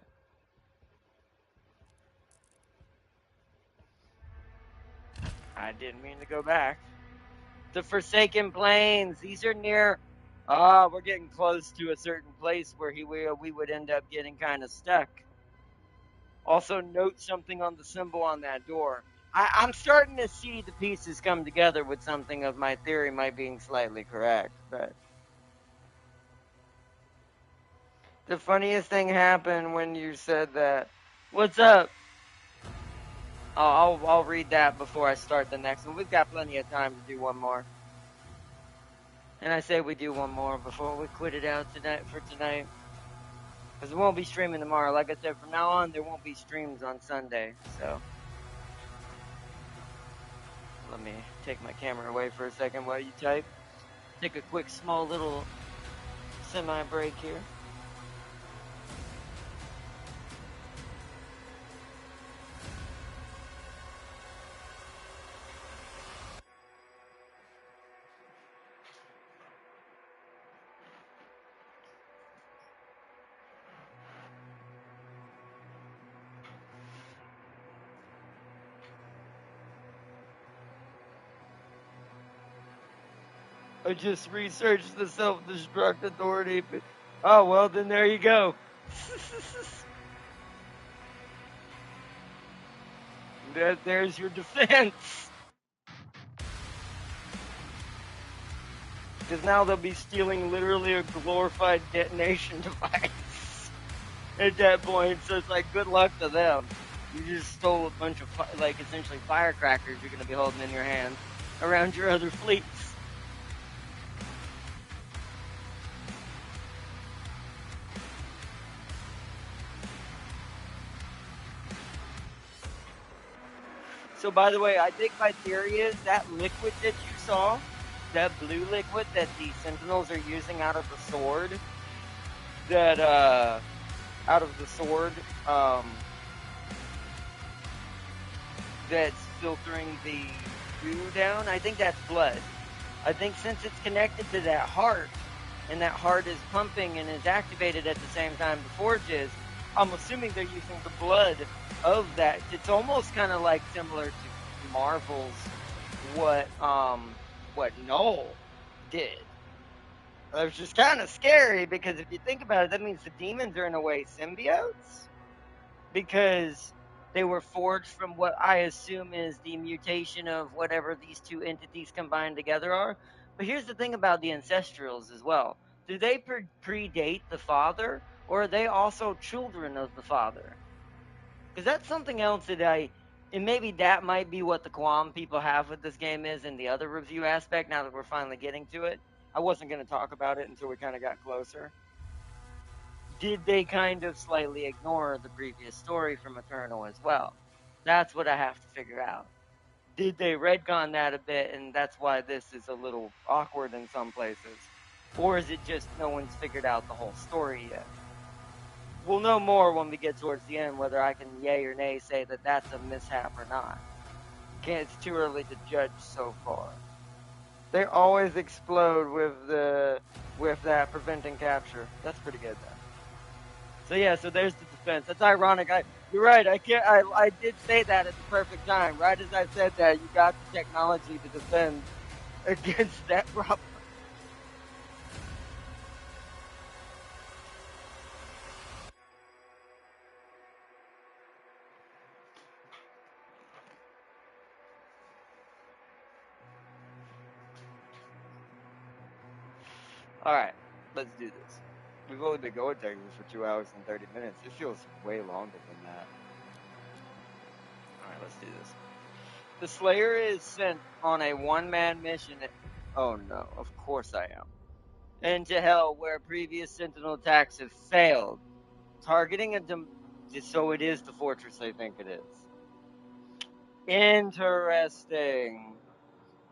I didn't mean to go back. The Forsaken Plains. These are near. We're getting close to a certain place where we would end up getting kind of stuck. Also, note something on the symbol on that door. I'm starting to see the pieces come together with something of my theory might being slightly correct, but the funniest thing happened when you said that. What's up? I'll read that before I start the next one. We've got plenty of time to do one more. And I say we do one more before we quit it out tonight for tonight. Because we won't be streaming tomorrow. Like I said, from now on, there won't be streams on Sunday. So, let me take my camera away for a second while you type. Take a quick, small little semi-break here. I just researched the self-destruct authority. Oh, well, then there you go. There's your defense. Because now they'll be stealing literally a glorified detonation device at that point. So it's like, good luck to them. You just stole a bunch of, like, essentially firecrackers you're going to be holding in your hand around your other fleets. So, by the way, I think my theory is that liquid that you saw, that blue liquid that the Sentinels are using out of the sword, that's filtering the goo down, I think that's blood. I think since it's connected to that heart, and that heart is pumping and is activated at the same time the forge is, I'm assuming they're using the blood of that. It's almost kind of like similar to Marvel's what Null did. It was just kind of scary because if you think about it, that means the demons are in a way symbiotes because they were forged from what I assume is the mutation of whatever these two entities combined together are. But here's the thing about the ancestrals as well. Do they predate the father, or are they also children of the father? Because that's something else that and maybe that might be what the qualm people have with this game is in the other review aspect, now that we're finally getting to it. I wasn't going to talk about it until we kind of got closer. Did they kind of slightly ignore the previous story from Eternal as well? That's what I have to figure out. Did they retcon that a bit, and that's why this is a little awkward in some places? Or is it just no one's figured out the whole story yet? We'll know more when we get towards the end, whether I can yay or nay say that that's a mishap or not. It's too early to judge so far. They always explode with that preventing capture. That's pretty good though. So yeah, so there's the defense. That's ironic. You're right. I did say that at the perfect time. Right as I said that, you got the technology to defend against that problem. All right, let's do this. We've only been going technically for 2 hours and 30 minutes. It feels way longer than that. All right, let's do this. The Slayer is sent on a one-man mission. Oh no, of course I am. Into hell, where previous Sentinel attacks have failed, targeting so it is the fortress I think it is. Interesting.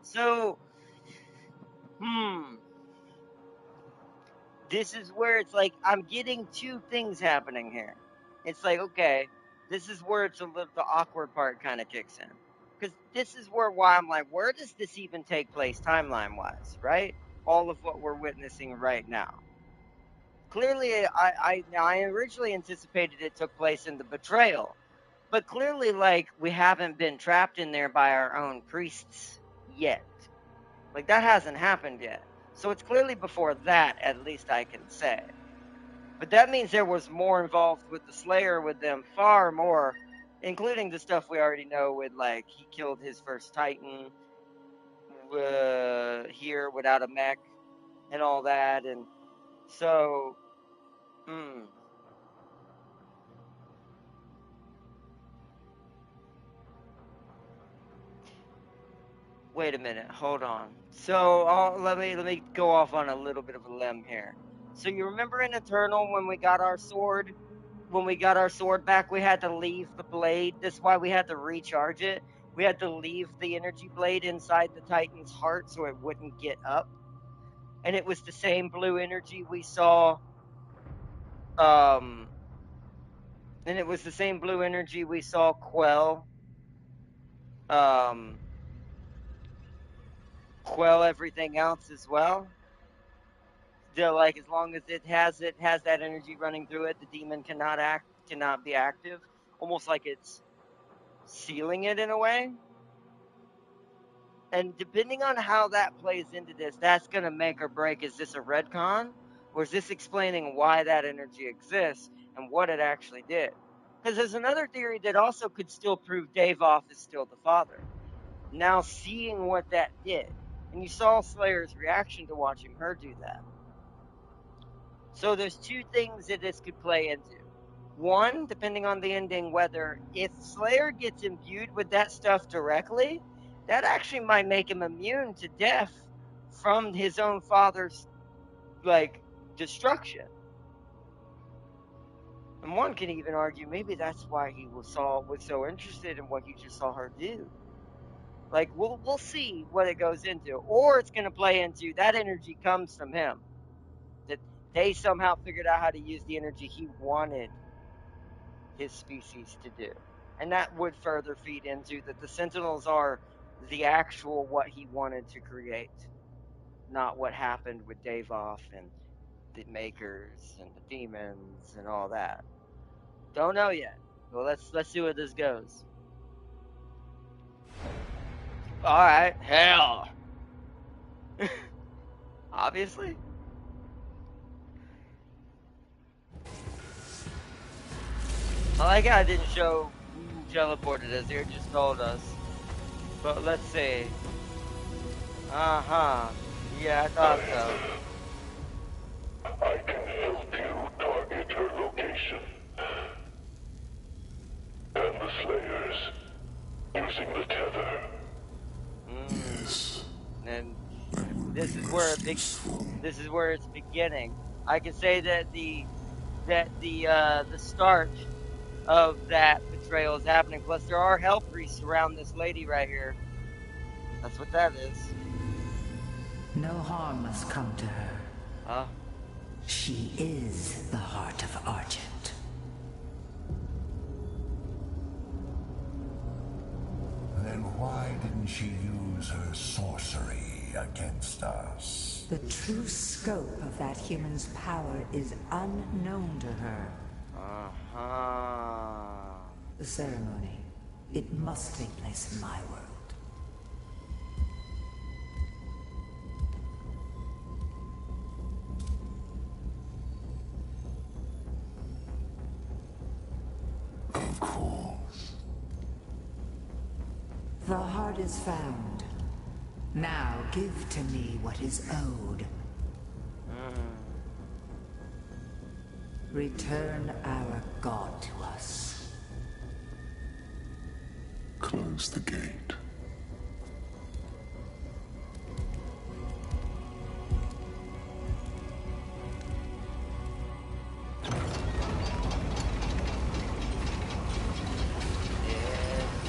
So, this is where it's like I'm getting two things happening here. It's like, okay, this is where the awkward part kind of kicks in. Because this is why I'm like, where does this even take place timeline-wise, right? All of what we're witnessing right now. Clearly, I originally anticipated it took place in the betrayal. But clearly, like, we haven't been trapped in there by our own priests yet. Like, that hasn't happened yet. So it's clearly before that, at least I can say. But that means there was more involved with the Slayer with them, far more including the stuff we already know with, like, he killed his first Titan here without a mech and all that, and so, wait a minute, hold on. So let me go off on a little bit of a limb here. So you remember in Eternal when we got our sword? When we got our sword back, we had to leave the blade. That's why we had to recharge it. We had to leave the energy blade inside the Titan's heart so it wouldn't get up. And it was the same blue energy we saw. And it was the same blue energy we saw Quell. Quell everything else as well. Like, as long as it has that energy running through it, the demon cannot be active. Almost like it's sealing it in a way. And depending on how that plays into this, that's going to make or break. Is this a retcon? Or is this explaining why that energy exists and what it actually did? Because there's another theory that also could still prove Davoff is still the father. Now seeing what that did. And you saw Slayer's reaction to watching her do that. So there's two things that this could play into. One, depending on the ending, whether if Slayer gets imbued with that stuff directly, that actually might make him immune to death from his own father's, like, destruction. And one can even argue maybe that's why he was so interested in what he just saw her do. Like, we'll see what it goes into. Or it's going to play into that energy comes from him. That they somehow figured out how to use the energy he wanted his species to do. And that would further feed into that the Sentinels are the actual what he wanted to create, not what happened with Davoff and the Makers and the demons and all that. Don't know yet. Well, let's see where this goes. All right, hell. Obviously. I like how I didn't show who teleported us here, just told us. But let's see. Yeah, I thought so. I can help you target her location. And the Slayers. Using the tether. Yes. And this is where it's beginning. I can say that the start of that betrayal is happening. Plus, there are hell priests around this lady right here. That's what that is. No harm must come to her. She is the heart of Argent. Then why didn't she use her sorcery against us? The true scope of that human's power is unknown to her. The ceremony, it must take place in my world. Of course. The heart is found. Now give to me what is owed. Return our God to us. Close the gate.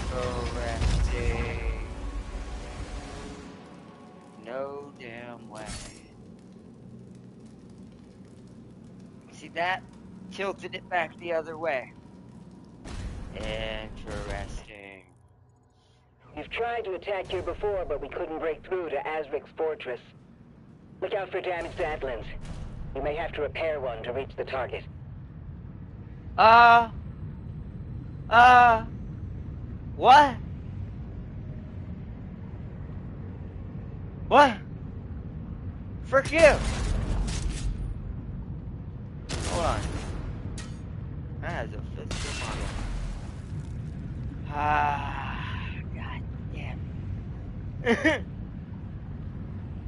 Interesting. No damn way. See that? Tilted it back the other way. Interesting. We've tried to attack here before, but we couldn't break through to Azric's fortress. Look out for damaged Atlands. You may have to repair one to reach the target. What? What? Frick you! Hold on. That has a physical model. God damn.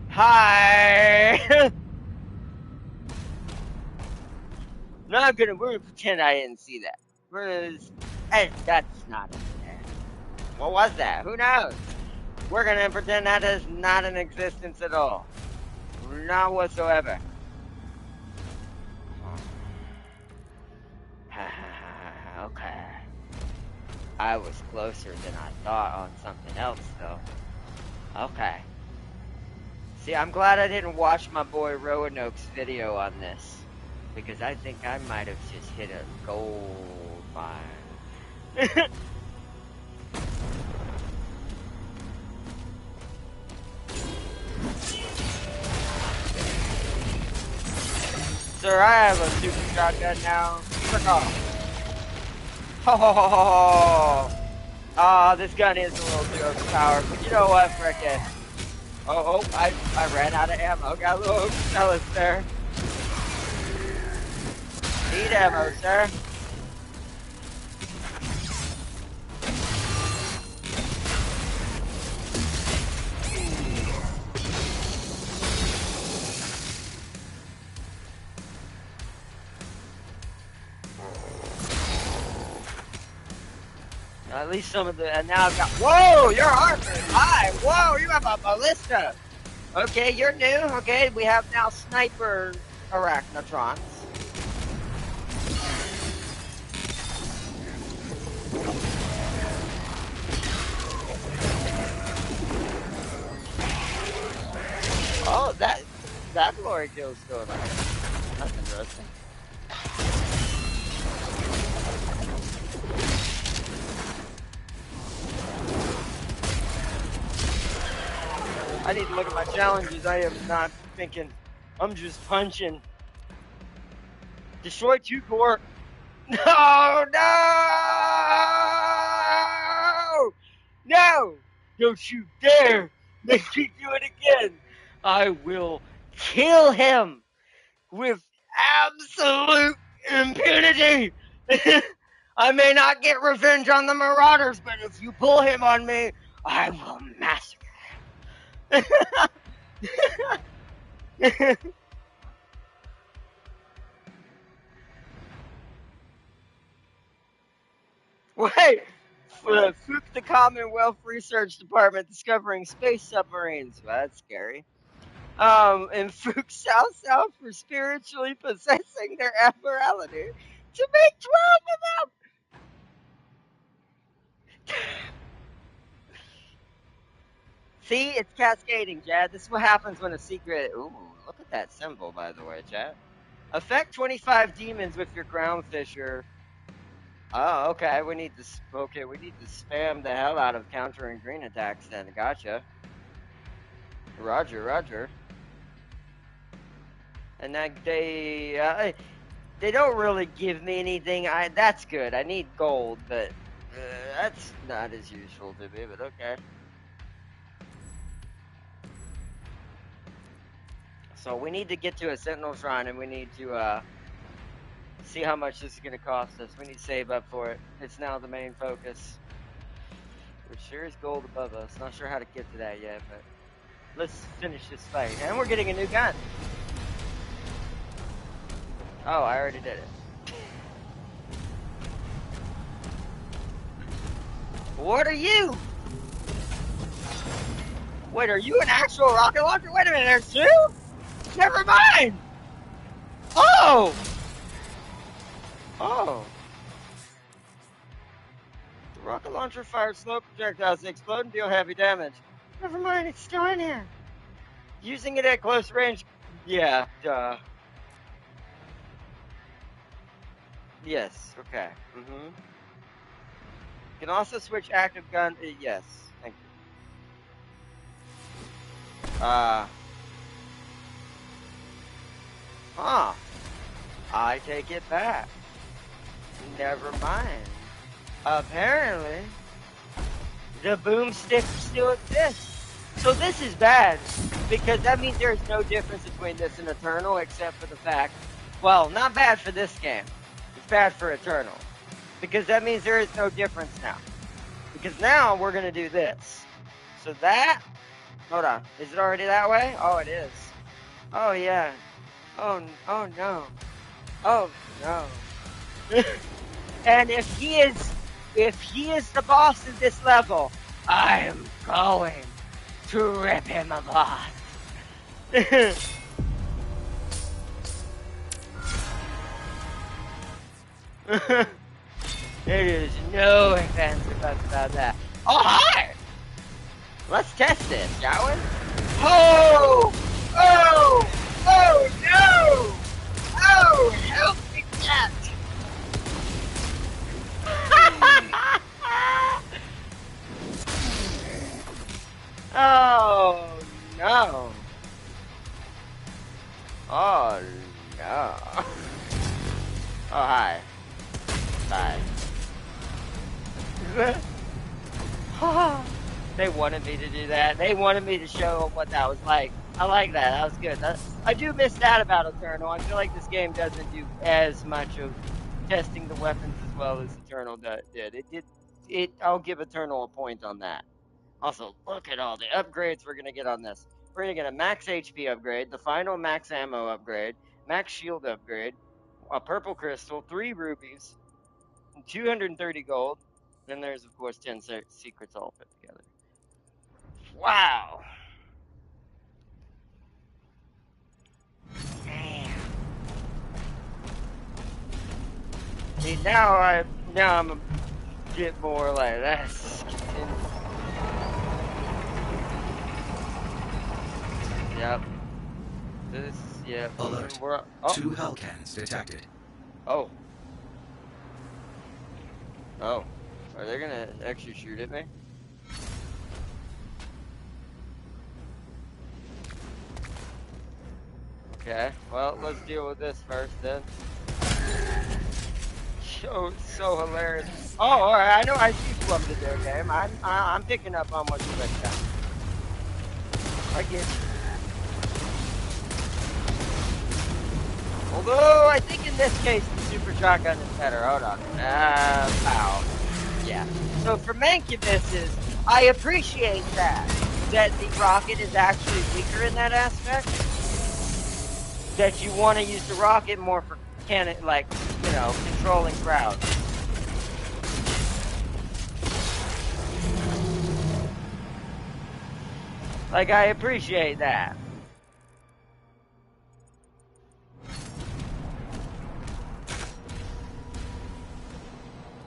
Hi! We're gonna pretend I didn't see that. That's not there. What was that? Who knows? We're gonna pretend that is not in existence at all. Not whatsoever. Okay. I was closer than I thought on something else, though. Okay. See, I'm glad I didn't watch my boy Roanoke's video on this. Because I think I might have just hit a gold mine. Sir, I have a super shotgun now. Frick off. Ho ho ho ho ho! Ah, this gun is a little too overpowered, but you know what, frickin'. I ran out of ammo. Got a little overzealous there. Need ammo, sir. At least some of the, and now I've got, whoa, your armor is high, whoa, you have a ballista. Okay, you're new, okay, we have now sniper arachnotrons. Oh, that glory kill's still alive. That's interesting. I need to look at my challenges. I am not thinking. I'm just punching. Destroy 2 core. No, no! No! Don't you dare make me do it again. I will kill him with absolute impunity. I may not get revenge on the Marauders, but if you pull him on me, I will massacre. Wait, Fook the Commonwealth Research Department discovering space submarines. Well, that's scary. And Fook South for spiritually possessing their immorality to make 12 of them. See, it's cascading, Chad. This is what happens when a secret. Ooh, look at that symbol, by the way, Chad. Affect 25 demons with your ground fisher. Oh, okay. We need to spam the hell out of countering green attacks. Then, gotcha. Roger. And that they don't really give me anything. That's good. I need gold, but that's not as useful to me. But okay. So we need to get to a Sentinel Shrine, and we need to see how much this is going to cost us. We need to save up for it. It's now the main focus. Which sure is gold above us. Not sure how to get to that yet, but let's finish this fight. And we're getting a new gun. Oh, I already did it. What are you? Wait, are you an actual rocket launcher? Wait a minute, there's 2? Never mind! Oh! The rocket launcher fires slow projectiles that explode and deal heavy damage. Never mind, it's still in here. Using it at close range. Yeah, duh. Yes, okay. You can also switch active gun. Yes, thank you. I take it back. Never mind. Apparently, the boomstick still exists. So this is bad, because that means there's no difference between this and Eternal, except for the fact, well, not bad for this game. It's bad for Eternal, because that means there is no difference now. Because now we're gonna do this. So that, hold on, is it already that way? Oh, it is. Oh yeah. Oh no. Oh no. And if he is the boss of this level, I am going to rip him apart. There is no ifs, ands, or buts about that. Oh, hi! Let's test this, shall we? Oh! Oh! Oh, no! Oh, help me, cat! Oh, no. Oh, no. Oh, hi. Bye. They wanted me to do that. They wanted me to show them what that was like. I like that. That was good. I do miss that about Eternal. I feel like this game doesn't do as much of testing the weapons as well as Eternal did. I'll give Eternal a point on that. Also, look at all the upgrades we're going to get on this. We're going to get a max HP upgrade, the final max ammo upgrade, max shield upgrade, a purple crystal, 3 rubies, 230 gold, then there's, of course, 10 secrets all put together. Wow. Man. See, now I'm a bit more like, that's... Yep. Yep. Alert. 2 Hellcats detected. Oh. Oh. Are they gonna actually shoot at me? Okay, well, let's deal with this first then. So hilarious. Oh, alright, I know I see you up to their game. I'm picking up on what you're putting down. I get you. Although, I think in this case, the super shotgun is better. Hold on. Pow. Yeah. So for Mancubuses, I appreciate that the rocket is actually weaker in that aspect. That you want to use the rocket more for controlling crowds. Like, I appreciate that.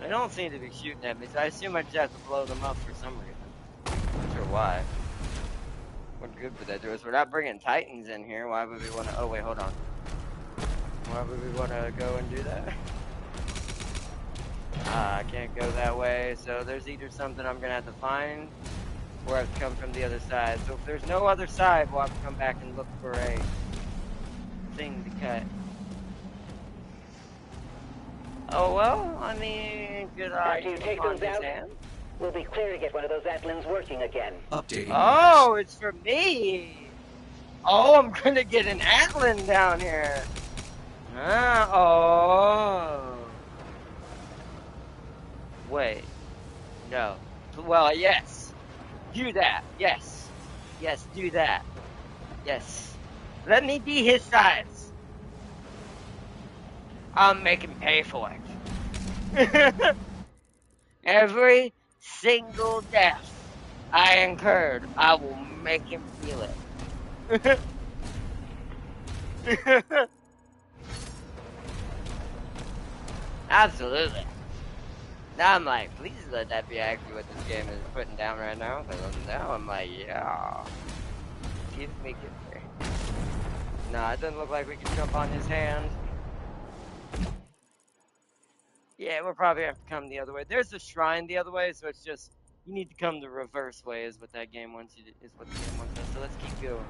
They don't seem to be shooting at me, so I assume I just have to blow them up for some reason. Not sure why. What good would that do us? We're not bringing Titans in here. Why would we want to... Oh, wait, hold on. Why would we want to go and do that? I can't go that way, so there's either something I'm going to have to find, or I have to come from the other side. So if there's no other side, we'll have to come back and look for a thing to cut. Oh, well, I mean, good eye. After you take those out, we'll be clear to get one of those Atlins working again. Updating. Oh, it's for me. Oh, I'm gonna get an Atlin down here. Oh. Wait. No. Well, yes. Do that. Yes. Yes, do that. Yes. Let me be his size. I'll make him pay for it. Every single death I incurred, I will make him feel it. Absolutely. Now I'm like, please let that be actually what this game is putting down right now. Because now I'm like, yeah. Give me. Nah, it doesn't look like we can jump on his hand. Yeah, we'll probably have to come the other way. There's a shrine the other way, so it's just, you need to come the reverse way is what that game wants you to, is what the game wants us. So let's keep going.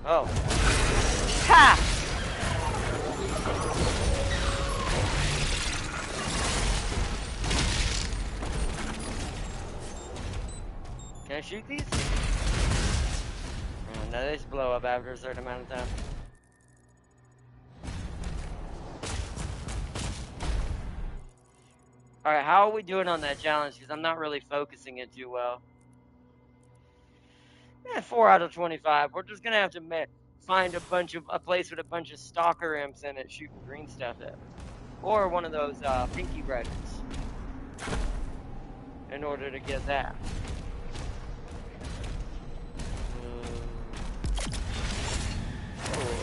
Oh. Ha! Can I shoot these? Oh, no, they just blow up after a certain amount of time. Alright, how are we doing on that challenge? Because I'm not really focusing it too well. Yeah, 4 out of 25. We're just gonna have to find a place with a bunch of stalker imps in it shooting green stuff at us. Or one of those pinky riders. In order to get that.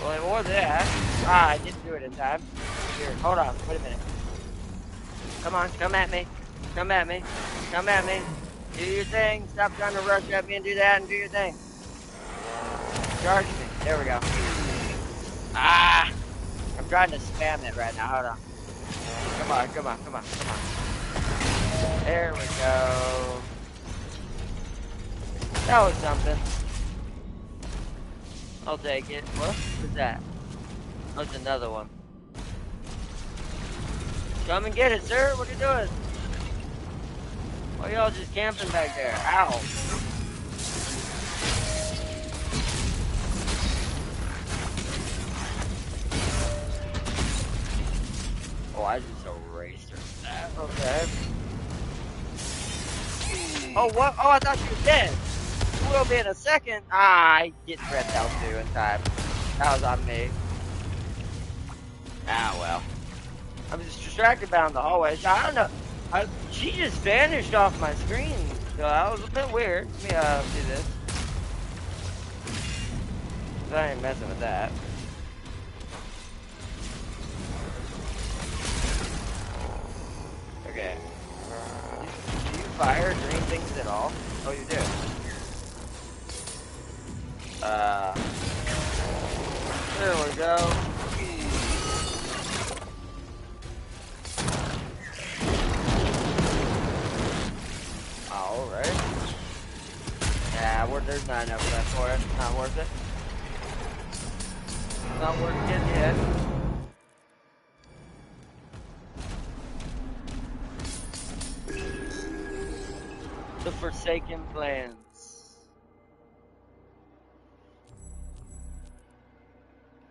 Or that. Ah, I didn't do it in time. Here, hold on. Wait a minute. Come on, come at me. Come at me. Come at me. Do your thing. Stop trying to rush at me and do that and do your thing. Charge me. There we go. Ah! I'm trying to spam it right now. Hold on. Come on, come on, come on, come on. There we go. That was something. I'll take it. What was that? That's another one. Come and get it, sir. What are you doing? Why y'all just camping back there? Ow. Oh, I just erased her. Okay. Oh, what? Oh, I thought you were dead. You will be in a second. Ah, I didn't red out too in time. That was on me. Ah, well. I was distracted down the hallway. I don't know. She just vanished off my screen. So that was a bit weird. Let me do this. I ain't messing with that. Okay. Do you fire green things at all? Oh, you do. There we go. Alright. Yeah, there's not enough left for it. Not worth it. Not worth it yet. The Forsaken Plans.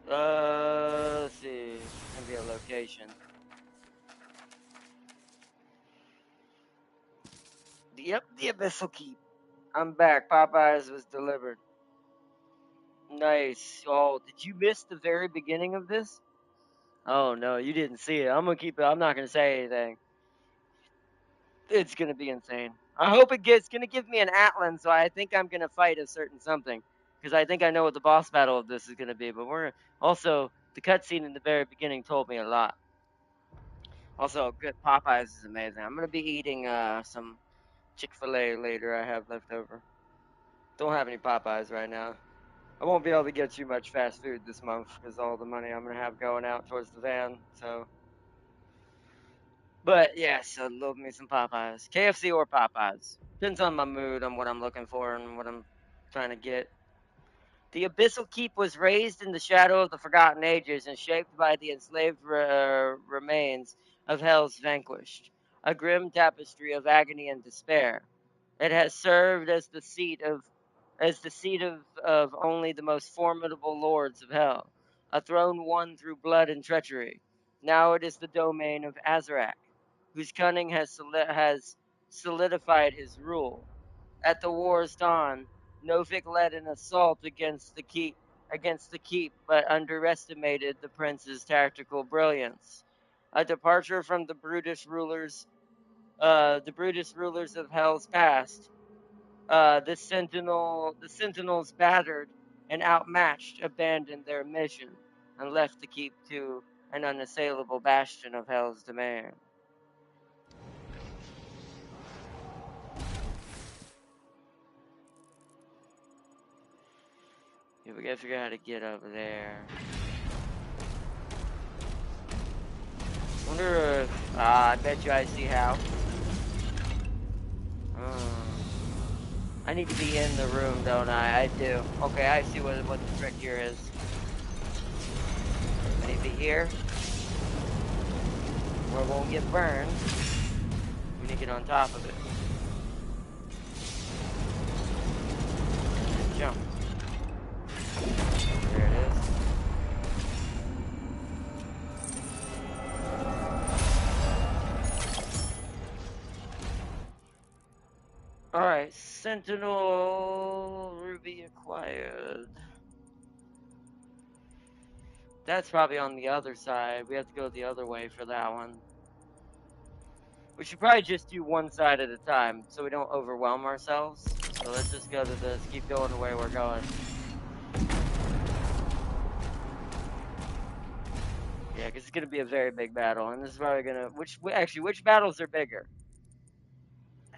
Let's see. It's gonna be a location. Yep, the Abyssal Keep. I'm back. Popeyes was delivered. Nice. Oh, did you miss the very beginning of this? Oh no, you didn't see it. I'm gonna keep it. I'm not gonna say anything. It's gonna be insane. I hope it's gonna give me an Atlan, so I think I'm gonna fight a certain something. Because I think I know what the boss battle of this is gonna be, but the cutscene in the very beginning told me a lot. Also, good Popeyes is amazing. I'm gonna be eating some Chick-fil-A later. I have left over. Don't have any Popeyes right now. I won't be able to get too much fast food this month because all the money I'm gonna have going out towards the van. So, but yes, I'd love me some Popeyes, KFC or Popeyes. Depends on my mood, on what I'm looking for, and what I'm trying to get. The Abyssal Keep was raised in the shadow of the Forgotten Ages and shaped by the enslaved remains of Hell's vanquished, a grim tapestry of agony and despair. It has served as the seat of only the most formidable lords of Hell, a throne won through blood and treachery. Now it is the domain of Azarak, whose cunning has solidified his rule. At the war's dawn, Novik led an assault against the keep, but underestimated the prince's tactical brilliance. A departure from the brutish rulers of Hell's past. The Sentinels battered and outmatched abandoned their mission and left the keep to an unassailable bastion of Hell's domain. Yeah, we gotta figure out how to get over there. Wonder if... I bet you I see how. I need to be in the room, don't I? I do. Okay, I see what the trick here is. I need to be here. Where it won't get burned. We need to get on top of it. Jump. There it is. Alright, Sentinel Ruby acquired. That's probably on the other side. We have to go the other way for that one. We should probably just do one side at a time so we don't overwhelm ourselves. So let's just go to this, keep going the way we're going. Yeah, because it's going to be a very big battle. And this is probably going to... Which battles are bigger?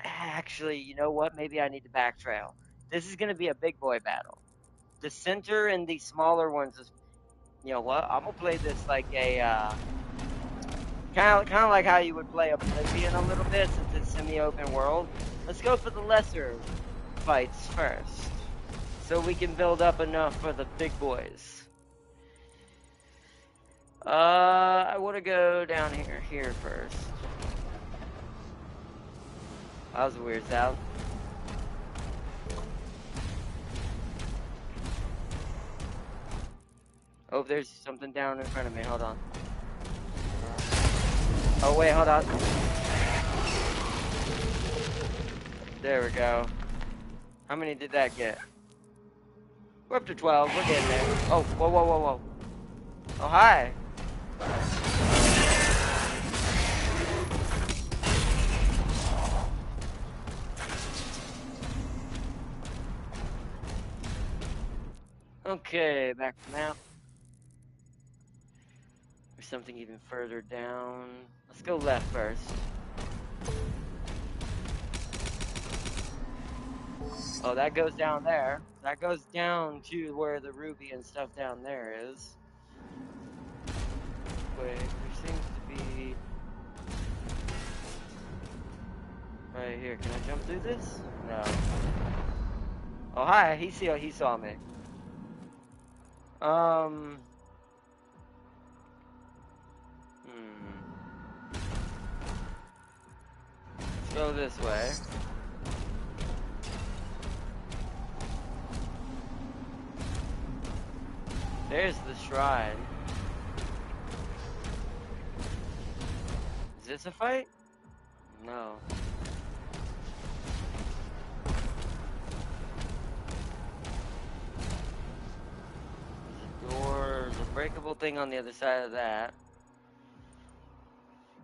Actually, you know what? Maybe I need to backtrail. This is going to be a big boy battle. The center and the smaller ones is... You know what? I'm going to play this like a... Kind of like how you would play Oblivion a little bit, since it's semi-open world. Let's go for the lesser fights first, so we can build up enough for the big boys. I want to go down here first. That was a weird sound. Oh, there's something down in front of me. Hold on. Oh, wait, hold on. There we go. How many did that get? We're up to 12. We're getting there. Oh, whoa, whoa, whoa, whoa. Oh, hi. Okay, back to the map. There's something even further down. Let's go left first. Oh, that goes down there. That goes down to where the ruby and stuff down there is. Wait, there seems to be... Right here. Can I jump through this? No. Oh, hi. He saw me. Let's go this way. There's the shrine. Is this a fight? No. There's a door, there's a breakable thing on the other side of that.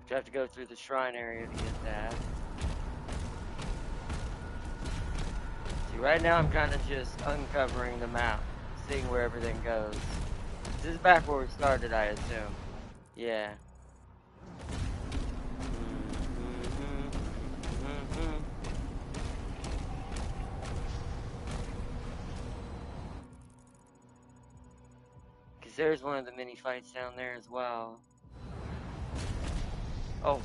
You have to go through the shrine area to get that. See, right now I'm kind of just uncovering the map, seeing where everything goes. This is back where we started, I assume. Yeah. Because there's one of the mini fights down there as well. Oh.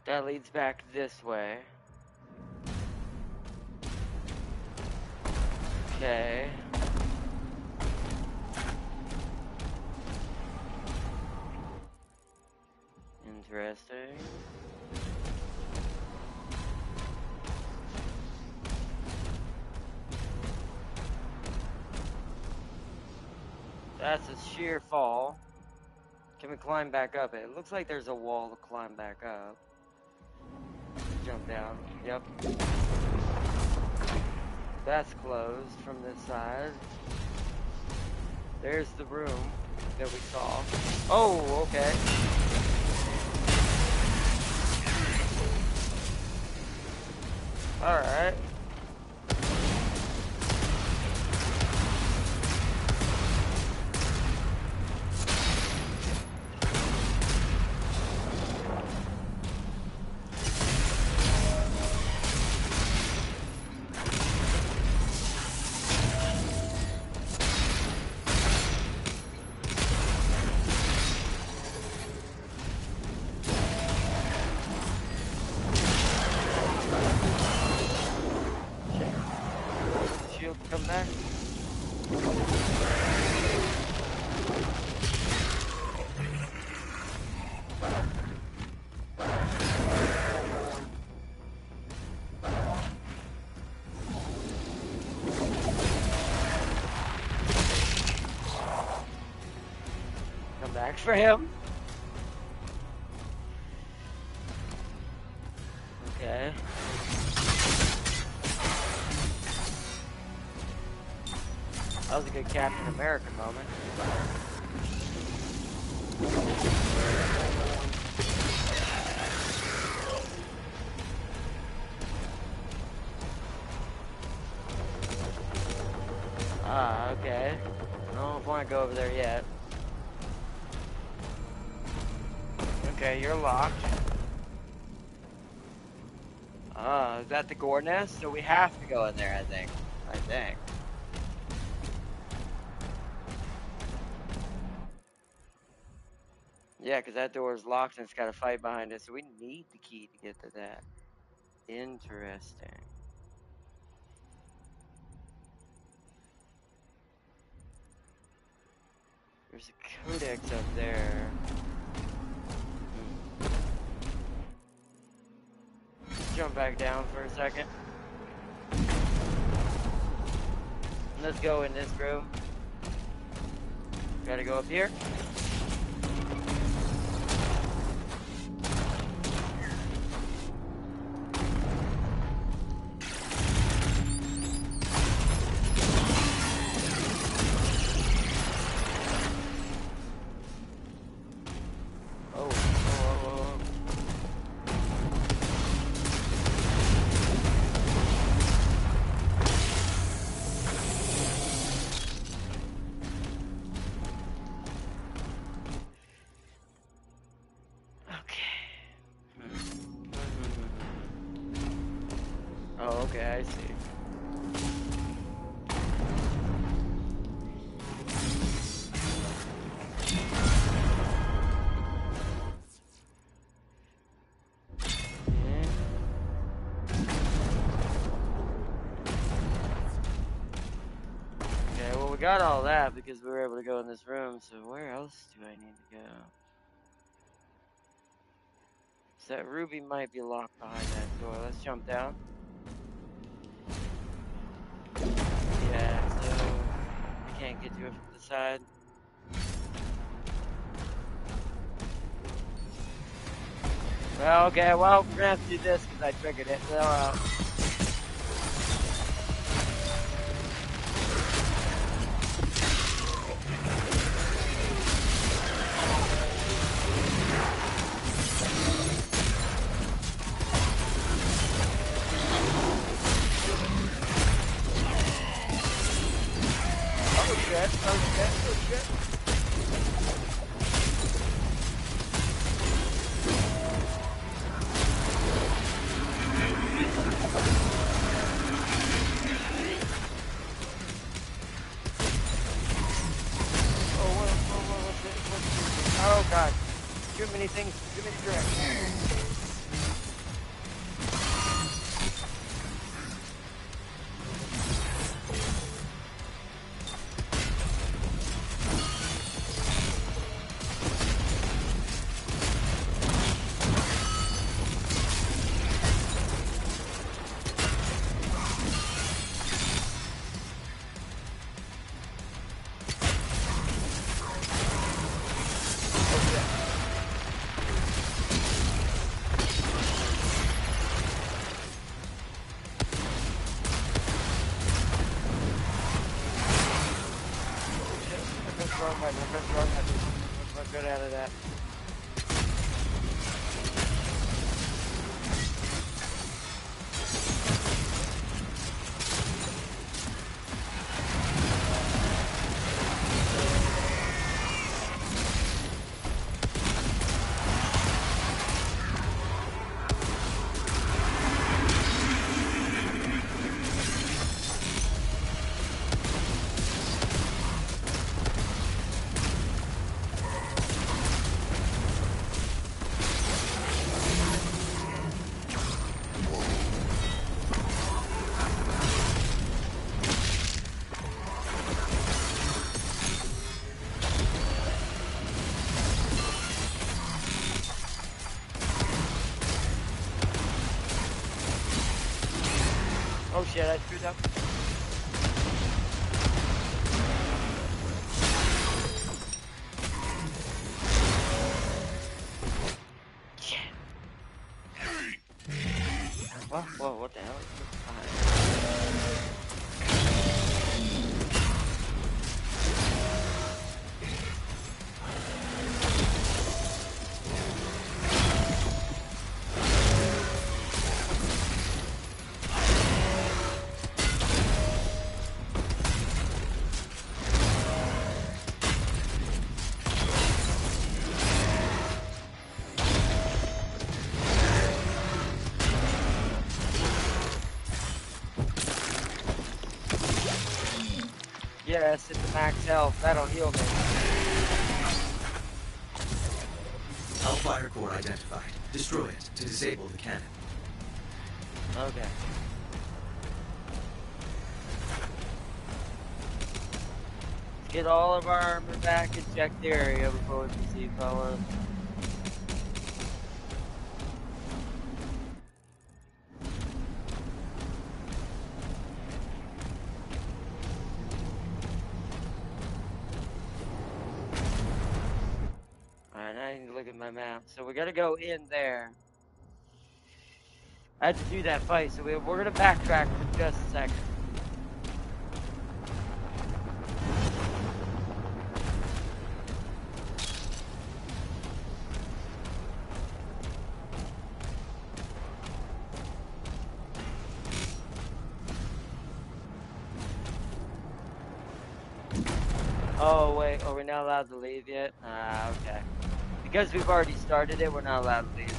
That leads back this way. Okay. Interesting. That's a sheer fall. Can we climb back up it? It looks like there's a wall to climb back up. Jump down. Yep. That's closed from this side. There's the room that we saw. Oh, okay. Alright. Come back. for him. Okay. That was a good Captain America moment. Ah, okay. I don't want to go over there yet. Okay, you're locked. Ah, is that the gore nest? So we have to go in there, I think. Yeah, because that door is locked and it's got a fight behind it, so we need the key to get to that. Interesting. There's a codex up there. Let's jump back down for a second. Let's go in this room. Gotta go up here. Oh, okay, I see. Okay, well, we got all that because we were able to go in this room, so where else do I need to go? So that ruby might be locked behind that door. Let's jump down. Yeah, so I can't get to it from the side. Well, okay, well, we're gonna have to do this because I triggered it. So, oh shit. Oh god. Too many things, too many directions. Let's get out of that. Oh shit, I screwed up. Whoa, what the hell is this behind? Yes, it's max health. That'll heal me. Hellfire core identified. Destroy it to disable the cannon. Okay. Let's get all of our armor back and check the area before we proceed, fellas. Alright, I need to look at my map. So we gotta go in there. I had to do that fight, so we're gonna backtrack for just a second. Oh wait, are we not allowed to leave yet? Ah, okay. Because we've already started it, we're not allowed to leave.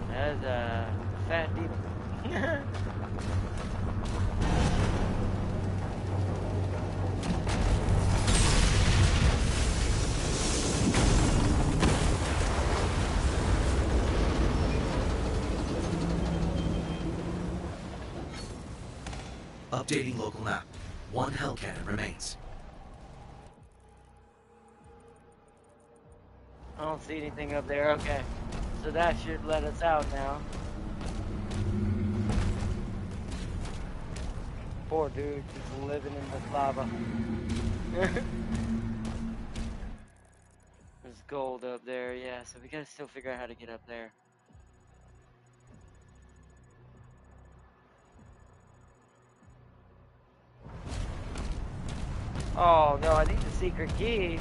That's a fat demon. Updating local map. One hell cannon remains. I don't see anything up there. Okay. So that should let us out now. Poor dude, just living in the lava. There's gold up there, yeah, so we gotta still figure out how to get up there. Oh no, I need the secret key.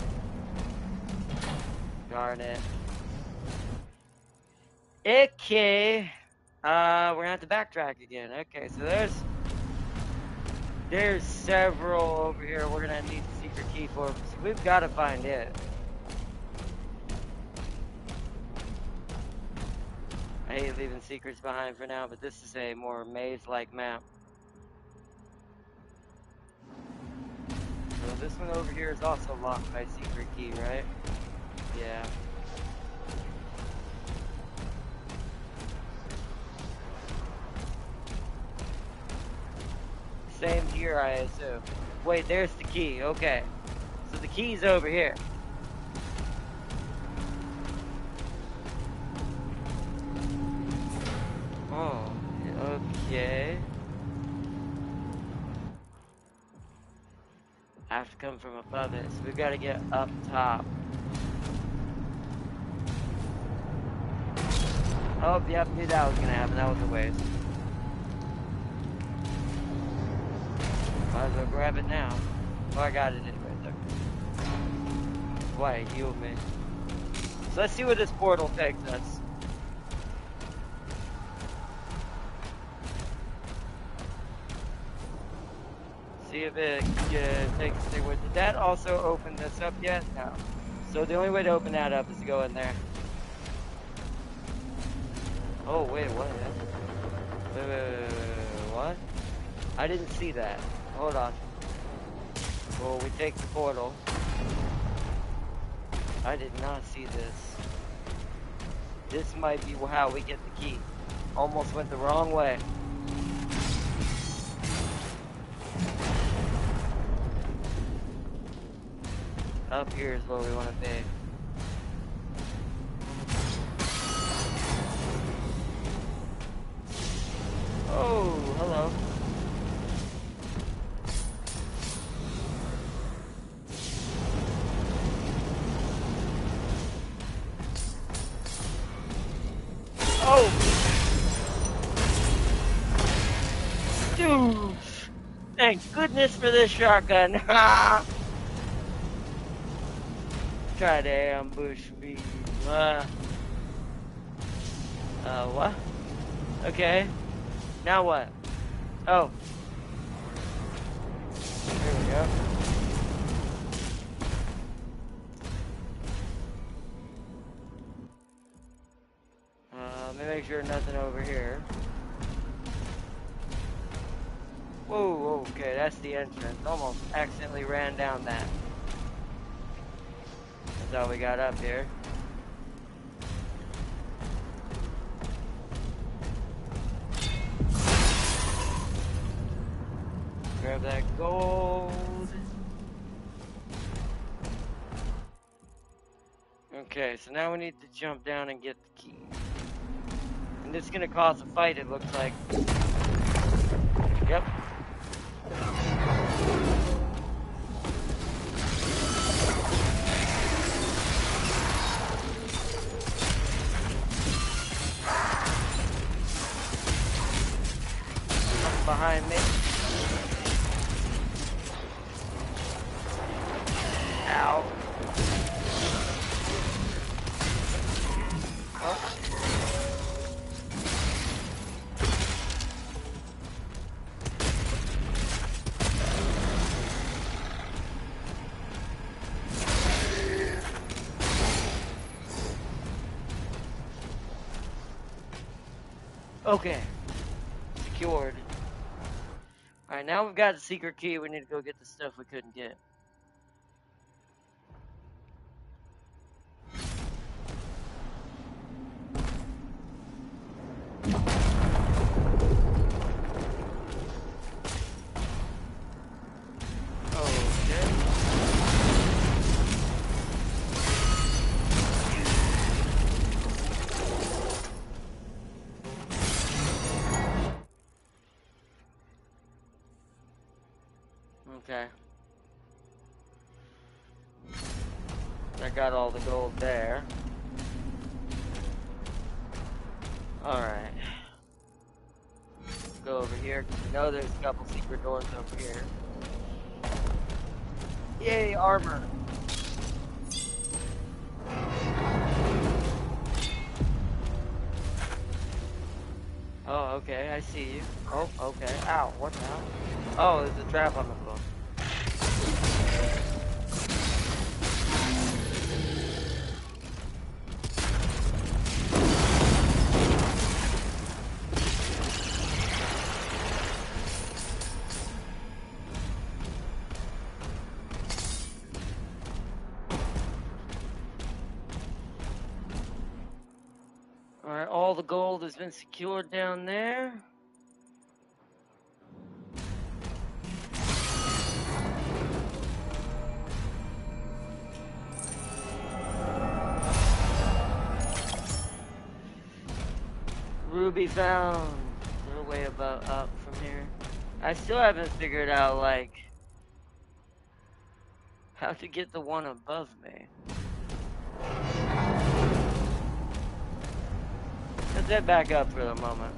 Darn it. Okay. We're gonna have to backtrack again. Okay, so there's several over here we're gonna need the secret key for. So we've gotta find it. I hate leaving secrets behind for now, but this is a more maze-like map. So this one over here is also locked by secret key, right? Yeah. Same here, I assume. Wait, there's the key. Okay. So the key's over here. Oh, okay. I have to come from above it, so we've got to get up top. Oh, yep, knew that was gonna happen. That was a waste. Might as well grab it now. Oh, I got it right there. Why, it healed me. So let's see where this portal takes us. See if it takes us there. Did that also open this up yet? No. So the only way to open that up is to go in there. Oh, wait, what? Wait, what? I didn't see that. Hold on. Well, we take the portal. I did not see this. This might be how we get the key. Almost went the wrong way. Up here is where we want to be. Hello. Oh! Dude! Thank goodness for this shotgun. Try to ambush me. What? Okay. Now what? Oh. There we go. Let me make sure nothing over here. Whoa, okay, that's the entrance. Almost accidentally ran down that. That's all we got up here. Grab that gold. Okay, so now we need to jump down and get the key. And this is gonna cause a fight, it looks like. Yep. Something behind me. Ow. Oh. Okay. Secured. Alright, now we've got the secret key. We need to go get the stuff we couldn't get. Okay. I got all the gold there. Alright. Go over here, because we know there's a couple secret doors over here. Yay, armor! Oh, okay, I see you. Oh, okay. Ow, what the hell? Oh, there's a trap on the floor. Alright, all the gold has been secured down there. Ruby found. A little way above, up from here. I still haven't figured out, like, how to get the one above me. Let's head back up for the moment.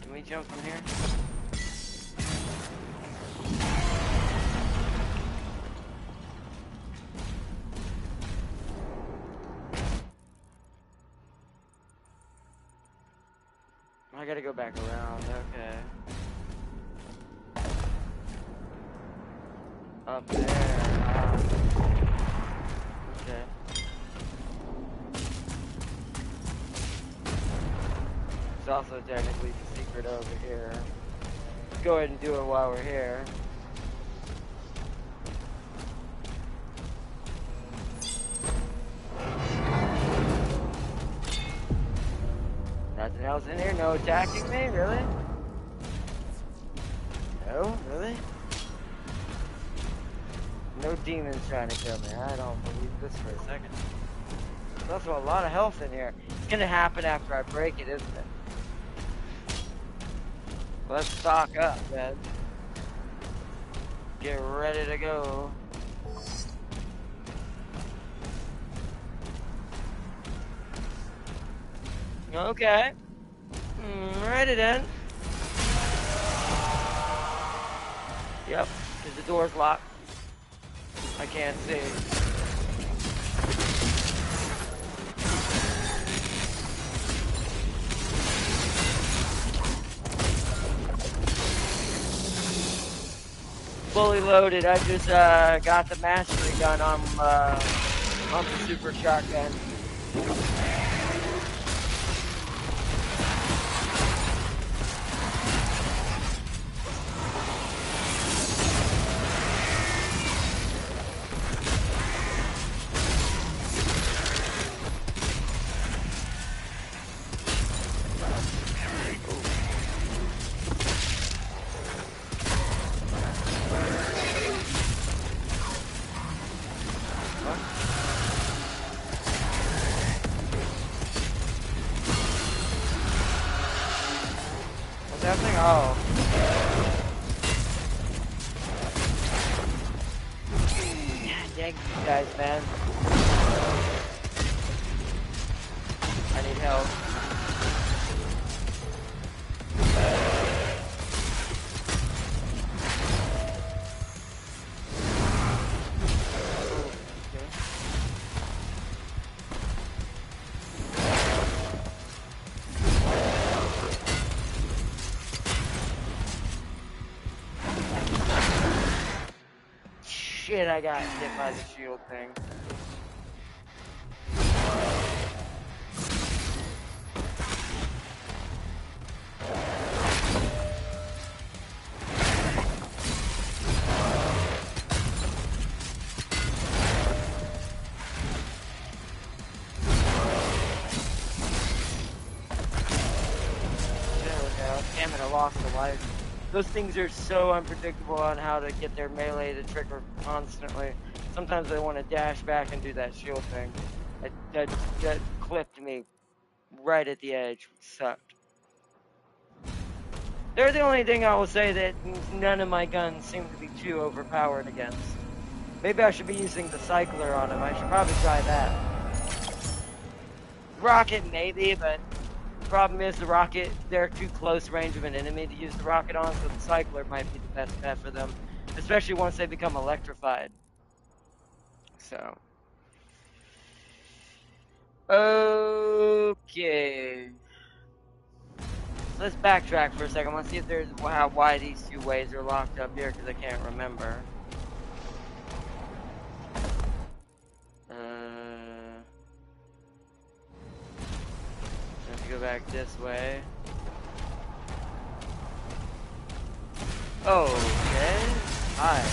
Can we jump from here? I gotta go back around, okay. Up there, okay. It's also technically the secret over here. Let's go ahead and do it while we're here. Nothing else in here? No attacking me? Really? No? Really? No demons trying to kill me. I don't believe this for a second. There's also a lot of health in here. It's gonna happen after I break it, isn't it? Let's stock up, man. Get ready to go. Okay. Ready then. Yep, because the door's locked. I can't see. Fully loaded. I just got the mastery gun on the super shotgun. Oh. God dang you guys, man. I need help. Shit, I got hit by the shield thing. Damn it, I lost a life. Those things are so unpredictable on how to get their melee to trigger constantly. Sometimes they want to dash back and do that shield thing. That clipped me right at the edge. Sucked. They're the only thing I will say that none of my guns seem to be too overpowered against. Maybe I should be using the cycler on them. I should probably try that. Rocket maybe, but the problem is the rocket, they're too close range of an enemy to use the rocket on, so the cycler might be the best bet for them, especially once they become electrified. So. Okay. Let's backtrack for a second. Let's see if there's why these two ways are locked up here, because I can't remember. Let's go back this way. Okay. Hi.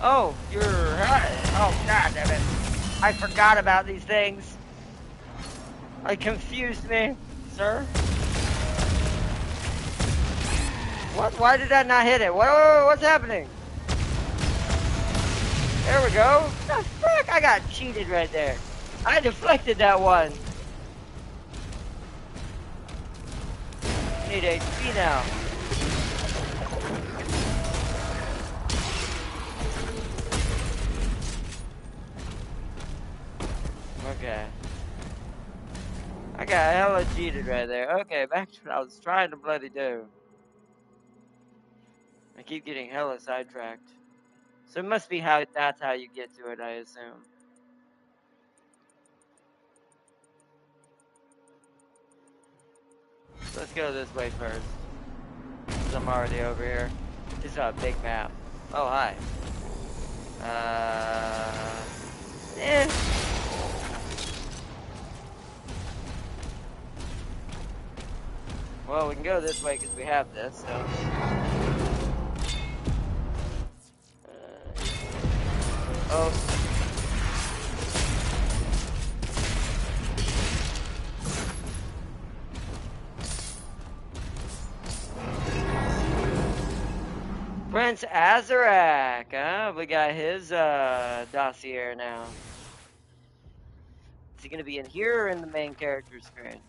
Oh, you're right. Oh, god damn it. I forgot about these things. I confused me, sir. What? Why did that not hit it? What's happening? There we go. The frick? I got cheated right there. I deflected that one. Need HP now. Okay. I got hella cheated right there. Okay, back to what I was trying to bloody do. I keep getting hella sidetracked. So it must be that's how you get to it, I assume. So let's go this way first. Because I'm already over here. This is a big map. Oh, hi. Well, we can go this way because we have this, so. Oh. Prince Azarak, huh? We got his dossier now. Is he gonna be in here or in the main character screen?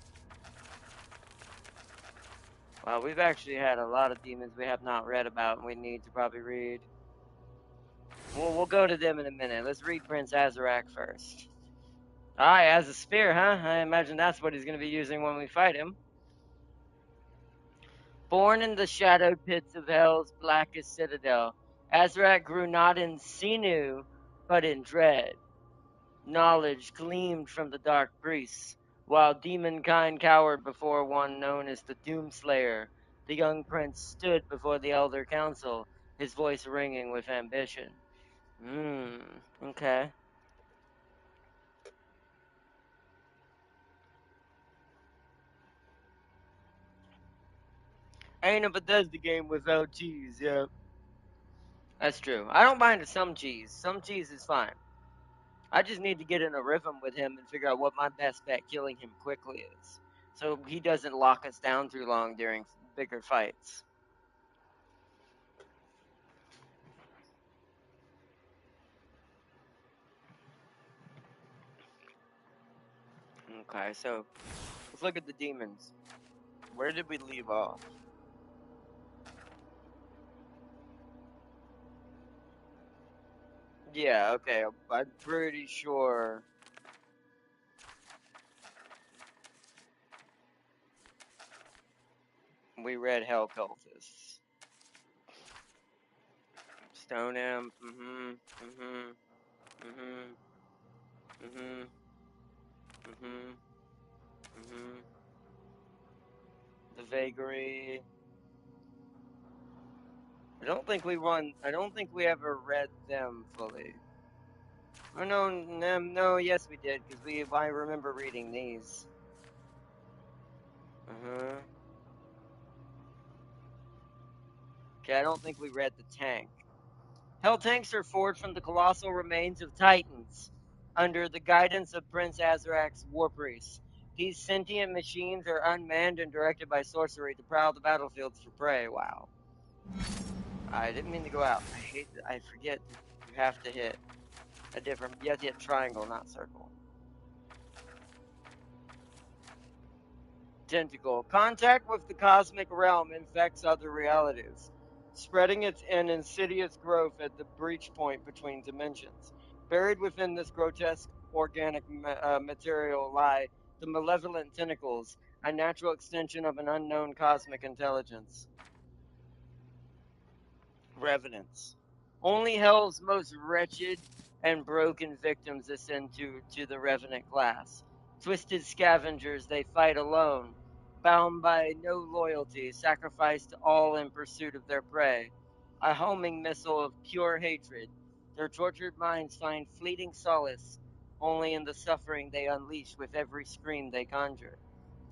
Well, we've actually had a lot of demons we have not read about, and we need to probably read. We'll go to them in a minute. Let's read Prince Azarak first. Ah, he has a spear, huh? I imagine that's what he's gonna be using when we fight him. Born in the shadowed pits of hell's blackest citadel, Azarak grew not in sinew, but in dread. Knowledge gleamed from the dark priests, while demonkind cowered before one known as the Doomslayer. The young prince stood before the elder council, his voice ringing with ambition. Okay. Ain't a Bethesda game without cheese, yeah. That's true. I don't mind some cheese. Some cheese is fine. I just need to get in a rhythm with him and figure out what my best bet killing him quickly is. So he doesn't lock us down too long during bigger fights. Okay, so let's look at the demons. Where did we leave off? Yeah, okay, I'm pretty sure. We read Hell Cultists. Stone Imp, The Vagary. I don't think we ever read them fully. Oh no, yes we did, because I remember reading these. Okay, I don't think we read the tank. Hell tanks are forged from the colossal remains of titans, under the guidance of Prince Azarak's war priests. These sentient machines are unmanned and directed by sorcery to prowl the battlefields for prey. Wow. I didn't mean to go out. I forget you have to hit you have to hit triangle, not circle. Tentacle. Contact with the cosmic realm infects other realities, spreading its insidious growth at the breach point between dimensions. Buried within this grotesque organic material lie the malevolent tentacles, a natural extension of an unknown cosmic intelligence. Revenants. Only hell's most wretched and broken victims ascend to the revenant class. Twisted scavengers, they fight alone, bound by no loyalty, sacrificed all in pursuit of their prey. A homing missile of pure hatred, their tortured minds find fleeting solace only in the suffering they unleash with every scream they conjure.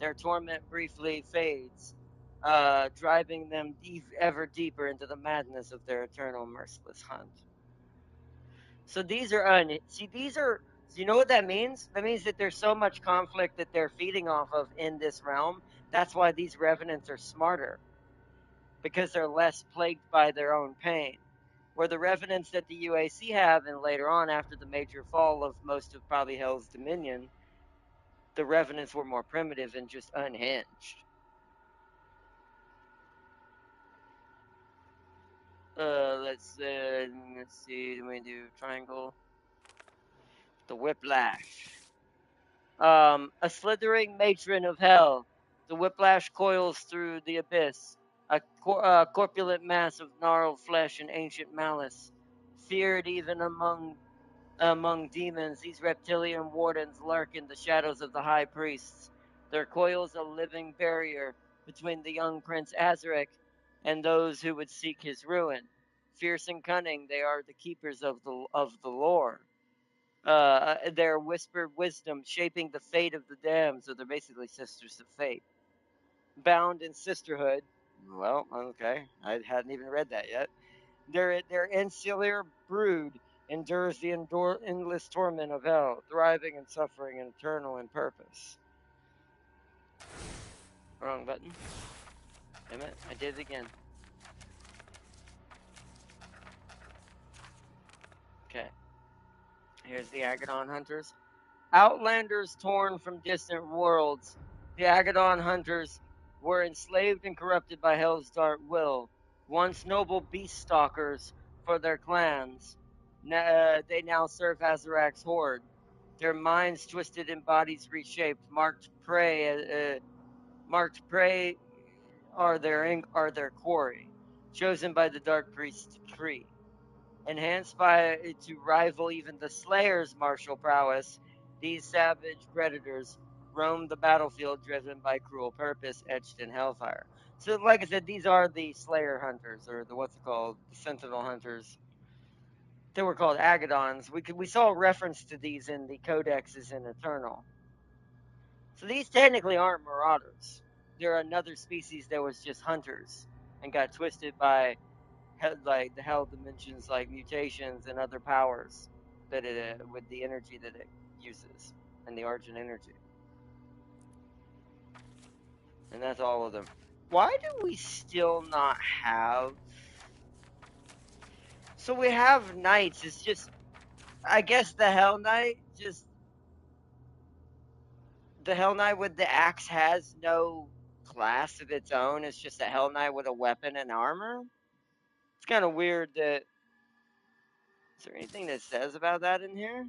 Their torment briefly fades, driving them ever deeper into the madness of their eternal merciless hunt. So these are so you know what that means? That means that there's so much conflict that they're feeding off of in this realm. That's why these revenants are smarter, because they're less plagued by their own pain. Where the revenants that the UAC have, and later on after the major fall of most of probably Hell's Dominion, the revenants were more primitive and just unhinged. Let's see. Let me do triangle. The whiplash. A slithering matron of hell. The whiplash coils through the abyss. A corpulent mass of gnarled flesh and ancient malice. Feared even among demons, these reptilian wardens lurk in the shadows of the high priests. Their coils a living barrier between the young Prince Azarak and those who would seek his ruin. Fierce and cunning, they are the keepers of the lore. Their whispered wisdom shaping the fate of the damned, so they're basically sisters of fate. Bound in sisterhood. Well, okay, I hadn't even read that yet. Their insular brood endures the endless torment of hell, thriving and suffering and eternal in purpose. Wrong button. Damn it, I did it again. Here's the Agadon Hunters. Outlanders torn from distant worlds, the Agadon Hunters were enslaved and corrupted by Hell's dark will. Once noble beast stalkers for their clans, they now serve Azarak's horde. Their minds twisted and bodies reshaped, marked prey are their quarry, chosen by the Dark Priest's decree. Enhanced by to rival even the Slayer's martial prowess, these savage predators roam the battlefield driven by cruel purpose etched in hellfire. So, like I said, these are the Slayer hunters, or the what's it called, the Sentinel hunters. They were called Agadons. We saw a reference to these in the codexes in Eternal. So these technically aren't marauders. They're another species that was just hunters and got twisted by like the hell dimensions, like mutations and other powers that it with the energy that it uses and the Argent energy. And that's all of them. Why do we still not have? So we have knights. It's just, I guess the Hell Knight just the Hell Knight with the axe has no class of its own. It's just a Hell Knight with a weapon and armor. It's kind of weird that. Is there anything that says about that in here?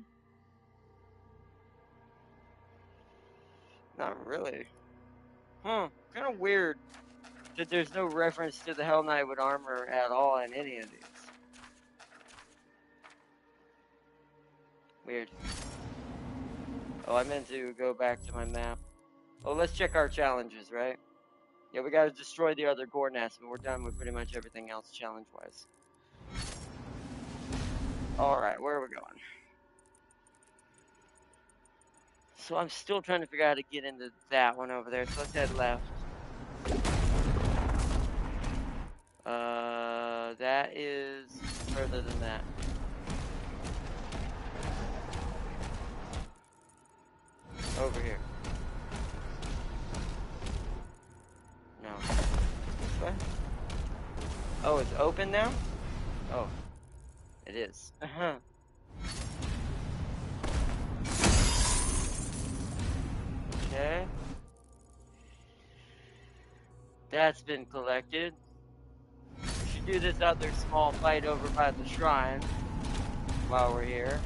Not really. Kind of weird that there's no reference to the Hell Knight with armor at all in any of these. Weird. Oh, I meant to go back to my map. Oh, let's check our challenges, right? Yeah, we gotta destroy the other gore nests, but we're done with pretty much everything else challenge-wise. Alright, where are we going? So I'm still trying to figure out how to get into that one over there, so let's head left. That is further than that. Over here. No. This way? Oh, it's open now? Oh. It is. Uh-huh. Okay. That's been collected. We should do this other small fight over by the shrine while we're here.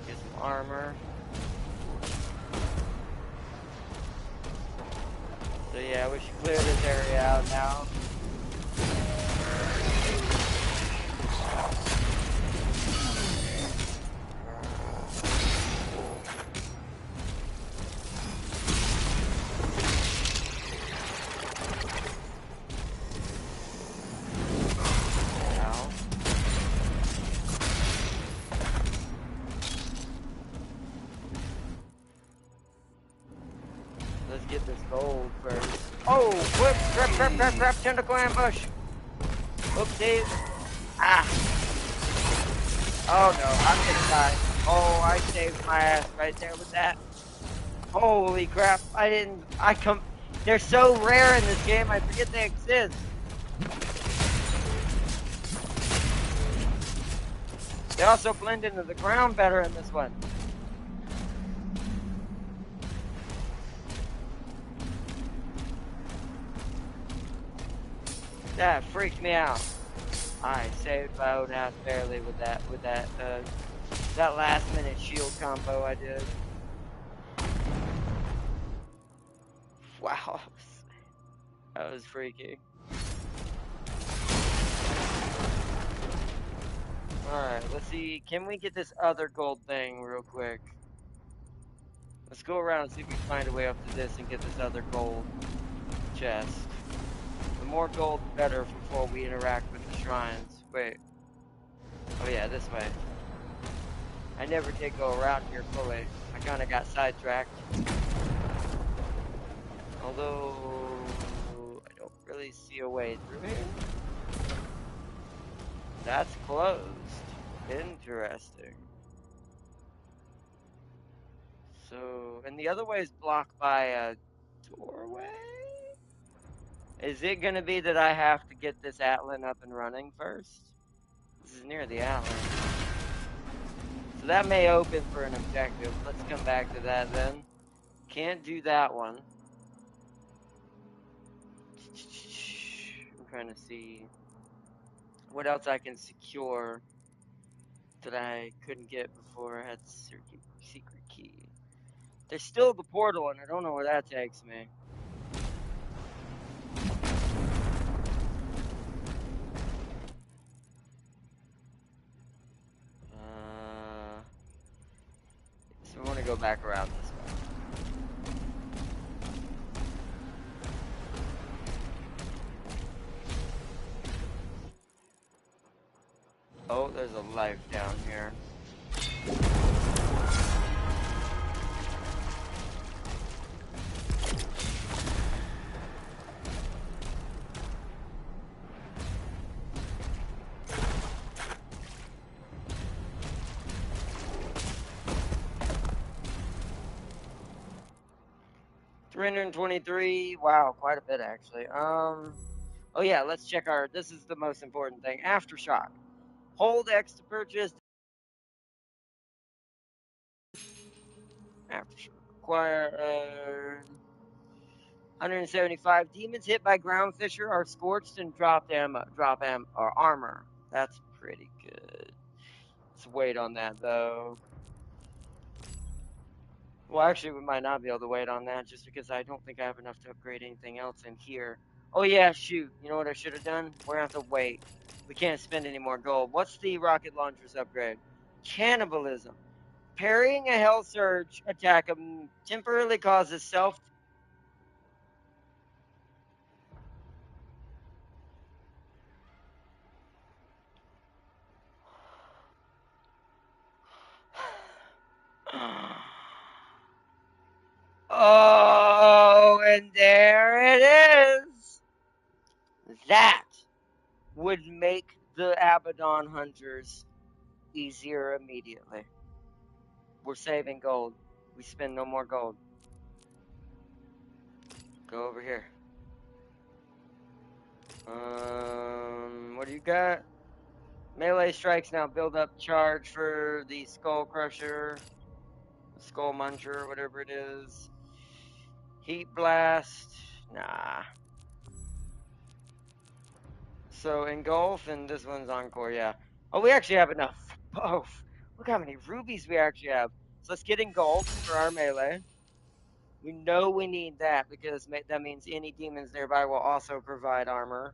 Get some armor. So yeah, we should clear this area out now. Let's get this gold first. Oh, whoop! Crap, tentacle ambush! Oopsies. Ah! Oh no, I'm gonna die. Oh, I saved my ass right there with that. Holy crap, they're so rare in this game, I forget they exist. They also blend into the ground better in this one. That freaked me out. I saved my own ass barely with that last minute shield combo I did. Wow. That was freaky. Alright, let's see. Can we get this other gold thing real quick? Let's go around and see if we can find a way up to this and get this other gold chest. The more gold, the better before we interact with the shrines. Wait. Oh yeah, this way. I never did go around here fully. I kind of got sidetracked. Although, I don't really see a way through here. That's closed. Interesting. So, and the other way is blocked by a doorway? Is it going to be that I have to get this Atlan up and running first? This is near the Atlan. So that may open for an objective. Let's come back to that then. Can't do that one. I'm trying to see what else I can secure that I couldn't get before I had the secret key. There's still the portal, and I don't know where that takes me. So we want to go back around this way. Oh, there's a life down here. $323. Wow, quite a bit actually. Oh yeah, let's check our. This is the most important thing. Aftershock. Hold X to purchase. Aftershock. Acquire. 175 demons hit by ground fissure are scorched and drop armor. That's pretty good. Let's wait on that though. Well, actually, we might not be able to wait on that just because I don't think I have enough to upgrade anything else in here. Oh yeah, shoot. You know what I should have done? We're gonna have to wait. We can't spend any more gold. What's the rocket launcher's upgrade? Cannibalism. Parrying a hell surge attack temporarily causes self. Oh, and there it is. That would make the Abaddon hunters easier immediately. We're saving gold. We spend no more gold. Go over here. What do you got? Melee strikes now build up charge for the Skull Crusher, Skull Muncher, whatever it is. Heat Blast, nah. So Engulf, and this one's Encore, yeah. Oh, we actually have enough for both. Look how many rubies we actually have. So let's get Engulf for our melee. We know we need that because that means any demons nearby will also provide armor.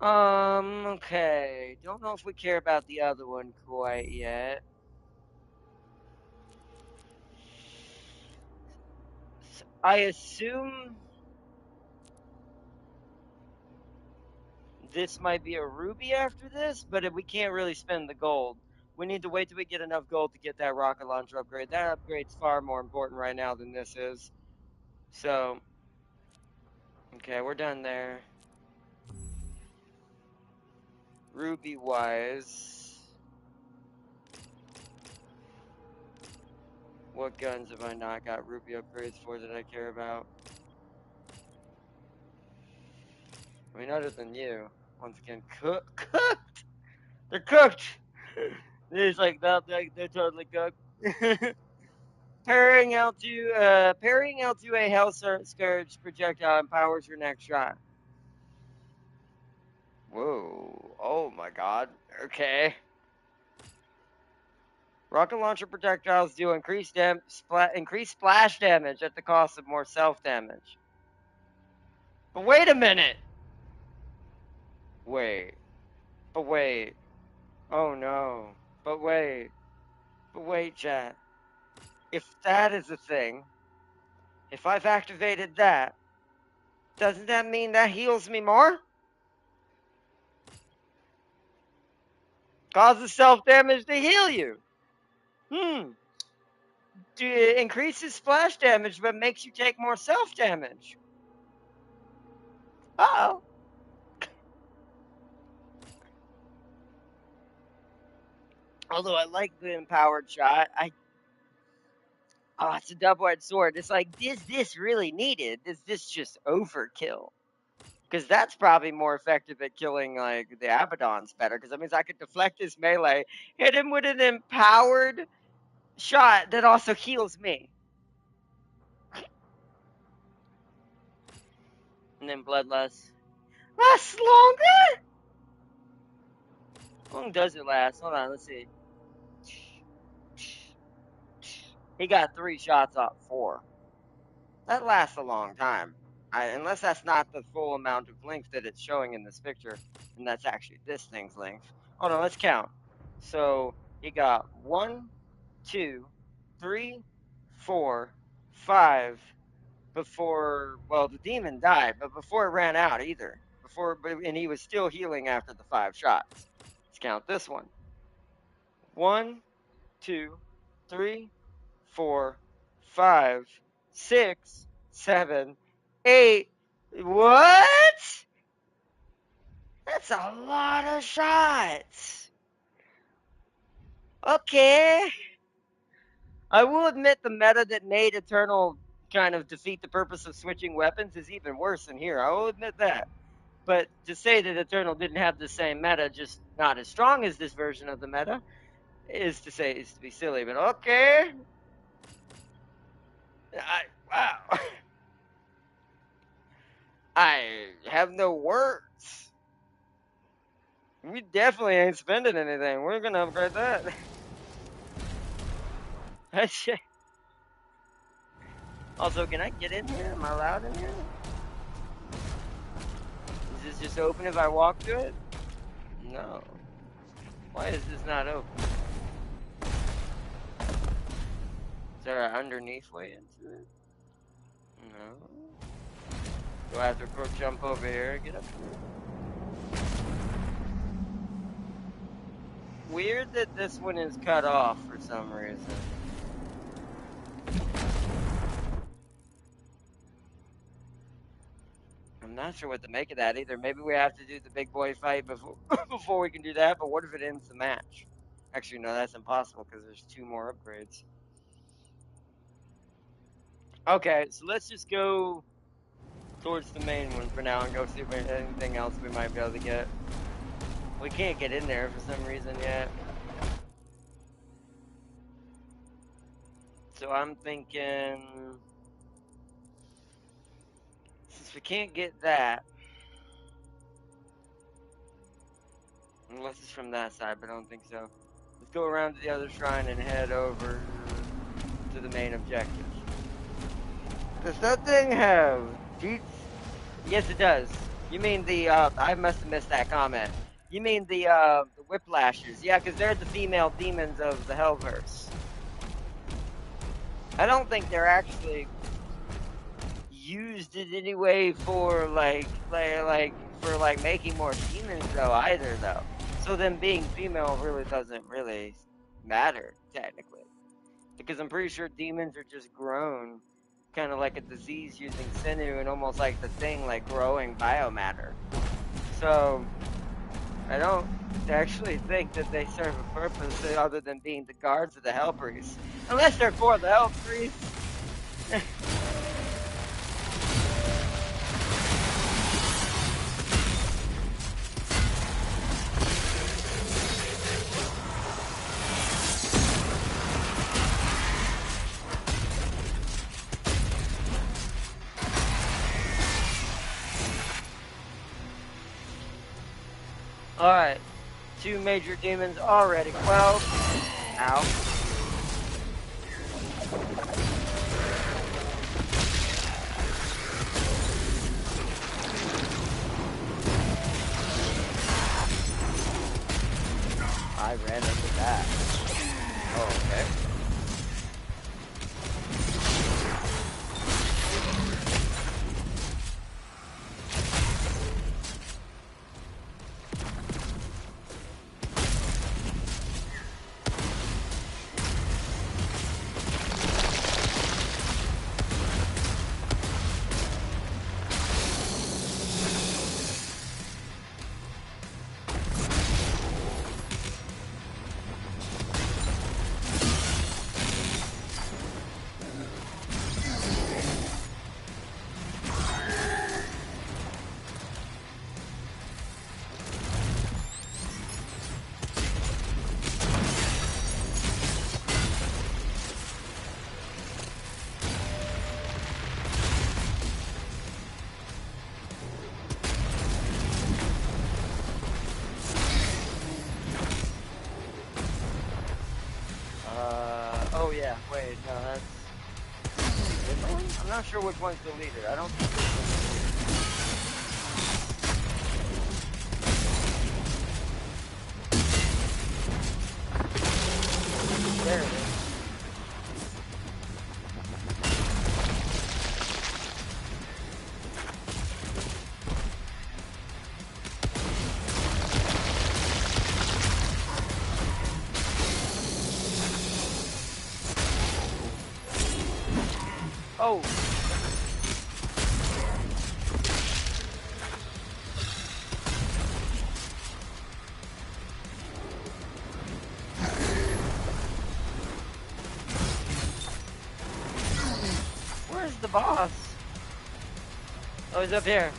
Okay. Don't know if we care about the other one quite yet. I assume this might be a ruby after this, but we can't really spend the gold. We need to wait till we get enough gold to get that rocket launcher upgrade. That upgrade's far more important right now than this is. So, okay, we're done there. Ruby-wise, what guns have I not got ruby upgrades for that I care about? I mean, other than you. Once again, cooked! They're cooked! It's like, they're totally cooked. Parrying L2 a Hell Scourge projectile empowers your next shot. Whoa. Oh my god. Okay. Rocket launcher projectiles do increased splash damage at the cost of more self-damage. But wait a minute! Wait. But wait. Oh no. But wait. But wait, chat. If that is a thing, if I've activated that, doesn't that mean that heals me more? Causes self-damage to heal you. Increases splash damage, but makes you take more self-damage. Uh-oh. Although I like the empowered shot, it's a double-edged sword. It's like, is this really needed? Is this just overkill? Because that's probably more effective at killing, like, the Abaddons better. Because that means I could deflect his melee, hit him with an empowered shot that also heals me. And then Bloodlust. Lasts longer? How long does it last? Hold on, let's see. He got 3 shots off 4. That lasts a long time. Unless that's not the full amount of length that it's showing in this picture. And that's actually this thing's length. Hold on, let's count. So, he got 1, 2, 3, 4, 5 before, well, the demon died, but before it ran out either. And he was still healing after the 5 shots. Let's count this one. 1, 2, 3, 4, 5, 6, 7, 8. What? That's a lot of shots. Okay. I will admit the meta that made Eternal kind of defeat the purpose of switching weapons is even worse than here. I will admit that. But to say that Eternal didn't have the same meta, just not as strong as this version of the meta, is to be silly. But okay. Wow. I have no words. We definitely ain't spending anything. We're gonna upgrade that. Also, can I get in here? Am I allowed in here? Is this just open if I walk to it? No. Why is this not open? Is there an underneath way into it? No. Do I have to jump over here and get up here? Weird that this one is cut off for some reason. I'm not sure what to make of that either. Maybe we have to do the big boy fight before we can do that, but what if it ends the match? Actually, no, that's impossible because there's 2 more upgrades. Okay, so let's just go towards the main one for now and go see if there's anything else we might be able to get. We can't get in there for some reason yet. So I'm thinking, since we can't get that, unless it's from that side, but I don't think so. Let's go around to the other shrine and head over to the main objective. Does that thing have teeth? Yes, it does. You mean the, I must have missed that comment. You mean the whiplashes. Yeah, because they're the female demons of the Hellverse. I don't think they're actually used in any way for making more demons though either though. So them being female really doesn't really matter technically, because I'm pretty sure demons are just grown, kind of like a disease using sinew and almost like the thing like growing biomatter. So I don't actually think that they serve a purpose other than being the guards of the Hell Priests. Unless they're for the Hell Priests. Alright, 2 major demons already quelled. Ow. I ran into that. Oh, okay. Oh yeah, wait, no, that's... This one? I'm not sure which one's the leader. I don't think this one's the leader. There it is. Oh! Where's the boss? Oh, he's up here.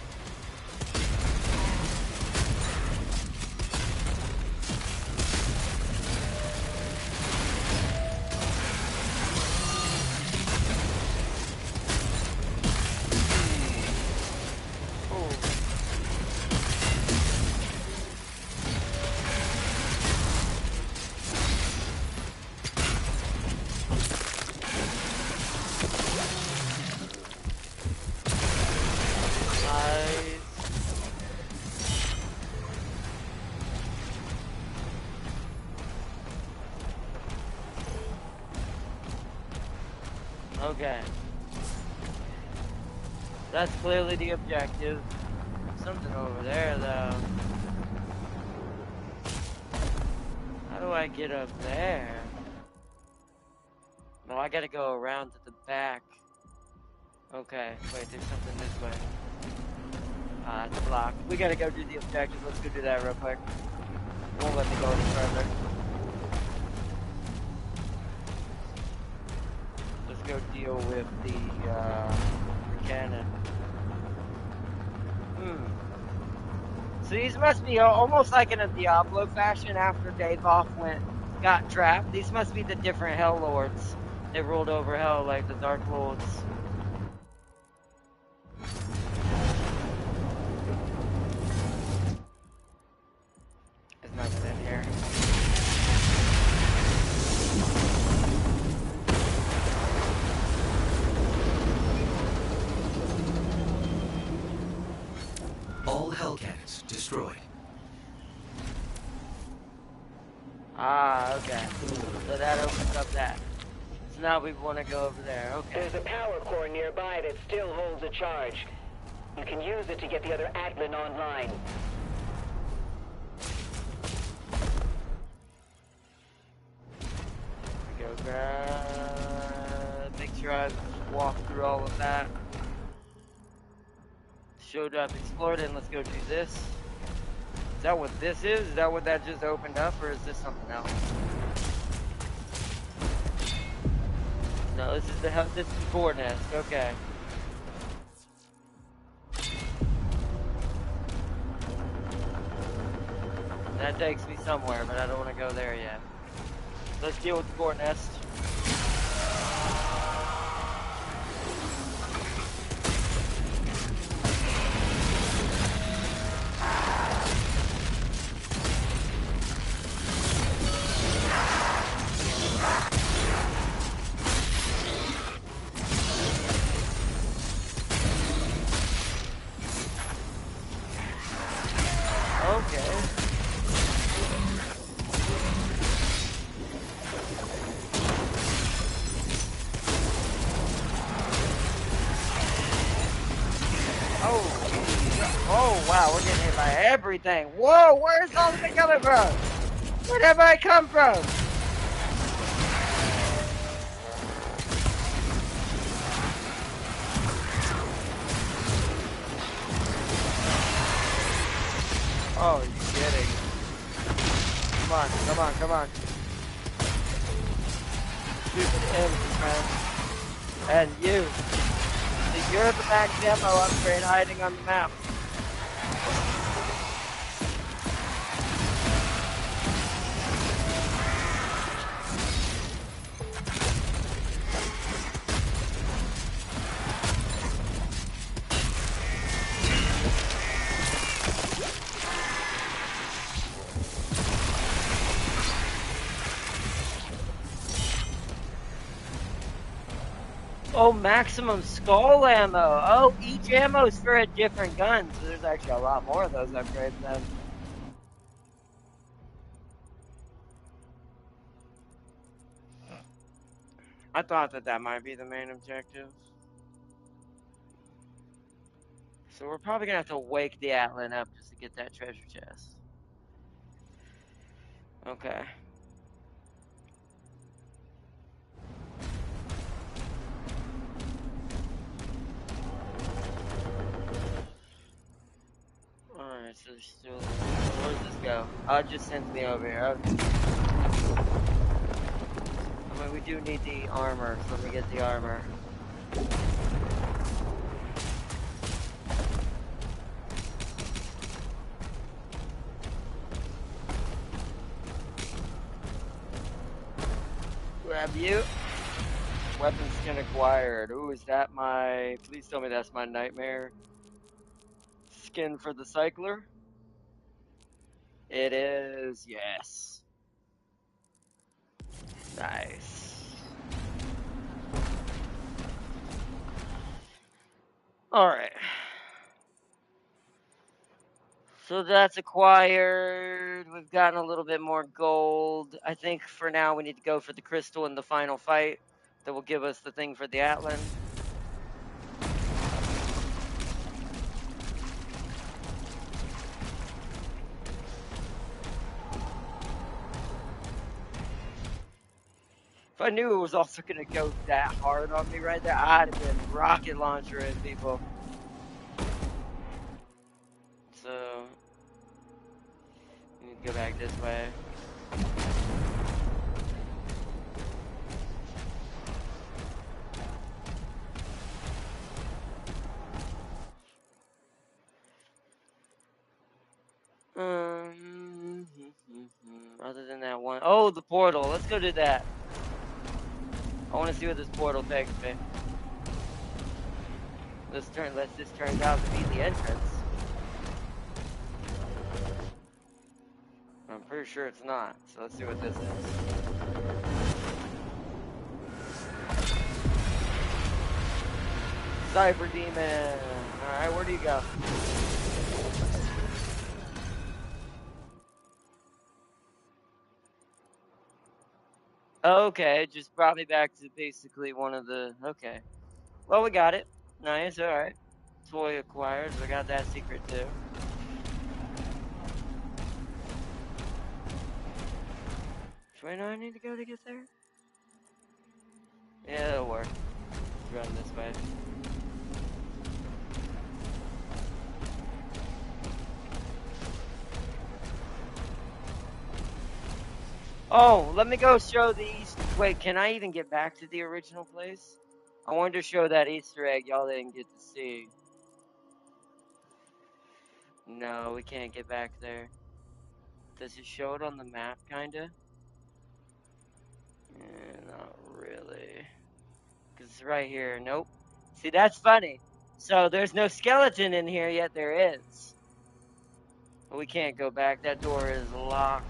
Okay. That's clearly the objective. Something over there, though. How do I get up there? No, I gotta go around to the back. Okay, wait, there's something this way. It's blocked. We gotta go do the objective. Let's go do that real quick. It won't let me go any further. Let's go deal with the cannon. So these must be almost like in a Diablo fashion after Davoff got trapped. These must be the different Hell Lords. They ruled over Hell like the Dark Lords. There's nothing in here. All Hell cannons destroyed. Ah, okay. So that opens up that. So now we want to go over there. Okay. There's a power core nearby that still holds a charge. You can use it to get the other Atlan online. Go grab. Make sure I walk through all of that. Showed up, explored, and let's go do this. Is that what this is? Is that what that just opened up, or is this something else? No, this is the core nest. Okay. That takes me somewhere, but I don't want to go there yet. Let's deal with the core nest. Wow, we're getting hit by everything. Whoa, where's all of it coming from? Where'd everybody come from? Oh, you kidding? Come on, come on, come on. Stupid enemies, man. And you. See, you're the max ammo upgrade hiding on the map. Oh, maximum skull ammo. Oh, each ammo is for a different gun, so there's actually a lot more of those upgrades then. I thought that might be the main objective. So we're probably gonna have to wake the Atlan up just to get that treasure chest. Okay. Alright, so there's still... Where does this go? Oh, it just sends me over here. Okay. I mean, we do need the armor, so let me get the armor. Grab you. Weapon skin acquired. Ooh, is that my... Please tell me that's my nightmare skin for the cycler. It is, yes. Nice. Alright. So that's acquired. We've gotten a little bit more gold. I think for now we need to go for the crystal in the final fight. That will give us the thing for the Atlan. If I knew it was also going to go that hard on me right there, I'd have been rocket launchering people. So, we need to go back this way. Other than that one, oh, the portal. Let's go do that. I want to see what this portal takes me. This turns out to be the entrance. I'm pretty sure it's not. So let's see what this is. Cyber Demon. Alright, where do you go? Okay, it just brought me back to basically one of the... Okay. Well, we got it. Nice, alright. Toy acquired, so I got that secret too. Which way do I need to go to get there? Yeah, it'll work. Let's run this way. Oh, let me go show the Easter... Wait, can I even get back to the original place? I wanted to show that Easter egg y'all didn't get to see. No, we can't get back there. Does it show it on the map, kinda? Not really. Because it's right here. Nope. See, that's funny. So, there's no skeleton in here, yet there is. But we can't go back. That door is locked.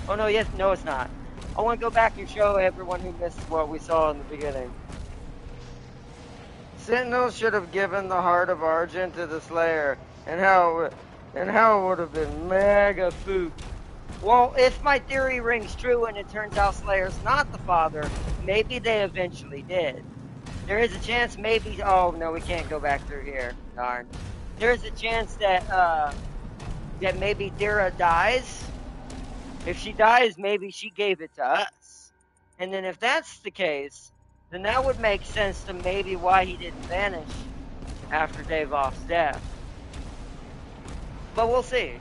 Oh, no, yes, no, it's not. I want to go back and show everyone who missed what we saw in the beginning. Sentinel should have given the heart of Argent to the Slayer, and how it would have been mega food. Well, if my theory rings true and it turns out Slayer's not the father, maybe they eventually did. There is a chance maybe... Oh, no, we can't go back through here. Darn. There's a chance that, that maybe Dira dies. If she dies, maybe she gave it to us. And then if that's the case, then that would make sense to maybe why he didn't vanish after Davov's death. But we'll see.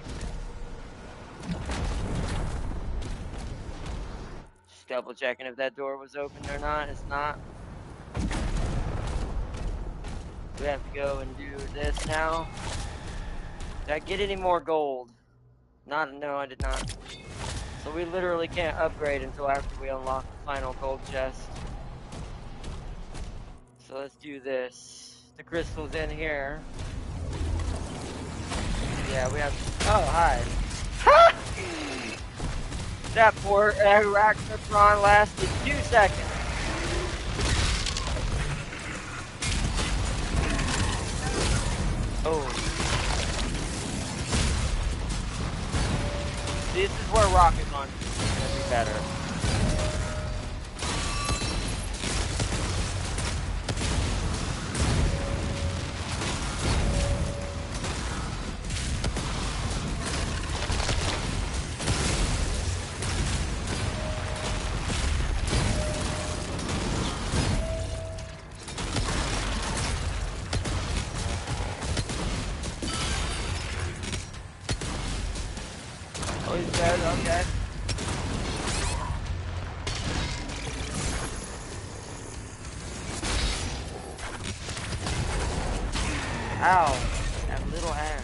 Just double checking if that door was open or not. It's not. We have to go and do this now. Did I get any more gold? No, I did not. So we literally can't upgrade until after we unlock the final gold chest. So let's do this. The crystal's in here. Yeah, we have... Oh, hi. Ha! That poor Arachnotron lasted 2 seconds. Oh. This is where rocket launch is gonna be better. Oh, he's dead, okay. Ow, that little ass.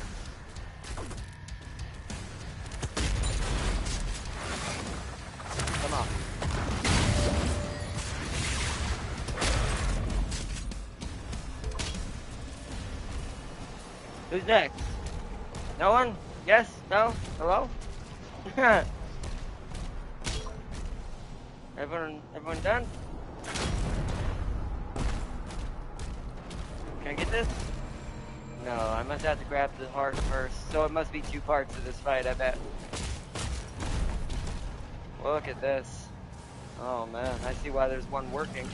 Come on. Who's next? No one? Yes? No? Hello? Everyone done? Can I get this? No, I must have to grab the heart first. So it must be 2 parts of this fight, I bet. Look at this. Oh man, I see why there's one working.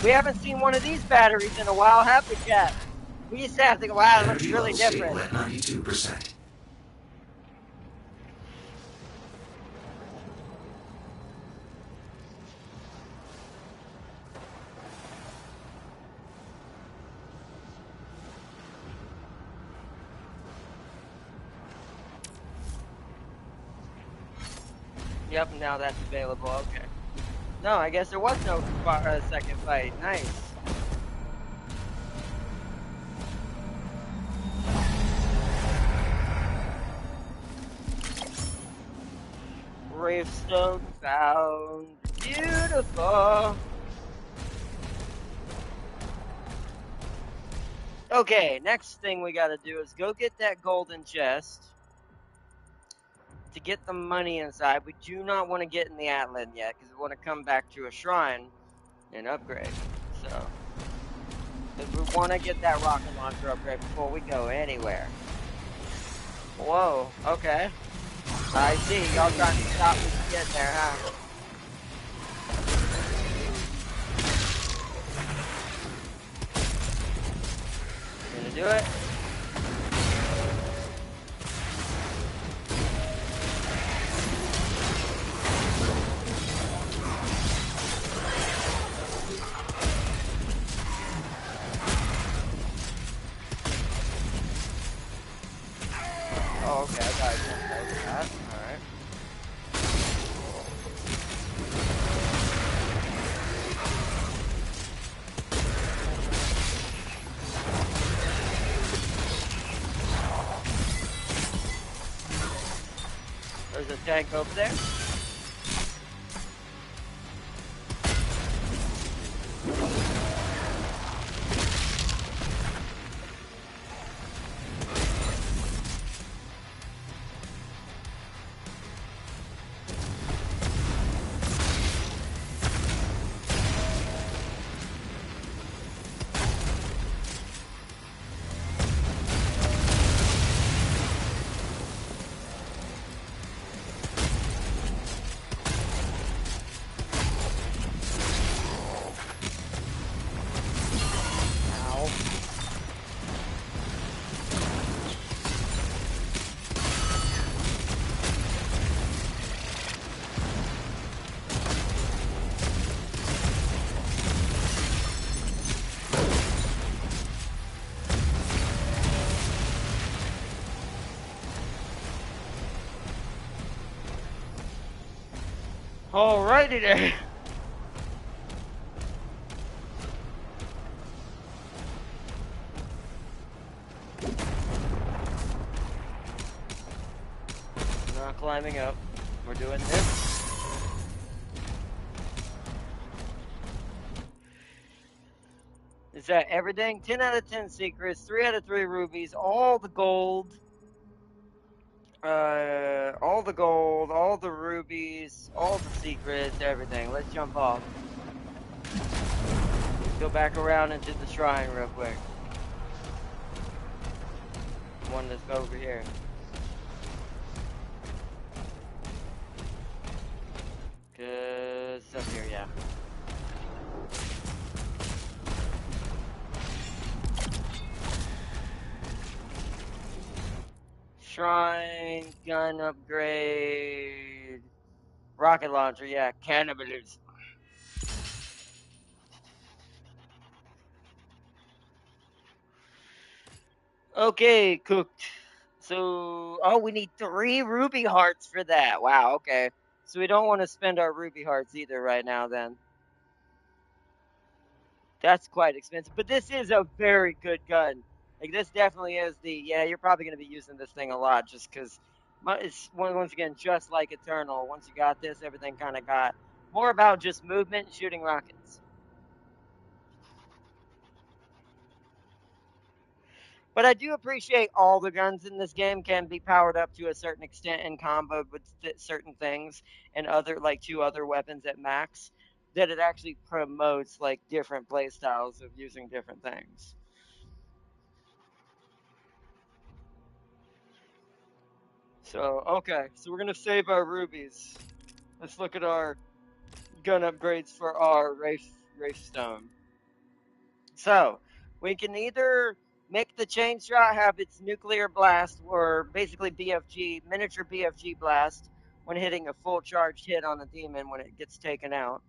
We haven't seen one of these batteries in a while, have we, chat? We used to have to go, wow, it looks really different. At 92%. Yep, now that's available, okay. No, I guess there was no second fight. Nice. Gravestone found. Beautiful. Okay, next thing we gotta do is go get that golden chest to get the money inside. We do not want to get in the Atlan yet because we want to come back to a shrine and upgrade. So, because we want to get that rocket launcher upgrade before we go anywhere. Whoa, okay. I see, y'all trying to stop me from getting there, huh? Gonna do it? Oh, okay, I got that. Alright. There's a tank over there. Alrighty there. Not climbing up. We're doing this. Is that everything? 10 out of 10 secrets, 3 out of 3 rubies, all the gold. All the gold, all the rubies, all the secrets, everything. Let's jump off. Let's go back around into the shrine real quick. one that's over here. Good stuff here, yeah. Shrine, gun upgrade, rocket launcher, yeah, cannibalism. Okay, cooked. So, oh, we need 3 ruby hearts for that. Wow, okay. So we don't want to spend our ruby hearts either right now then. That's quite expensive, but this is a very good gun. Like, this definitely is yeah, you're probably going to be using this thing a lot just because it's, once again, just like Eternal. Once you got this, everything kind of got more about just movement and shooting rockets. But I do appreciate all the guns in this game can be powered up to a certain extent and comboed with certain things and other, like 2 other weapons at max, that it actually promotes like different play styles of using different things. So, okay, so we're going to save our rubies. Let's look at our gun upgrades for our Wraith Stone. So, we can either make the chain shot have its nuclear blast, or basically BFG, miniature BFG blast, when hitting a full charged hit on a demon when it gets taken out.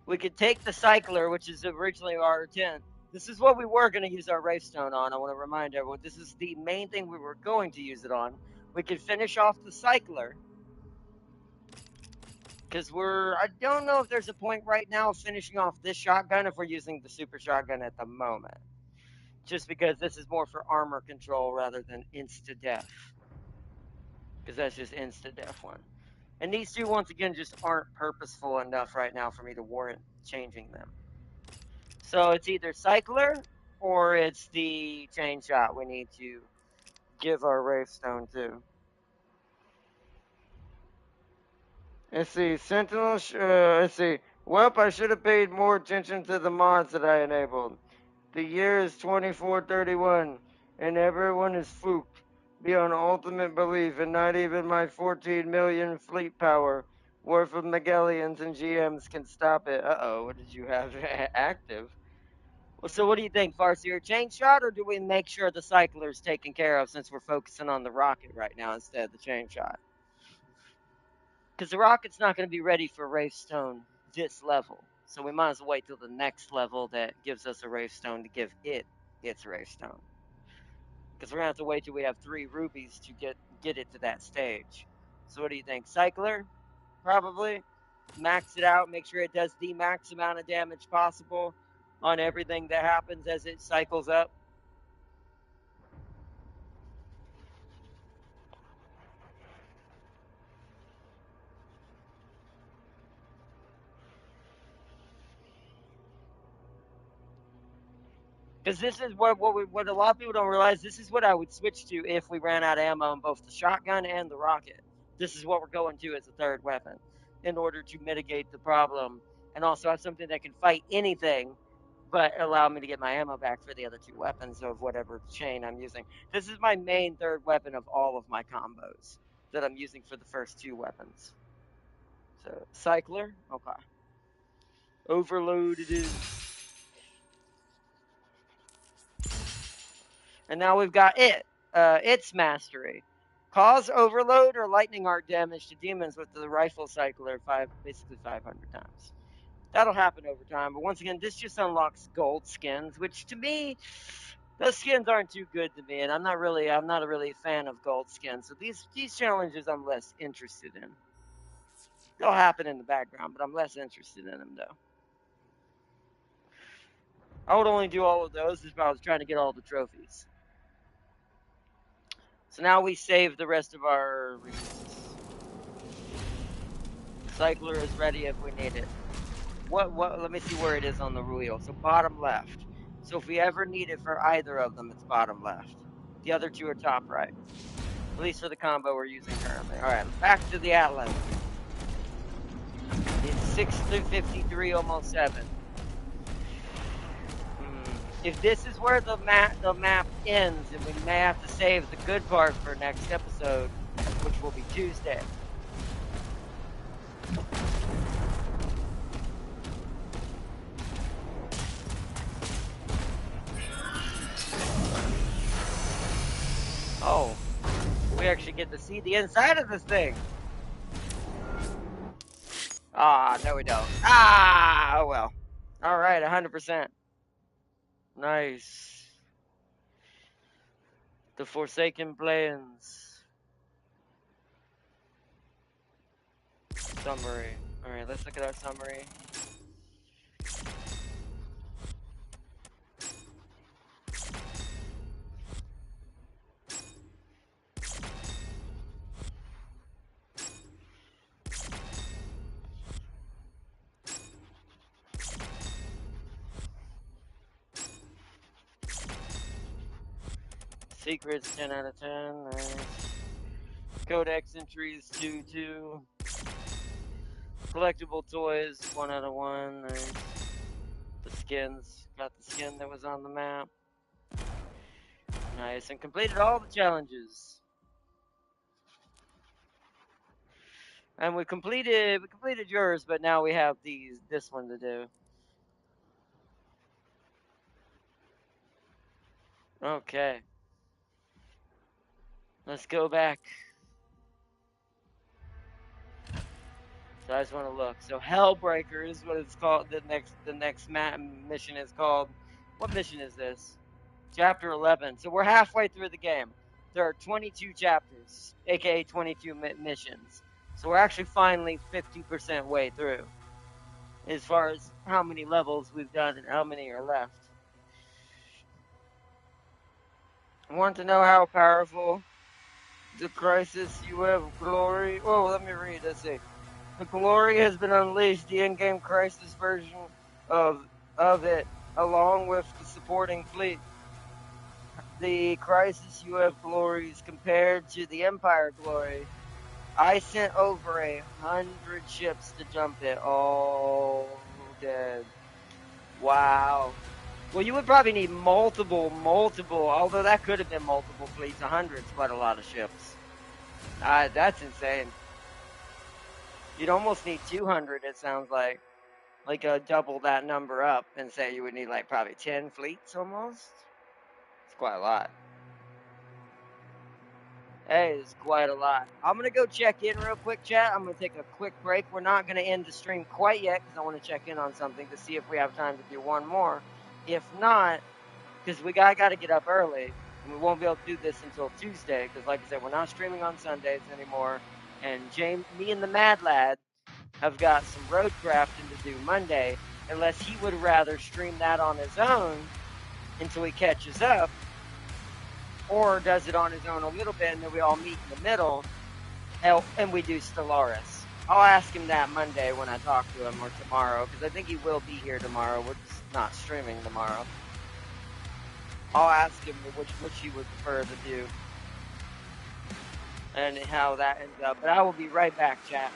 We could take the cycler, which is originally our intent. This is what we were going to use our Wraith Stone on. I want to remind everyone, this is the main thing we were going to use it on. We could finish off the cycler, because I don't know if there's a point right now of finishing off this shotgun if we're using the super shotgun at the moment. Just because this is more for armor control rather than insta-death. Because that's just insta-death one. And these two, once again, just aren't purposeful enough right now for me to warrant changing them. So it's either cycler or it's the chain shot we need to give our Wraith Stone to. Let's see, Sentinel, let's see. Welp, I should have paid more attention to the mods that I enabled. The year is 2431, and everyone is fooked beyond ultimate belief, and not even my 14 million fleet power worth of Megalians and GMs can stop it. Uh-oh, what did you have active? Well, so what do you think, Farseer? Chain shot, or do we make sure the cycler's taken care of since we're focusing on the rocket right now instead of the chain shot? Because the rocket's not going to be ready for Wraith Stone this level. So we might as well wait till the next level that gives us a Wraith Stone to give it its Wraith Stone. Because we're going to have to wait till we have 3 rubies to get it to that stage. So what do you think? Cycler? Probably. Max it out. Make sure it does the max amount of damage possible on everything that happens as it cycles up. Because this is what a lot of people don't realize. This is what I would switch to if we ran out of ammo on both the shotgun and the rocket. This is what we're going to as a third weapon in order to mitigate the problem and also have something that can fight anything but allow me to get my ammo back for the other 2 weapons of whatever chain I'm using. This is my main third weapon of all of my combos that I'm using for the first 2 weapons. So, cycler, okay. Overload it is. And now we've got its mastery. Cause overload or lightning arc damage to demons with the rifle cycler basically 500 times. That'll happen over time, but once again, this just unlocks gold skins, which to me, those skins aren't too good to me, and I'm not really a fan of gold skins. So these challenges I'm less interested in. They'll happen in the background, but I'm less interested in them though. I would only do all of those if I was trying to get all the trophies. So now we save the rest of our resources. Cycler is ready if we need it. Let me see where it is on the wheel. So bottom left. So if we ever need it for either of them, it's bottom left. The other 2 are top right. At least for the combo we're using currently. Alright, back to the Atlas. It's 6:53, almost 7. if this is where the map ends, and we may have to save the good part for next episode, which will be Tuesday. Oh, we actually get to see the inside of this thing. Ah, no we don't. Ah, oh well. All right, 100%. Nice. The Forsaken Plains. Summary. Alright, let's look at our summary. Secrets, 10 out of 10. Nice. Codex entries, 2. Collectible toys, 1 out of 1. Nice. The skins. Got the skin that was on the map. Nice. And completed all the challenges. And we completed yours, but now we have this one to do. Okay. Let's go back. So I just want to look. So Hellbreaker is what it's called. The next mission is called. What mission is this? Chapter 11. So we're halfway through the game. There are 22 chapters, aka 22 missions. So we're actually finally 50% way through, as far as how many levels we've done and how many are left. Want to know how powerful the crisis you have glory? Oh, let me read. Let's see. The glory has been unleashed. The in-game crisis version of it, along with the supporting fleet. The crisis you have glories compared to the Empire glory. I sent over 100 ships to jump it. All dead. Wow. Well, you would probably need multiple, although that could have been multiple fleets. 100's quite a lot of ships. That's insane. You'd almost need 200, it sounds like. Like, double that number up and say you would need, like, probably 10 fleets almost. It's quite a lot. Hey, it's quite a lot. I'm going to go check in real quick, chat. I'm going to take a quick break. We're not going to end the stream quite yet because I want to check in on something to see if we have time to do one more. If not, because we got to get up early, and we won't be able to do this until Tuesday because, like I said, we're not streaming on Sundays anymore. And me and the Mad Lad have got some road crafting to do Monday, unless he would rather stream that on his own until he catches up, or does it on his own a little bit, and then we all meet in the middle, and we do Stellaris. I'll ask him that Monday when I talk to him, or tomorrow, because I think he will be here tomorrow. We're just not streaming tomorrow. I'll ask him which he would prefer to do, and how that ends up. But I will be right back, chat.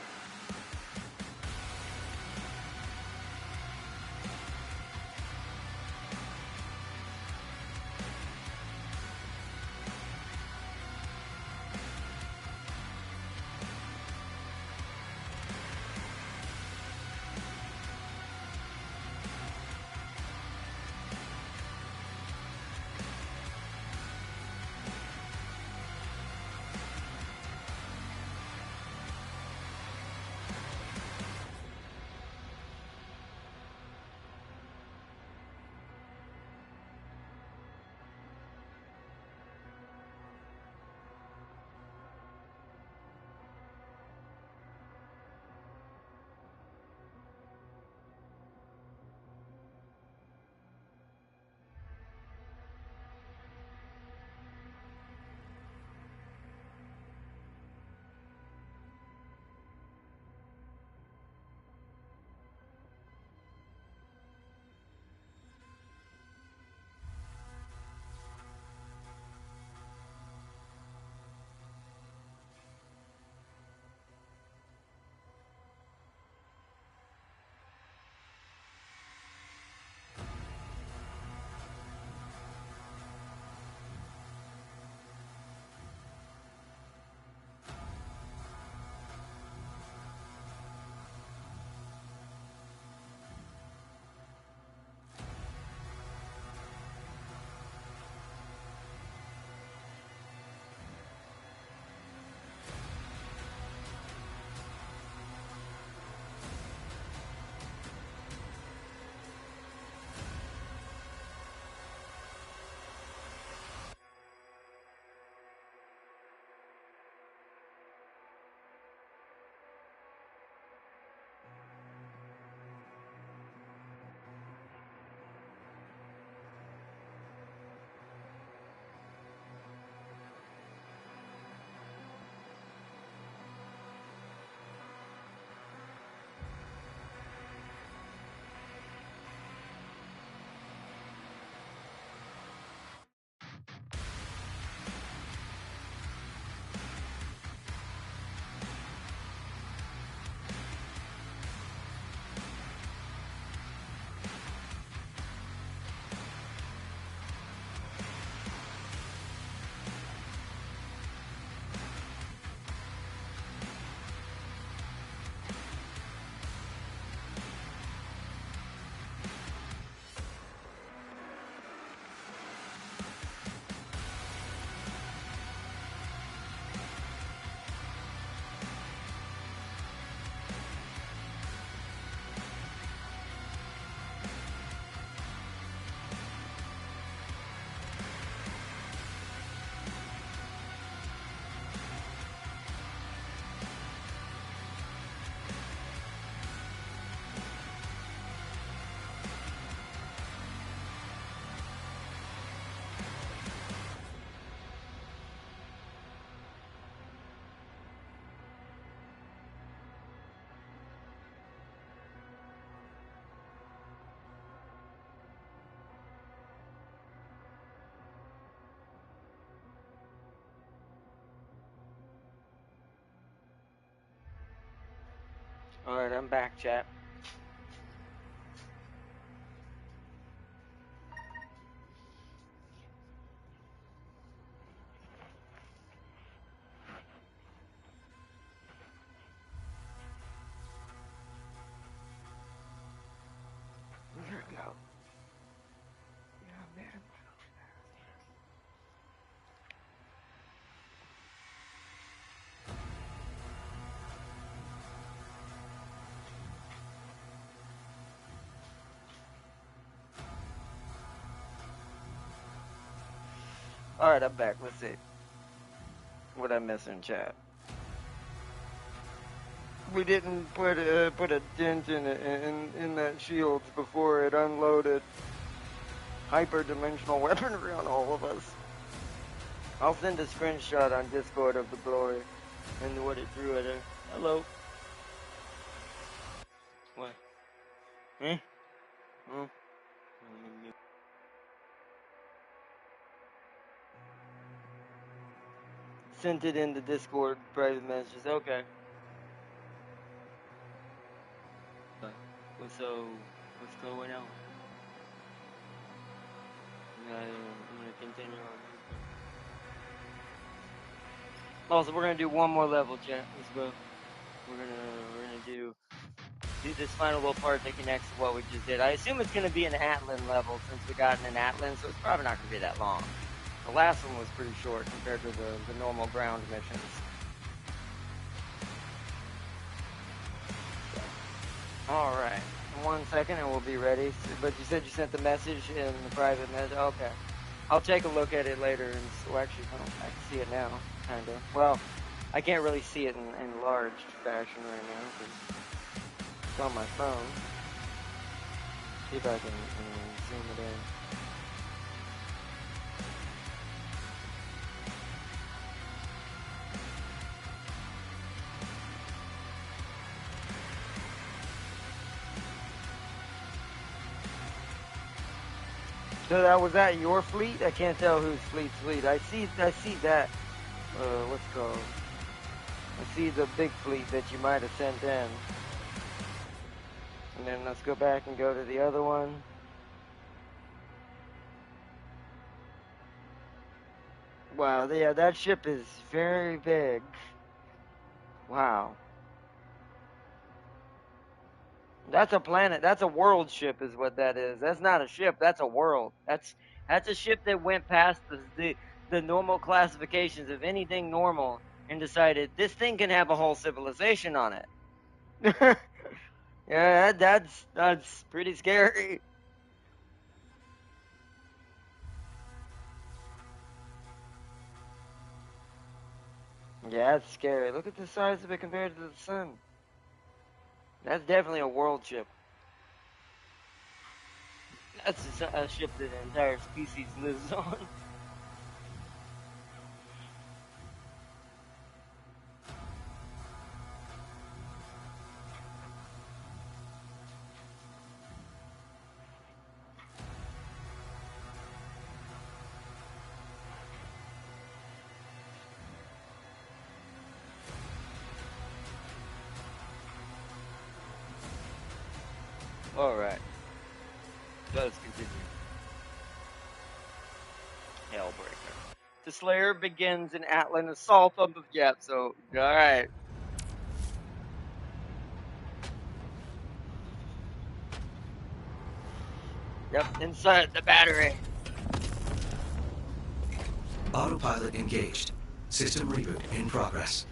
Alright, I'm back, chat. There we go. Yeah, man. Alright, I'm back. Let's see. What I miss in chat. We didn't put a dent in that shield before it unloaded hyperdimensional weaponry on all of us. I'll send a screenshot on Discord of the glory and what it drew at her. Hello. What? Eh? Oh. Sent it in the Discord private messages. Okay. What's going on? I'm gonna continue on. Also, we're gonna do one more level, chat. Let's go. We're gonna do this final little part that connects to what we just did. I assume it's gonna be an Atlan level since we got an Atlan, so it's probably not gonna be that long. The last one was pretty short compared to the normal ground missions. Alright, 1 second and we'll be ready. But you said you sent the message in the private message? Okay. I'll take a look at it later. And so actually, I can see it now, kind of. Well, I can't really see it in large fashion right now because it's on my phone. See if I can zoom it in. So was that your fleet? I can't tell whose fleet. I see that. What's it called? I see the big fleet that you might have sent in. And then let's go back and go to the other one. Wow, yeah, that ship is very big. Wow. That's a planet. That's a world ship is what that is. That's not a ship. That's a world. That's a ship that went past the normal classifications of anything normal and decided this thing can have a whole civilization on it. Yeah, that's pretty scary. Yeah, that's scary. Look at the size of it compared to the sun. That's definitely a world ship. That's a ship that the entire species lives on. Alright. Let's continue. Hellbreaker. The Slayer begins an Atlan assault on the... Yeah, so... Alright. Yep, inside the battery. Autopilot engaged. System reboot in progress.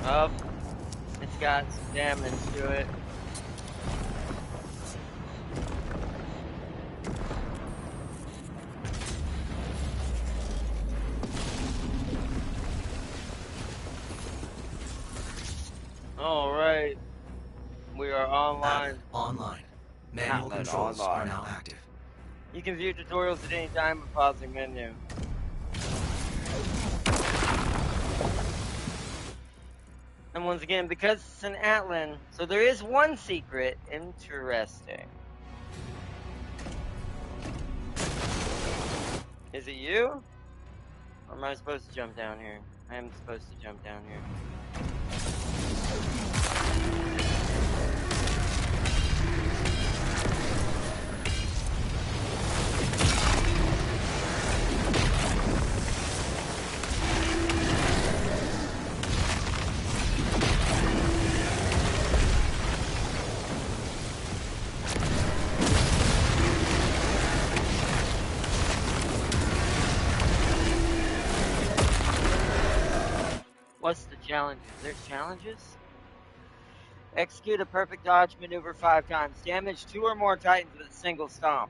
Oh, it's got some damage to it. Alright. We are online. Online. Manual controls are now active. You can view tutorials at any time with pausing menu. And once again, because it's an Atlan, so there is one secret. Interesting. Is it you? Or am I supposed to jump down here? I am supposed to jump down here. What's the challenges? There's challenges? Execute a perfect dodge maneuver 5 times. Damage 2 or more Titans with a single stomp.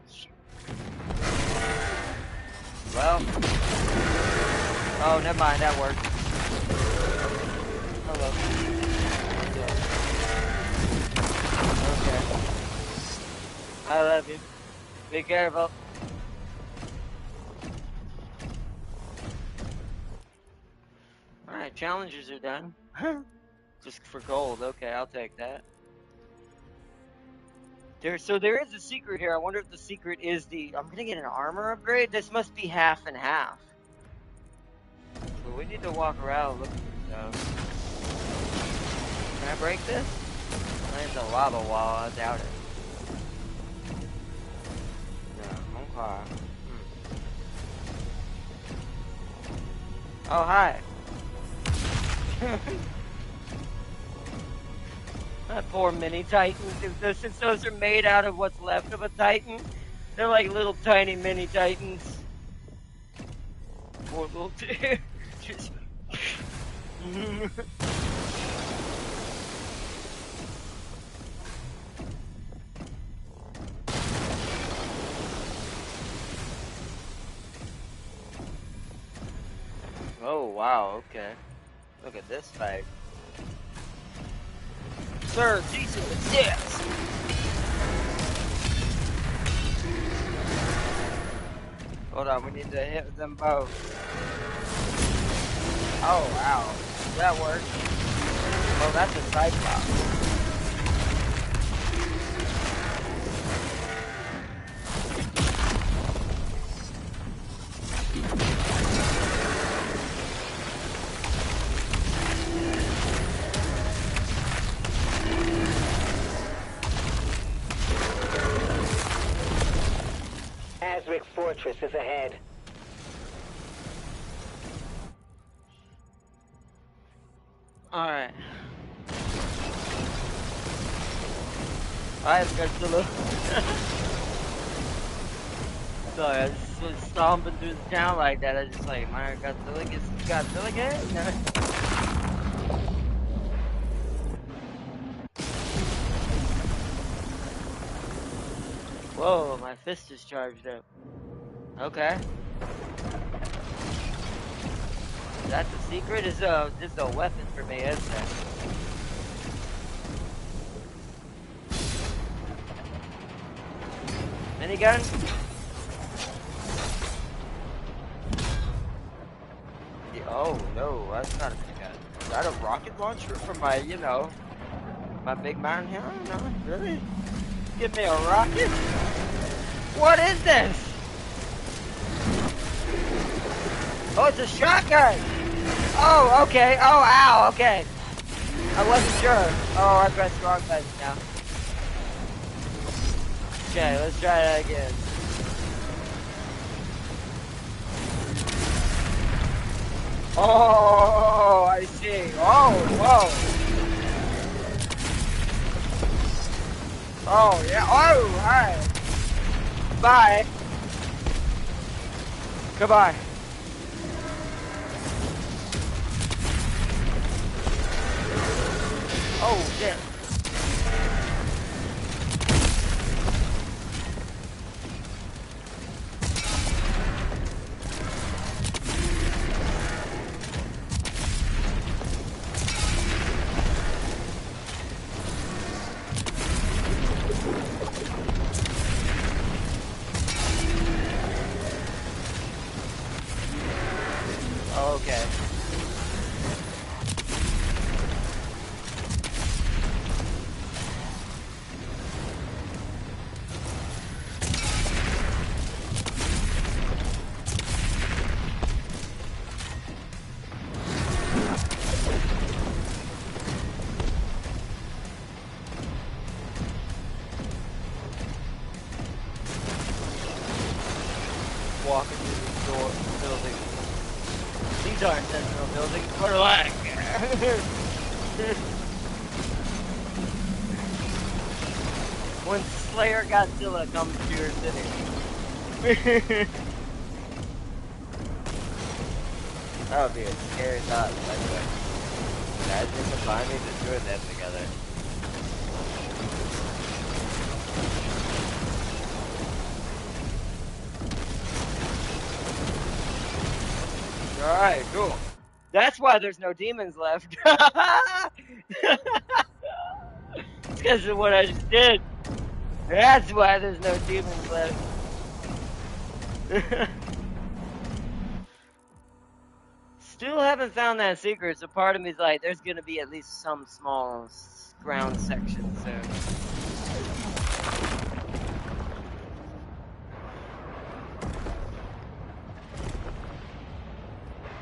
Well. Oh, never mind. That worked. Hello. Okay. I love you. Be careful. Alright, challenges are done. Just for gold. Okay, I'll take that. So there is a secret here. I wonder if the secret is I'm gonna get an armor upgrade? This must be half and half. So we need to walk around looking for stuff. Can I break this? I think it's a lava wall. I doubt it. No, okay. Oh, hi. That poor mini Titans. Since those are made out of what's left of a Titan, they're like little tiny mini Titans. Poor little just Oh wow, okay. Look at this fight. Sir, decent with this. Hold on, we need to hit them both. Oh wow, that worked. Oh, that's a Cyclops. Azric's fortress is ahead. Alright. Alright, Godzilla. Sorry, I just was stomping through the town like that. I just like, my Godzilla gets Godzilla again? Whoa, my fist is charged up. Okay. That's a secret? This is a weapon for me, isn't it? Minigun? Yeah, oh no, that's not a minigun. Is that a rocket launcher for my, my big mountain here? No, really? Give me a rocket? What is this? Oh, it's a shotgun! Oh, okay. Oh, ow, okay. I wasn't sure. Oh, I pressed the wrong button now. Okay, let's try that again. Oh, I see. Oh, whoa. Oh, yeah. Oh, alright. Bye. Goodbye. Oh, shit. Okay. these aren't sentinel buildings, what like? When Slayer Godzilla comes to your city. That would be a scary thought, by the way. Imagine the army destroying them together. Alright, cool. That's why there's no demons left. It's because of what I just did. That's why there's no demons left. Still haven't found that secret, so part of me's like, there's gonna be at least some small ground section soon.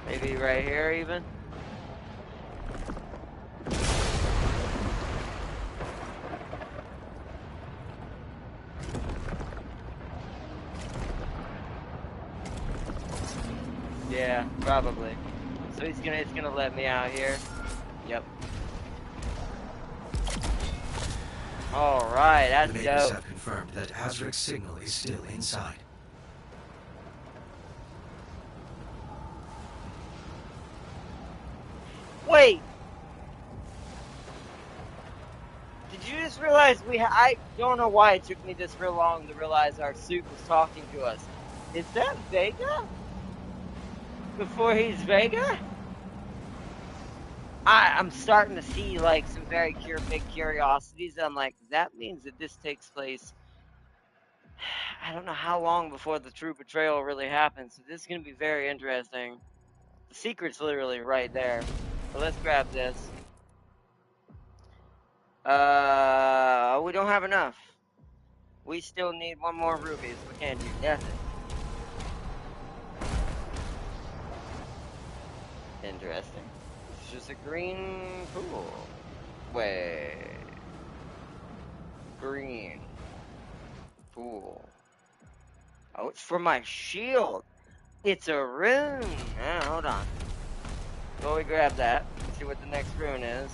Maybe right here, even? Yeah, probably. So it's gonna let me out here. Yep. Alright, that's the neighbors dope. have confirmed that Azric's signal is still inside. Wait! Did you just realize I don't know why it took me this real long to realize our suit was talking to us. Is that Vega? Before he's Vega? I'm starting to see like some very big curiosities. I'm like, that means that this takes place. I don't know how long before the true betrayal really happens. So this is gonna be very interesting. The secret's literally right there. So let's grab this. We don't have enough. We still need one more rubies. We can't do nothing. Interesting. It's just a green pool. Wait. Green pool. Oh, it's for my shield. It's a rune. Hold on. So we grab that. See what the next rune is.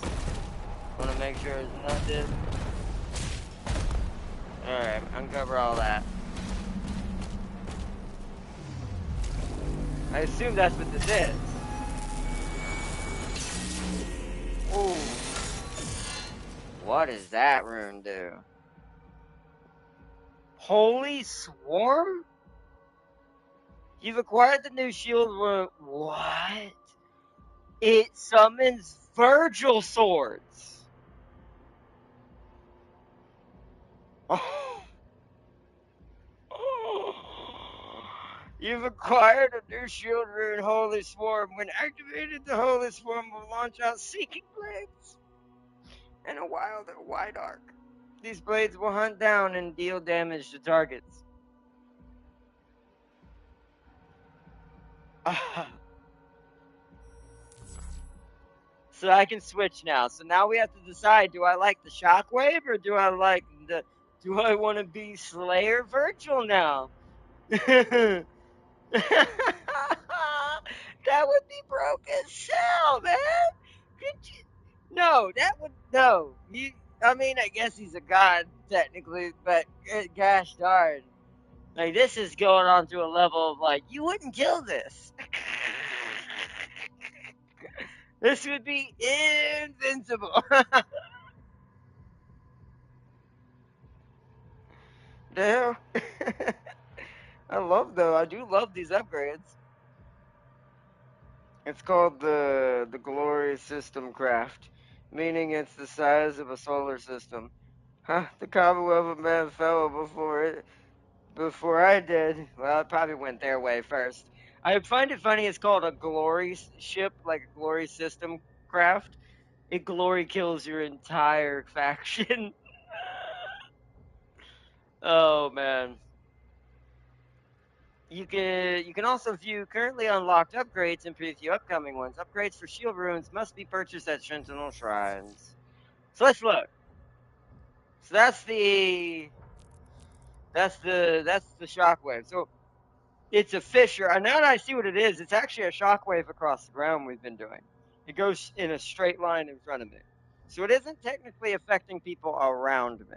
Want to make sure it's nothing. Alright, uncover all that. I assume that's what this is. Ooh. What does that rune do? Holy Swarm? You've acquired the new shield rune. What? It summons Virgil swords. Oh. You've acquired a new shield rune, Holy Swarm. When activated, the Holy Swarm will launch out seeking blades and a wide arc. These blades will hunt down and deal damage to targets. So I can switch now. So now we have to decide, do I like the shockwave or do I want to be Slayer Virgil now? That would be broke as hell, man. No. I mean, I guess he's a god, technically, but gosh darn. Like, this is going on to a level of, like, you wouldn't kill this. This would be invincible. The hell? I do love these upgrades. It's called the Glory System Craft, meaning it's the size of a solar system. Huh? The Commonwealth of Man fell before I did. Well, it probably went their way first. I find it funny it's called a glory ship, like a glory system craft. It glory kills your entire faction. Oh man. You can also view currently unlocked upgrades and preview upcoming ones. Upgrades for shield runes must be purchased at Sentinel Shrines. So let's look. So that's the shockwave. So It's a fissure. And now that I see what it is, it's actually a shockwave across the ground we've been doing. It goes in a straight line in front of me. So it isn't technically affecting people around me.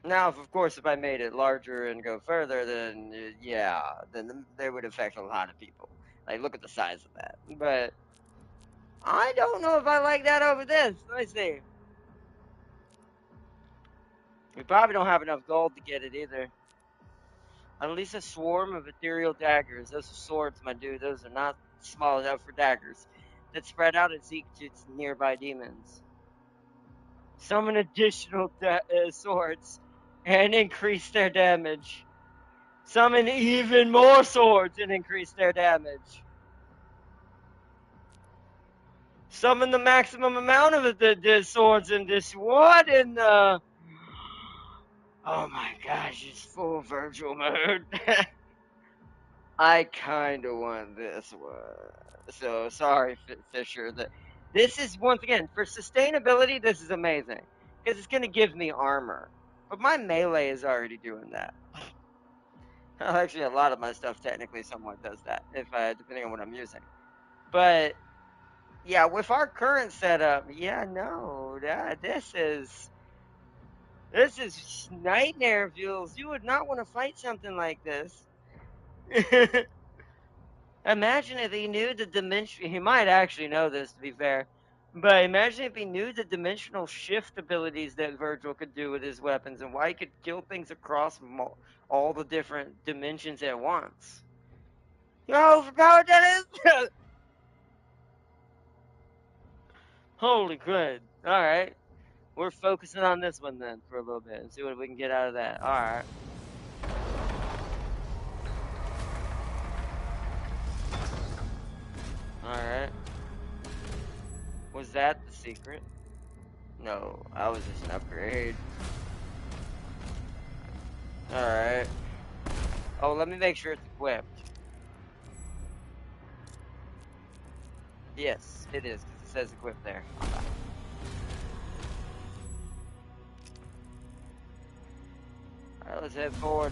Now, of course, if I made it larger and go further, then yeah, then they would affect a lot of people. Like, look at the size of that. But I don't know if I like that over this. Let me see. We probably don't have enough gold to get it either. Unleash a swarm of ethereal daggers. Those are swords, my dude. Those are not small enough for daggers. That spread out and seek to nearby demons. Summon additional swords and increase their damage. Summon even more swords and increase their damage. Summon the maximum amount of the swords in this. What in the... Oh my gosh, it's full virtual mode. I kind of want this one. So, sorry, Fisher. This is, once again, for sustainability, this is amazing. Because it's going to give me armor. But my melee is already doing that. Actually, a lot of my stuff technically somewhat does that, depending on what I'm using. But, yeah, with our current setup, yeah, no, this is nightmare fuels. You would not want to fight something like this. Imagine if he knew the dimension. He might actually know this, to be fair. But imagine if he knew the dimensional shift abilities that Virgil could do with his weapons and why he could kill things across all the different dimensions at once. Yo, forgot what that is? Holy crud. Alright. We're focusing on this one then for a little bit and see what we can get out of that. Alright. Alright. Was that the secret? No, that was just an upgrade. Alright. Oh, let me make sure it's equipped. Yes, it is, because it says equipped there. Alright, let's head forward.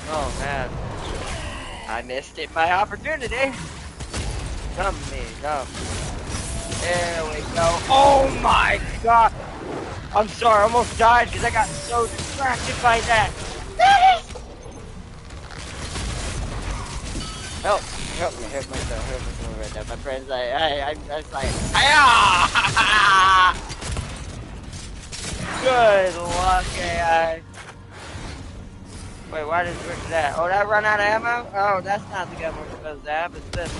Oh, man. I missed it. My opportunity. Come me, come. There we go. Oh my god! I'm sorry, I almost died because I got so distracted by that. Help me, help myself right now. My friends, I'm just like, ah! Good luck, AI. Wait, why did it switch to that? Oh, did I run out of ammo? Oh, that's not the gun we're supposed to have, it's this.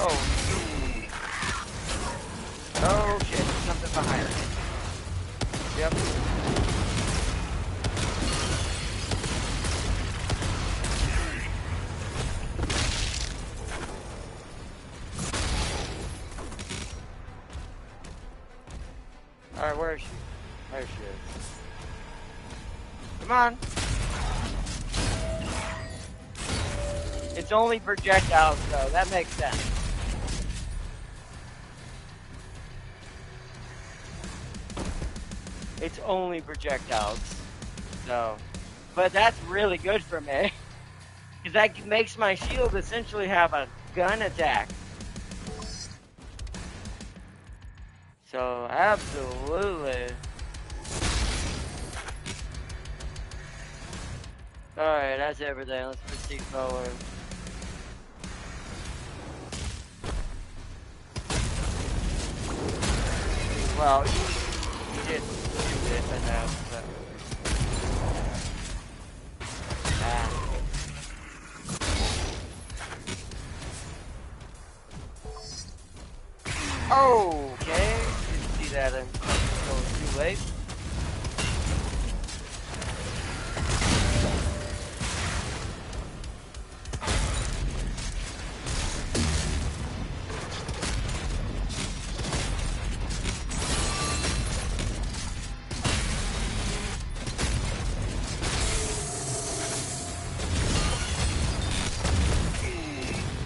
Oh. Oh shit, there's something behind me. Yep. Alright, where is she? There she is. Come on. It's only projectiles though, that makes sense. It's only projectiles. So, but that's really good for me. Because that makes my shield essentially have a gun attack. So, absolutely. Alright, that's everything. Let's proceed forward. Well, you did shoot it enough, but... Okay, didn't see that until too late.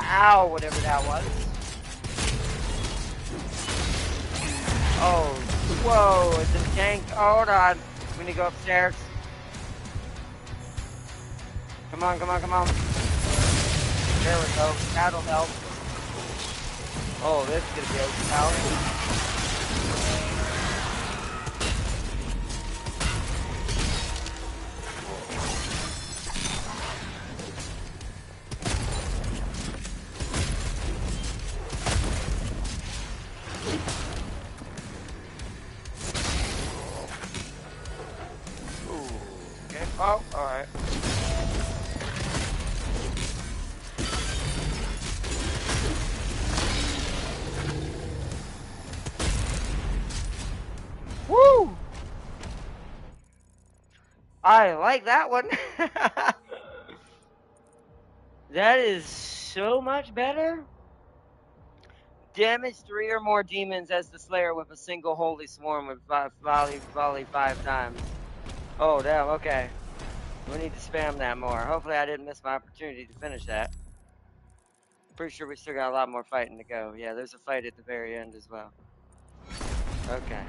Ow, whatever that was. Oh, Whoa, it's a tank. Hold on. We need to go upstairs. Come on, come on, come on. There we go. That'll help. Oh, this is going to be overpowered. Oh, alright. Woo! I like that one. That is so much better. Damage 3 or more demons as the Slayer with a single holy swarm with volley 5 times. Oh, damn, okay. We need to spam that more. Hopefully I didn't miss my opportunity to finish that. Pretty sure we still got a lot more fighting to go. Yeah, there's a fight at the very end as well. Okay.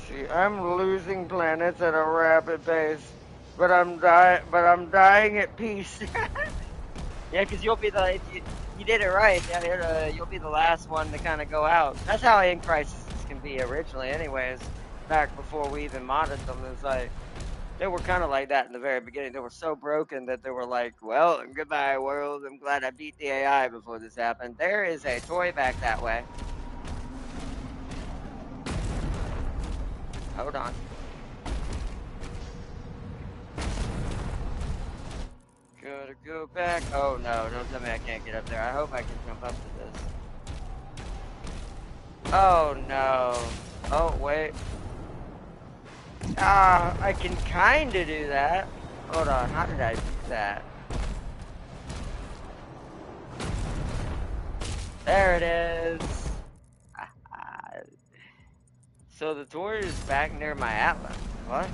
See, I'm losing planets at a rapid pace, but I'm dying at peace. Yeah, because you'll be the, if you did it right, you'll be the last one to kind of go out. That's how in crises can be originally anyways, back before we even modded them. It's like, they were kind of like that in the very beginning. They were so broken that they were like, well, goodbye world, I'm glad I beat the AI before this happened. There is a toy back that way. Hold on. Gotta go back. Oh no, don't tell me I can't get up there. I hope I can jump up to this. Oh no. Oh wait. Ah, I can kinda do that. Hold on, how did I do that? There it is. So the tour is back near my Atlas. What?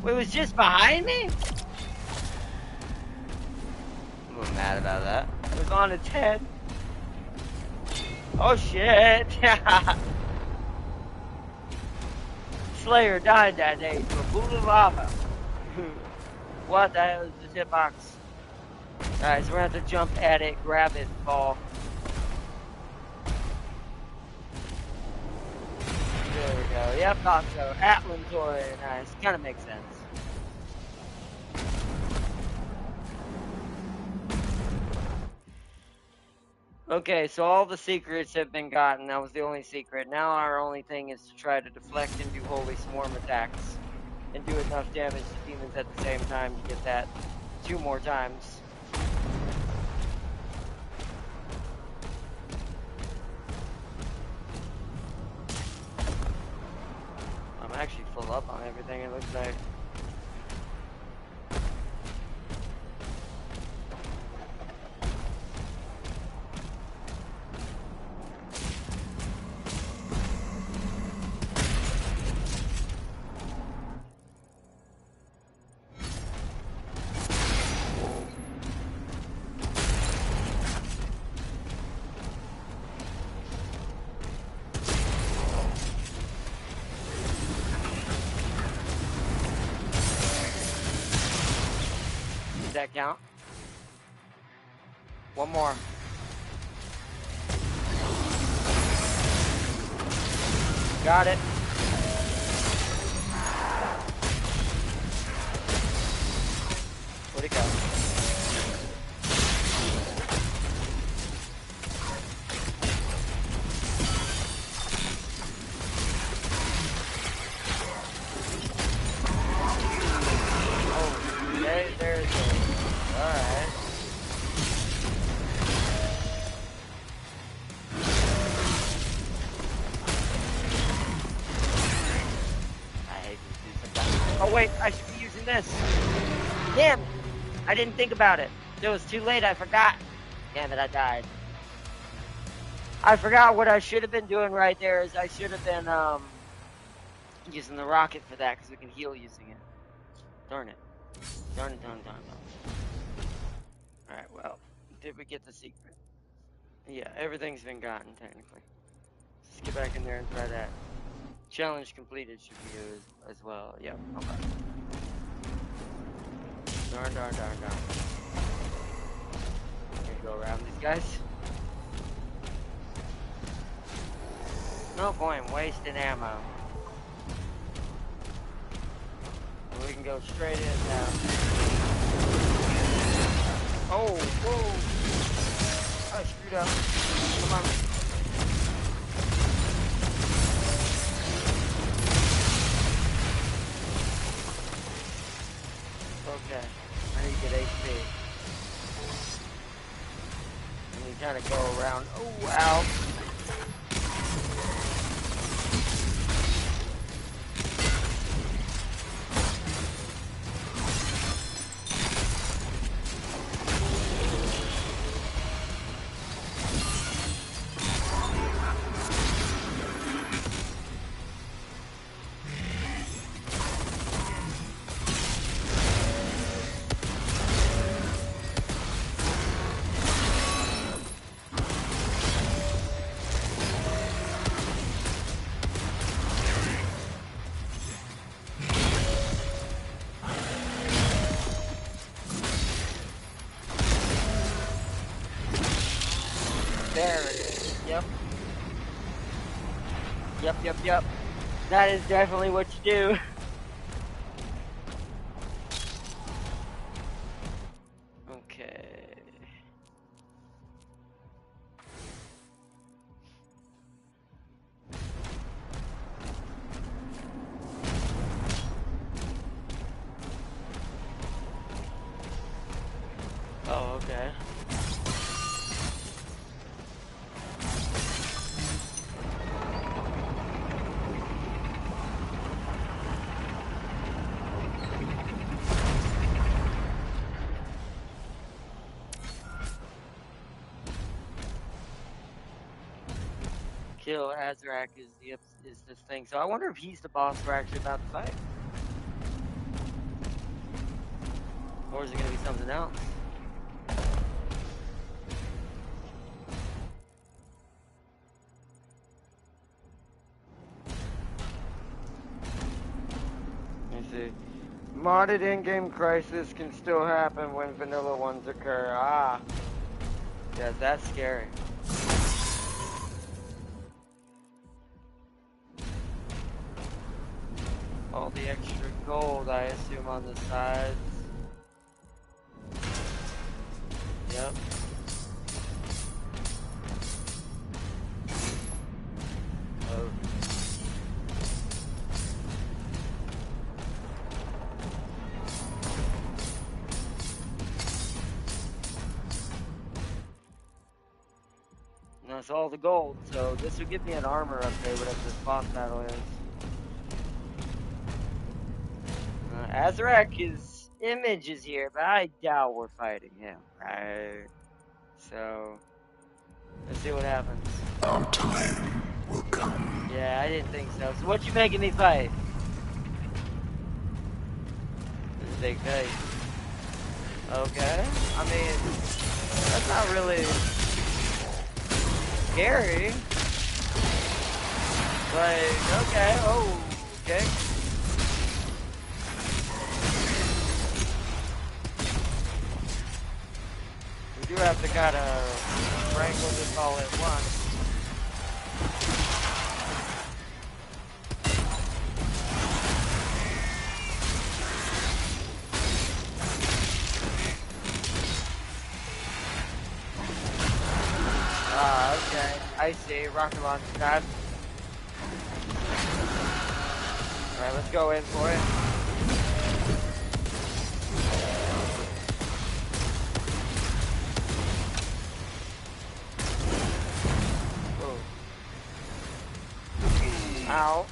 Wait, it was just behind me? I'm a little mad about that. It was on its head. Oh shit! Slayer died that day to a pool of lava. What the hell is this hitbox? Alright, so we're gonna have to jump at it, grab it, fall. There we go. Yep, thought so. Atlan toy, nice. Kinda makes sense. Okay, so all the secrets have been gotten. That was the only secret. Now our only thing is to try to deflect and do holy swarm attacks. And do enough damage to demons at the same time to get that 2 more times. I'm actually full up on everything, it looks like. That count? One more. Got it. Where'd it go? Oh, there's it. Alright. I hate to do something. Oh wait, I should be using this. Damn! I didn't think about it. It was too late, I forgot. Damn it, I died. I forgot what I should have been doing right there is I should have been using the rocket for that because we can heal using it. Darn it. Darn it, darn it, darn it, darn it. Alright, well, did we get the secret? Yeah, everything's been gotten, technically. Let's get back in there and try that. Challenge completed should be good as well. Yep, okay. Darn. Gonna go around these guys. No point wasting ammo. We can go straight in now. Oh, whoa! I screwed up. Come on. Okay, I need to get HP. And you kind of go around. Oh, wow. There it is. Yep. Yep. That is definitely what you do. Okay. Oh, okay. Kill Azrak is this thing. So I wonder if he's the boss we're actually about to fight. Or is it gonna be something else? Let me see. Modded in-game crisis can still happen when vanilla ones occur. Ah. Yeah, that's scary. All the extra gold, I assume, on the sides. Yep. Oh. That's all the gold, so this would give me an armor upgrade, whatever this boss battle is. Azrak, his image is here, but I doubt we're fighting him, right? So, let's see what happens. Our time will come. Yeah, I didn't think so. So what you making me fight? This big face. Okay. I mean, that's not really scary. Like, okay, oh, okay. We do have to kind of wrangle this all at once. Okay. I see. Rocket launch pad. Alright, let's go in for it. Whoa. Ow.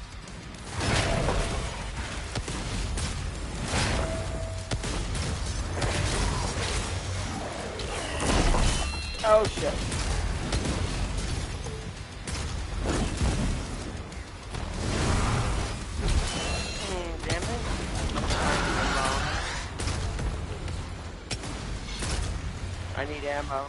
Oh shit. Damn it. I need ammo.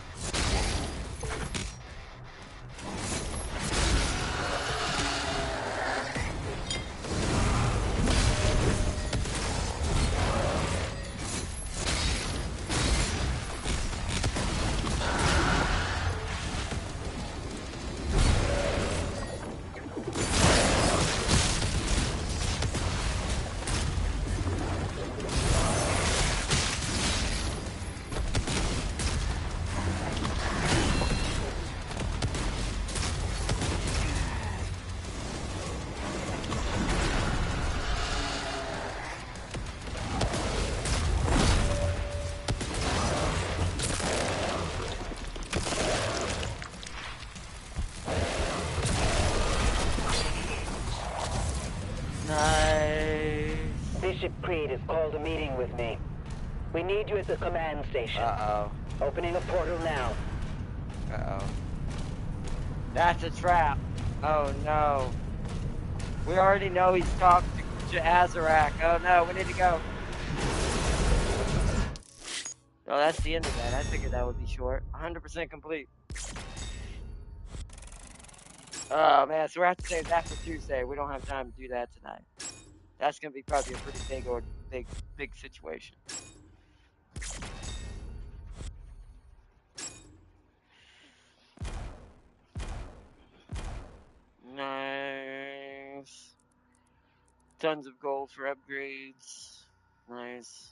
Starship Creed has called a meeting with me. We need you at the command station. Uh-oh. Opening a portal now. Uh-oh. That's a trap. Oh, no. We already know he's talked to Azarak. Oh, no, we need to go. Oh, that's the end of that. I figured that would be short. 100% complete. Oh, man, so we're have to save that for Tuesday. We don't have time to do that tonight. That's going to be probably a pretty big situation. Nice. Tons of gold for upgrades. Nice.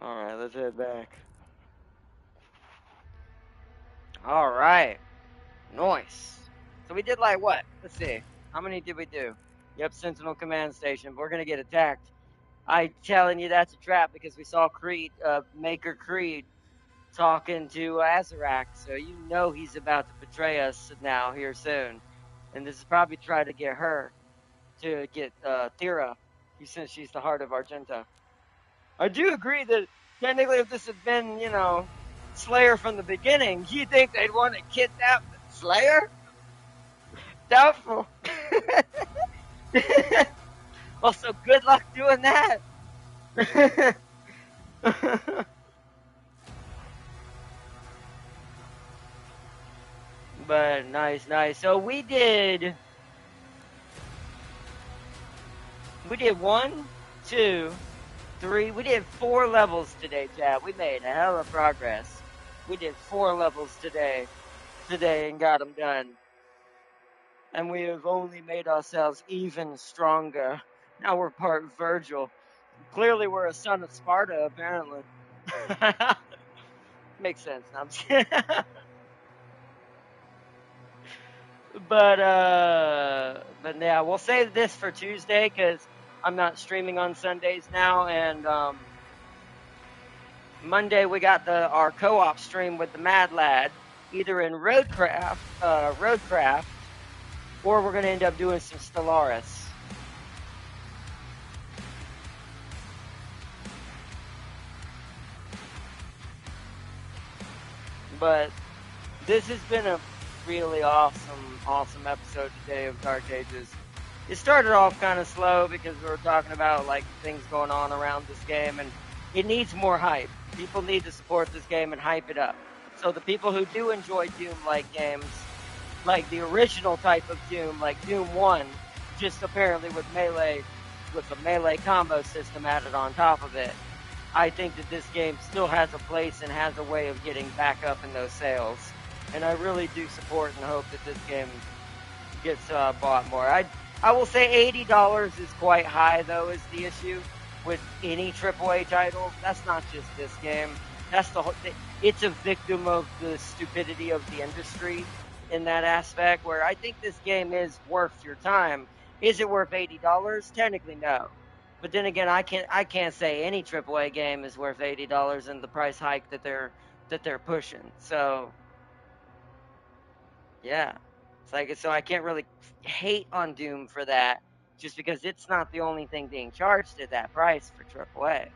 Alright, let's head back. Alright. Nice. So we did like what? Let's see. How many did we do? Yep, Sentinel Command Station. We're going to get attacked. I'm telling you that's a trap because we saw Creed, Maker Creed, talking to Azarak. So you know he's about to betray us now here soon. And this is probably trying to get her to get Thera, since she's the heart of Argenta. I do agree that technically if this had been, Slayer from the beginning, you think they'd want to kidnap Slayer? Doubtful. Also, good luck doing that. But nice. So we did 1, 2, 3. We did 4 levels today, Chad. We made a hell of progress. We did 4 levels today and got them done. And we have only made ourselves even stronger. Now we're part Virgil. Clearly we're a son of Sparta, apparently. Makes sense. No, I'm just kidding. But yeah, we'll save this for Tuesday because I'm not streaming on Sundays now, and Monday we got our co-op stream with the Mad Lad, either in Roadcraft, or we're gonna end up doing some Stellaris. But this has been a really awesome episode today of Dark Ages. It started off kind of slow because we were talking about like things going on around this game, and it needs more hype. People need to support this game and hype it up. So the people who do enjoy Doom-like games, like the original type of Doom, like Doom 1, just apparently with a melee combo system added on top of it, I think that this game still has a place and has a way of getting back up in those sales. And I really do support and hope that this game gets bought more. I will say $80 is quite high, though, is the issue with any AAA title. That's not just this game. That's it's a victim of the stupidity of the industry in that aspect, where I think this game is worth your time. Is it worth $80? Technically, no. But then again, I can't say any AAA game is worth $80 in the price hike that they're pushing. So yeah, it's like, so I can't really hate on Doom for that, just because it's not the only thing being charged at that price for AAA.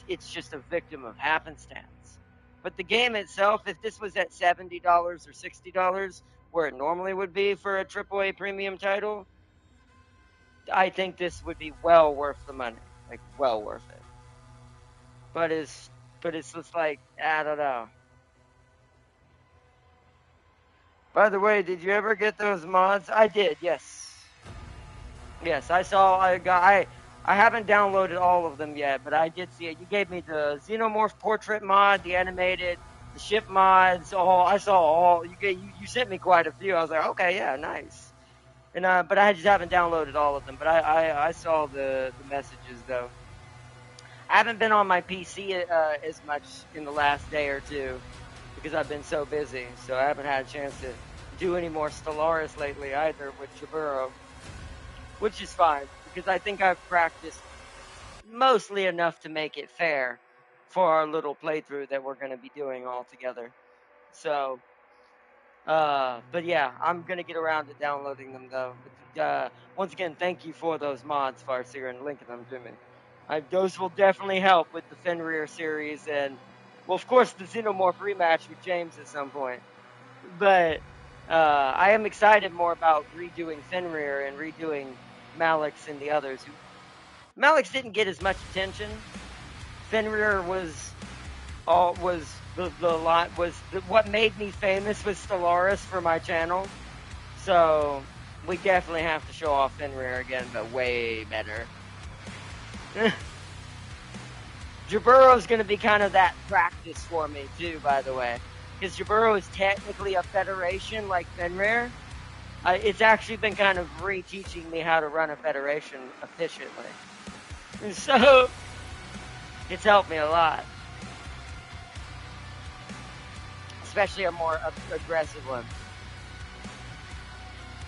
It's just a victim of happenstance. But the game itself, if this was at $70 or $60, where it normally would be for a AAA premium title, I think this would be well worth the money, like well worth it. But it's just like, I don't know. By the way, did you ever get those mods? I did, yes. Yes, I saw. I haven't downloaded all of them yet, but I did see it. You gave me the Xenomorph portrait mod, the animated, the ship mods. I saw all. You sent me quite a few. I was like, okay, yeah, nice. And but I just haven't downloaded all of them. But I saw the messages though. I haven't been on my PC as much in the last day or two because I've been so busy. So I haven't had a chance to do any more Stellaris lately either with Jaburo, which is fine because I think I've practiced mostly enough to make it fair for our little playthrough that we're going to be doing all together. So, but yeah, I'm going to get around to downloading them though. But, once again, thank you for those mods, Farseer, and linking them to me. Those will definitely help with the Fenrir series, and well, of course, the Xenomorph rematch with James at some point. But I am excited more about redoing Fenrir and redoing Malix and the others. Malix didn't get as much attention. Fenrir was the lot was what made me famous with Stellaris for my channel. So we definitely have to show off Fenrir again, but way better. Jaburo is going to be kind of that practice for me too, by the way, because Jaburo is technically a federation like Fenrir. It's actually been kind of reteaching me how to run a federation efficiently, and so it's helped me a lot, especially a more aggressive one.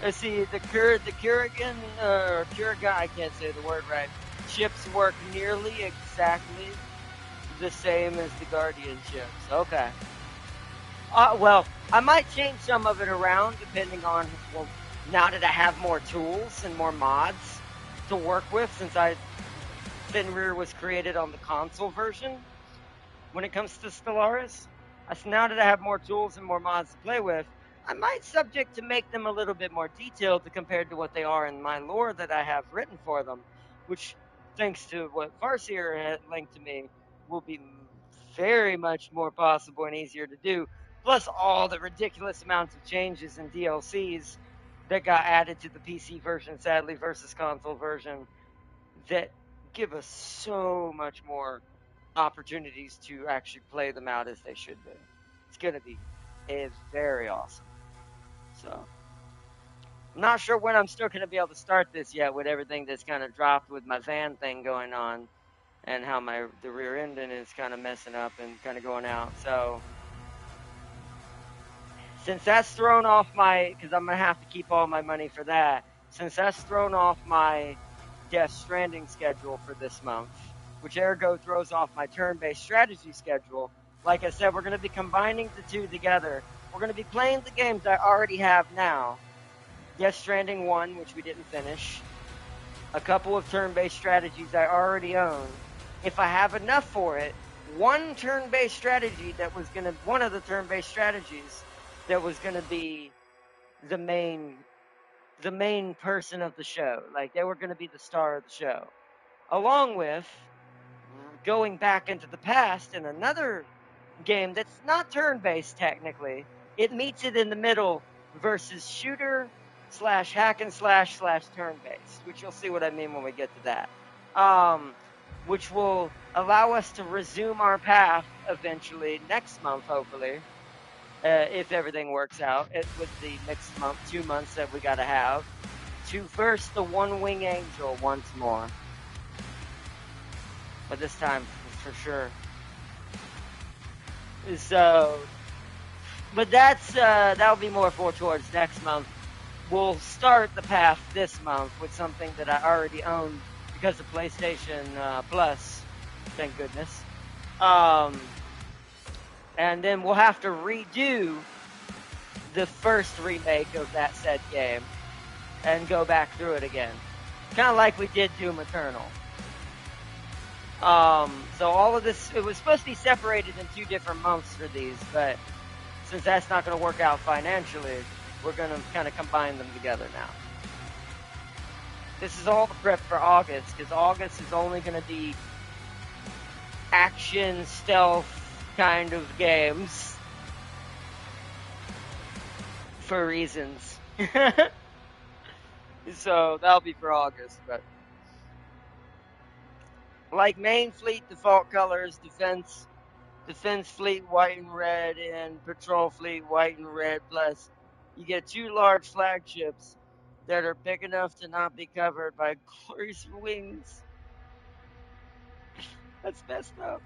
Let's see, the Kurgan, or Kurgan, I can't say the word right. Ships work nearly exactly the same as the Guardian ships. Okay. Well, I might change some of it around depending on, well, now that I have more tools and more mods to work with, since Fenrir was created on the console version when it comes to Stellaris. Now that I have more tools and more mods to play with, I might subject to make them a little bit more detailed compared to what they are in my lore that I have written for them, which, thanks to what Farseer had linked to me, will be very much more possible and easier to do. Plus all the ridiculous amounts of changes and DLCs that got added to the PC version, sadly, versus console version, that give us so much more opportunities to actually play them out as they should be. It's going to be very awesome. So, I'm not sure when I'm still going to be able to start this yet with everything that's kind of dropped with my van thing going on and how the rear engine is kind of messing up and kind of going out. So, since that's thrown off because I'm going to have to keep all my money for that, since that's thrown off my Death Stranding schedule for this month, which ergo throws off my turn-based strategy schedule, like I said, we're going to be combining the two together. We're going to be playing the games I already have now. Death Stranding 1, which we didn't finish. A couple of turn-based strategies I already own. If I have enough for it, one of the turn-based strategies that was going to be the main person of the show. Like, they were going to be the star of the show. Along with going back into the past in another game that's not turn-based technically. It meets it in the middle versus shooter / hack and slash / turn-based, which you'll see what I mean when we get to that. Which will allow us to resume our path eventually next month, hopefully, if everything works out with the next month, 2 months that we gotta have, to verse the One-Wing Angel once more. But this time, for sure. So, but that'll be more towards next month. We'll start the path this month with something that I already own because of PlayStation Plus, thank goodness. And then we'll have to redo the first remake of that said game and go back through it again. Kind of like we did Doom Eternal. So all of this, it was supposed to be separated in 2 different months for these, but since that's not going to work out financially, we're going to kind of combine them together now. This is all the prep for August, because August is only going to be action, stealth kind of games. For reasons. So that'll be for August, but like main fleet default colors, defense fleet white and red, and patrol fleet white and red, plus you get 2 large flagships that are big enough to not be covered by glorious wings. That's messed up.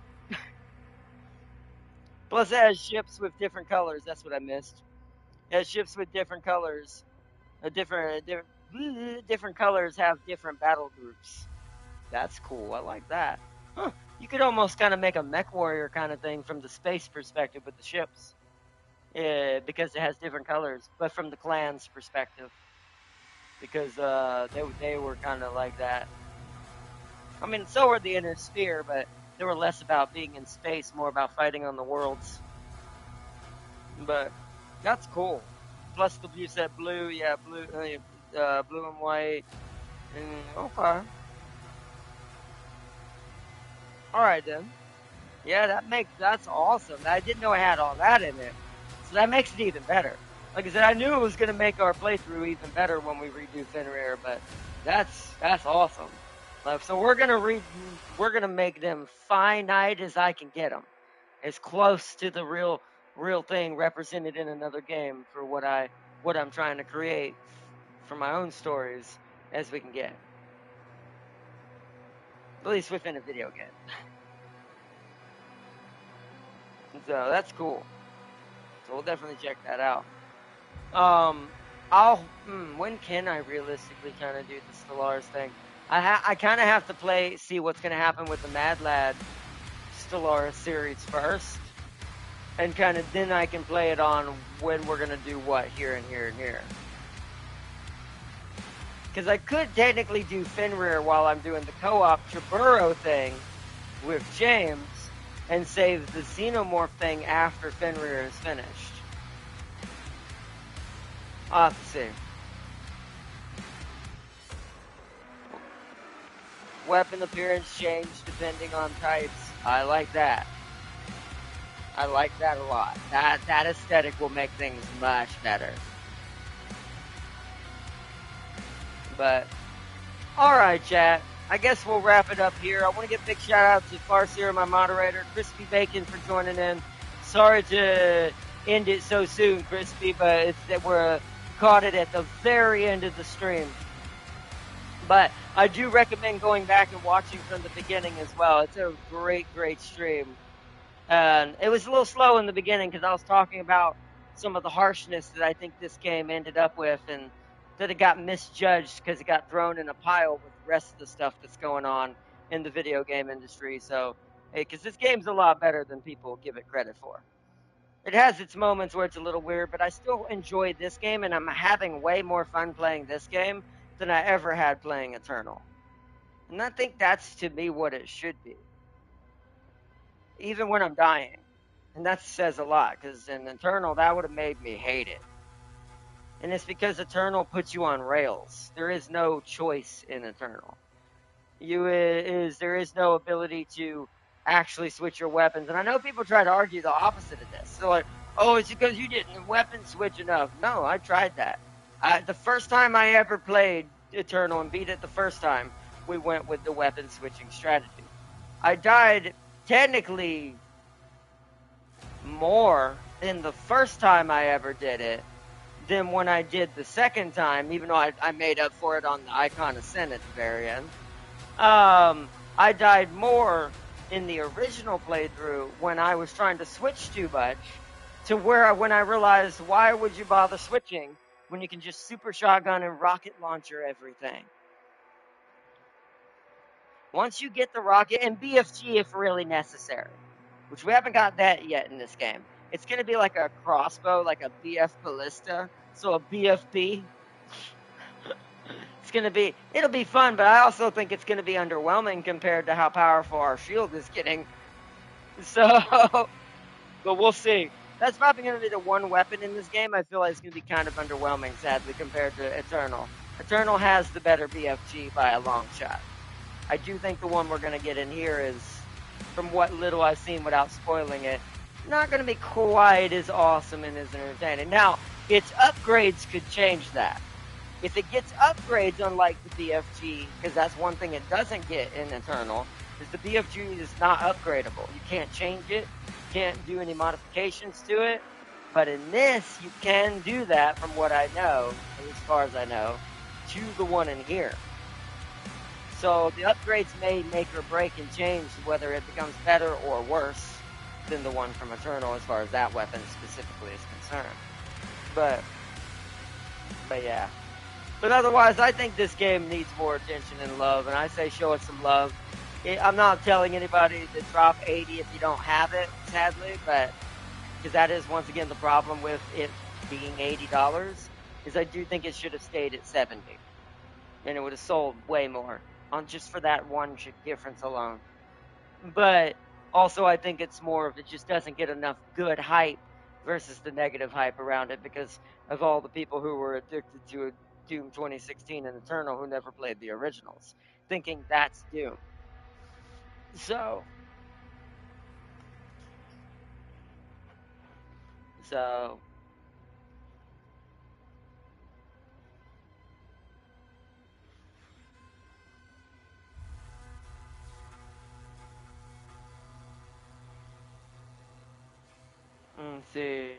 Plus it has ships with different colors. That's what I missed. It has ships with different colors. Different colors have different battle groups. That's cool. I like that. Huh. You could almost kind of make a mech warrior kind of thing from the space perspective with the ships. Because it has different colors, but from the clan's perspective. Because they were kind of like that. I mean, so were the Inner Sphere, but they were less about being in space, more about fighting on the worlds. But that's cool. Plus, you said blue, yeah, blue and white. Okay. All right then. Yeah, that's awesome. I didn't know I had all that in it, so that makes it even better. Like I said, I knew it was gonna make our playthrough even better when we redo Fenrir, but that's awesome. So we're gonna make them finite as I can get them, as close to the real thing represented in another game for what I'm trying to create for my own stories as we can get, at least within a video game. So that's cool. So we'll definitely check that out. When can I realistically kind of do the Stellaris thing? I kind of have to see what's going to happen with the Mad Lad Stellaris series first. And kind of then I can play it on when we're going to do what here and here and here. Because I could technically do Fenrir while I'm doing the co-op Triburo thing with James and save the Xenomorph thing after Fenrir is finished. I'll have to see. Weapon appearance change depending on types. I like that. I like that a lot. That aesthetic will make things much better. But, alright chat. I guess we'll wrap it up here. I want to give a big shout out to Farseer, my moderator, Crispy Bacon for joining in. Sorry to end it so soon, Crispy, but it's that we're caught it at the very end of the stream. But I do recommend going back and watching from the beginning as well. It's a great stream. And it was a little slow in the beginning because I was talking about some of the harshness that I think this game ended up with, and that it got misjudged because it got thrown in a pile with the rest of the stuff that's going on in the video game industry. So, hey, because this game's a lot better than people give it credit for. It has its moments where it's a little weird, but I still enjoy this game, and I'm having way more fun playing this game than I ever had playing Eternal. And I think that's, to me, what it should be. Even when I'm dying. And that says a lot, because in Eternal, that would have made me hate it. And it's because Eternal puts you on rails. There is no choice in Eternal. There is no ability to actually switch your weapons. And I know people try to argue the opposite of this. They're like, oh, it's because you didn't weapon switch enough. No, I tried that. The first time I ever played Eternal and beat it the first time, we went with the weapon switching strategy. I died technically more in the first time I ever did it than when I did the second time, even though I made up for it on the Icon of Sin at the very end. I died more in the original playthrough when I was trying to switch too much, to where when I realized, why would you bother switching when you can just super shotgun and rocket launcher everything? Once you get the rocket, and BFG if really necessary, which we haven't got that yet in this game. It's going to be like a crossbow, like a BF Ballista, so a BFB. It'll be fun, but I also think it's going to be underwhelming compared to how powerful our shield is getting. So, but we'll see. That's probably going to be the one weapon in this game I feel like it's going to be kind of underwhelming, sadly, compared to Eternal. Eternal has the better BFG by a long shot. I do think the one we're going to get in here is, from what little I've seen without spoiling it, not going to be quite as awesome and as entertaining. Now, its upgrades could change that. If it gets upgrades unlike the BFG, because that's one thing it doesn't get in Eternal, is the BFG is not upgradable. You can't change it, you can't do any modifications to it, but in this, you can do that from what I know, as far as I know, to the one in here. So the upgrades may make or break and change whether it becomes better or worse than the one from Eternal as far as that weapon specifically is concerned. But yeah. But otherwise, I think this game needs more attention and love, and I say show it some love. I'm not telling anybody to drop 80 if you don't have it, sadly, but because that is, once again, the problem with it being $80, is I do think it should have stayed at 70, and it would have sold way more. on just for that one difference alone. But also, I think it's more of it just doesn't get enough good hype versus the negative hype around it because of all the people who were addicted to Doom 2016 and Eternal who never played the originals, thinking that's Doom. So, so let's see.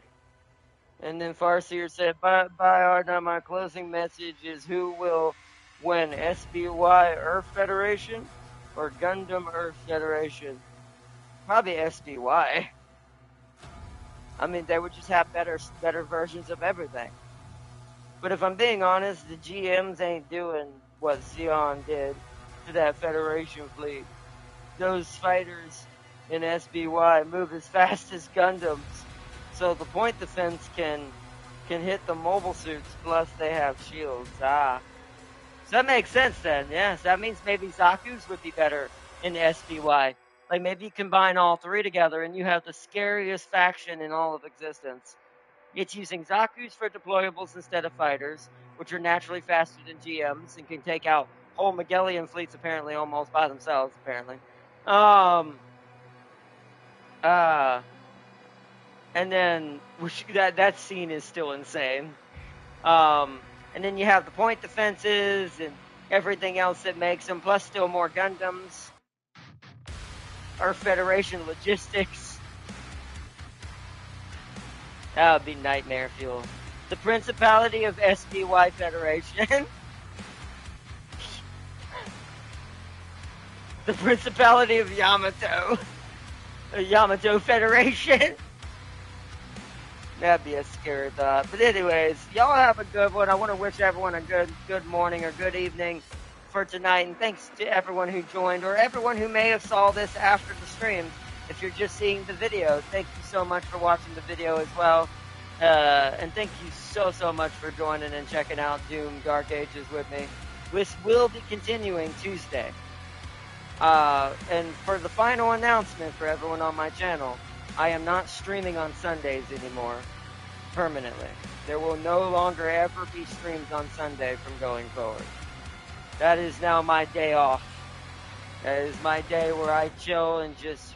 And then Farseer said, "Bye, Arna. My closing message is: who will win, SBY Earth Federation or Gundam Earth Federation? Probably SBY. I mean, they would just have better versions of everything. But if I'm being honest, the GMs ain't doing what Xeon did to that Federation fleet. Those fighters in SBY move as fast as Gundams, so the point defense can hit the mobile suits, plus they have shields. So that makes sense then. Yes, that means maybe Zaku's would be better in SBY. Like maybe you combine all three together and you have the scariest faction in all of existence. It's using Zaku's for deployables instead of fighters, which are naturally faster than GMs and can take out whole Magellan fleets apparently almost by themselves, apparently. And then that scene is still insane. And then you have the point defenses and everything else that makes them, plus still more Gundams. Earth Federation logistics. That would be nightmare fuel. The Principality of SBY Federation. The Principality of Yamato. The Yamato Federation. That'd be a scary thought. But anyways, y'all have a good one. I want to wish everyone a good morning or good evening for tonight. And thanks to everyone who joined or everyone who may have saw this after the stream. If you're just seeing the video, thank you so much for watching the video as well. And thank you so much for joining and checking out Doom Dark Ages with me. This will be continuing Tuesday. And for the final announcement for everyone on my channel, I am not streaming on Sundays anymore, permanently. There will no longer ever be streams on Sunday from going forward. That is now my day off. That is my day where I chill and just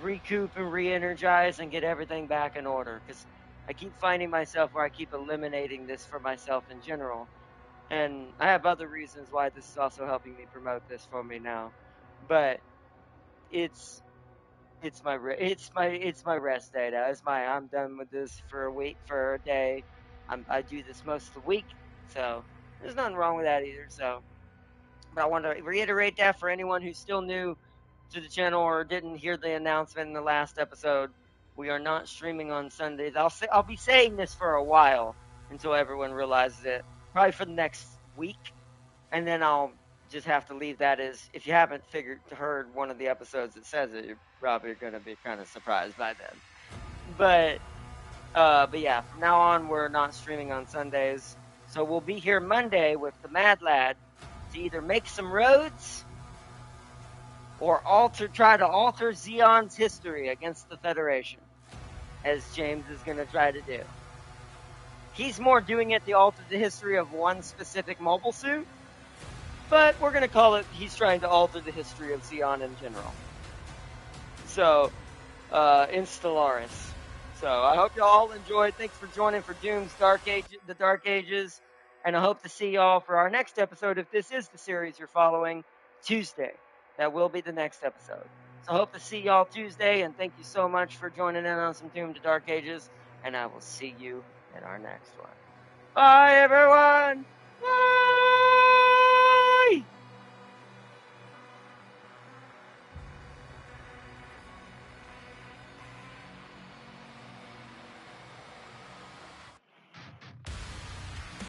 recoup and re-energize and get everything back in order. Because I keep finding myself where I keep eliminating this for myself in general. And I have other reasons why this is also helping me promote this for me now. But it's my rest day now. I'm done with this for a day. I do this most of the week, so there's nothing wrong with that either. So, but I want to reiterate that for anyone who's still new to the channel or didn't hear the announcement in the last episode, we are not streaming on Sundays. I'll be saying this for a while until everyone realizes it, probably for the next week, and then I'll just have to leave that as, if you haven't heard one of the episodes that says it, you're probably going to be kind of surprised by then. But yeah, from now on, we're not streaming on Sundays. So we'll be here Monday with the Mad Lad to either make some roads or try to alter Xeon's history against the Federation, as James is going to try to do. He's more doing it to alter the history of one specific mobile suit, but we're going to call it he's trying to alter the history of Xeon in general. So, in Stellaris. So, I hope you all enjoyed. Thanks for joining for Doom's the Dark Ages. And I hope to see y'all for our next episode, if this is the series you're following, Tuesday. That will be the next episode. So, I hope to see y'all Tuesday. And thank you so much for joining in on some Doom the Dark Ages. And I will see you in our next one. Bye, everyone!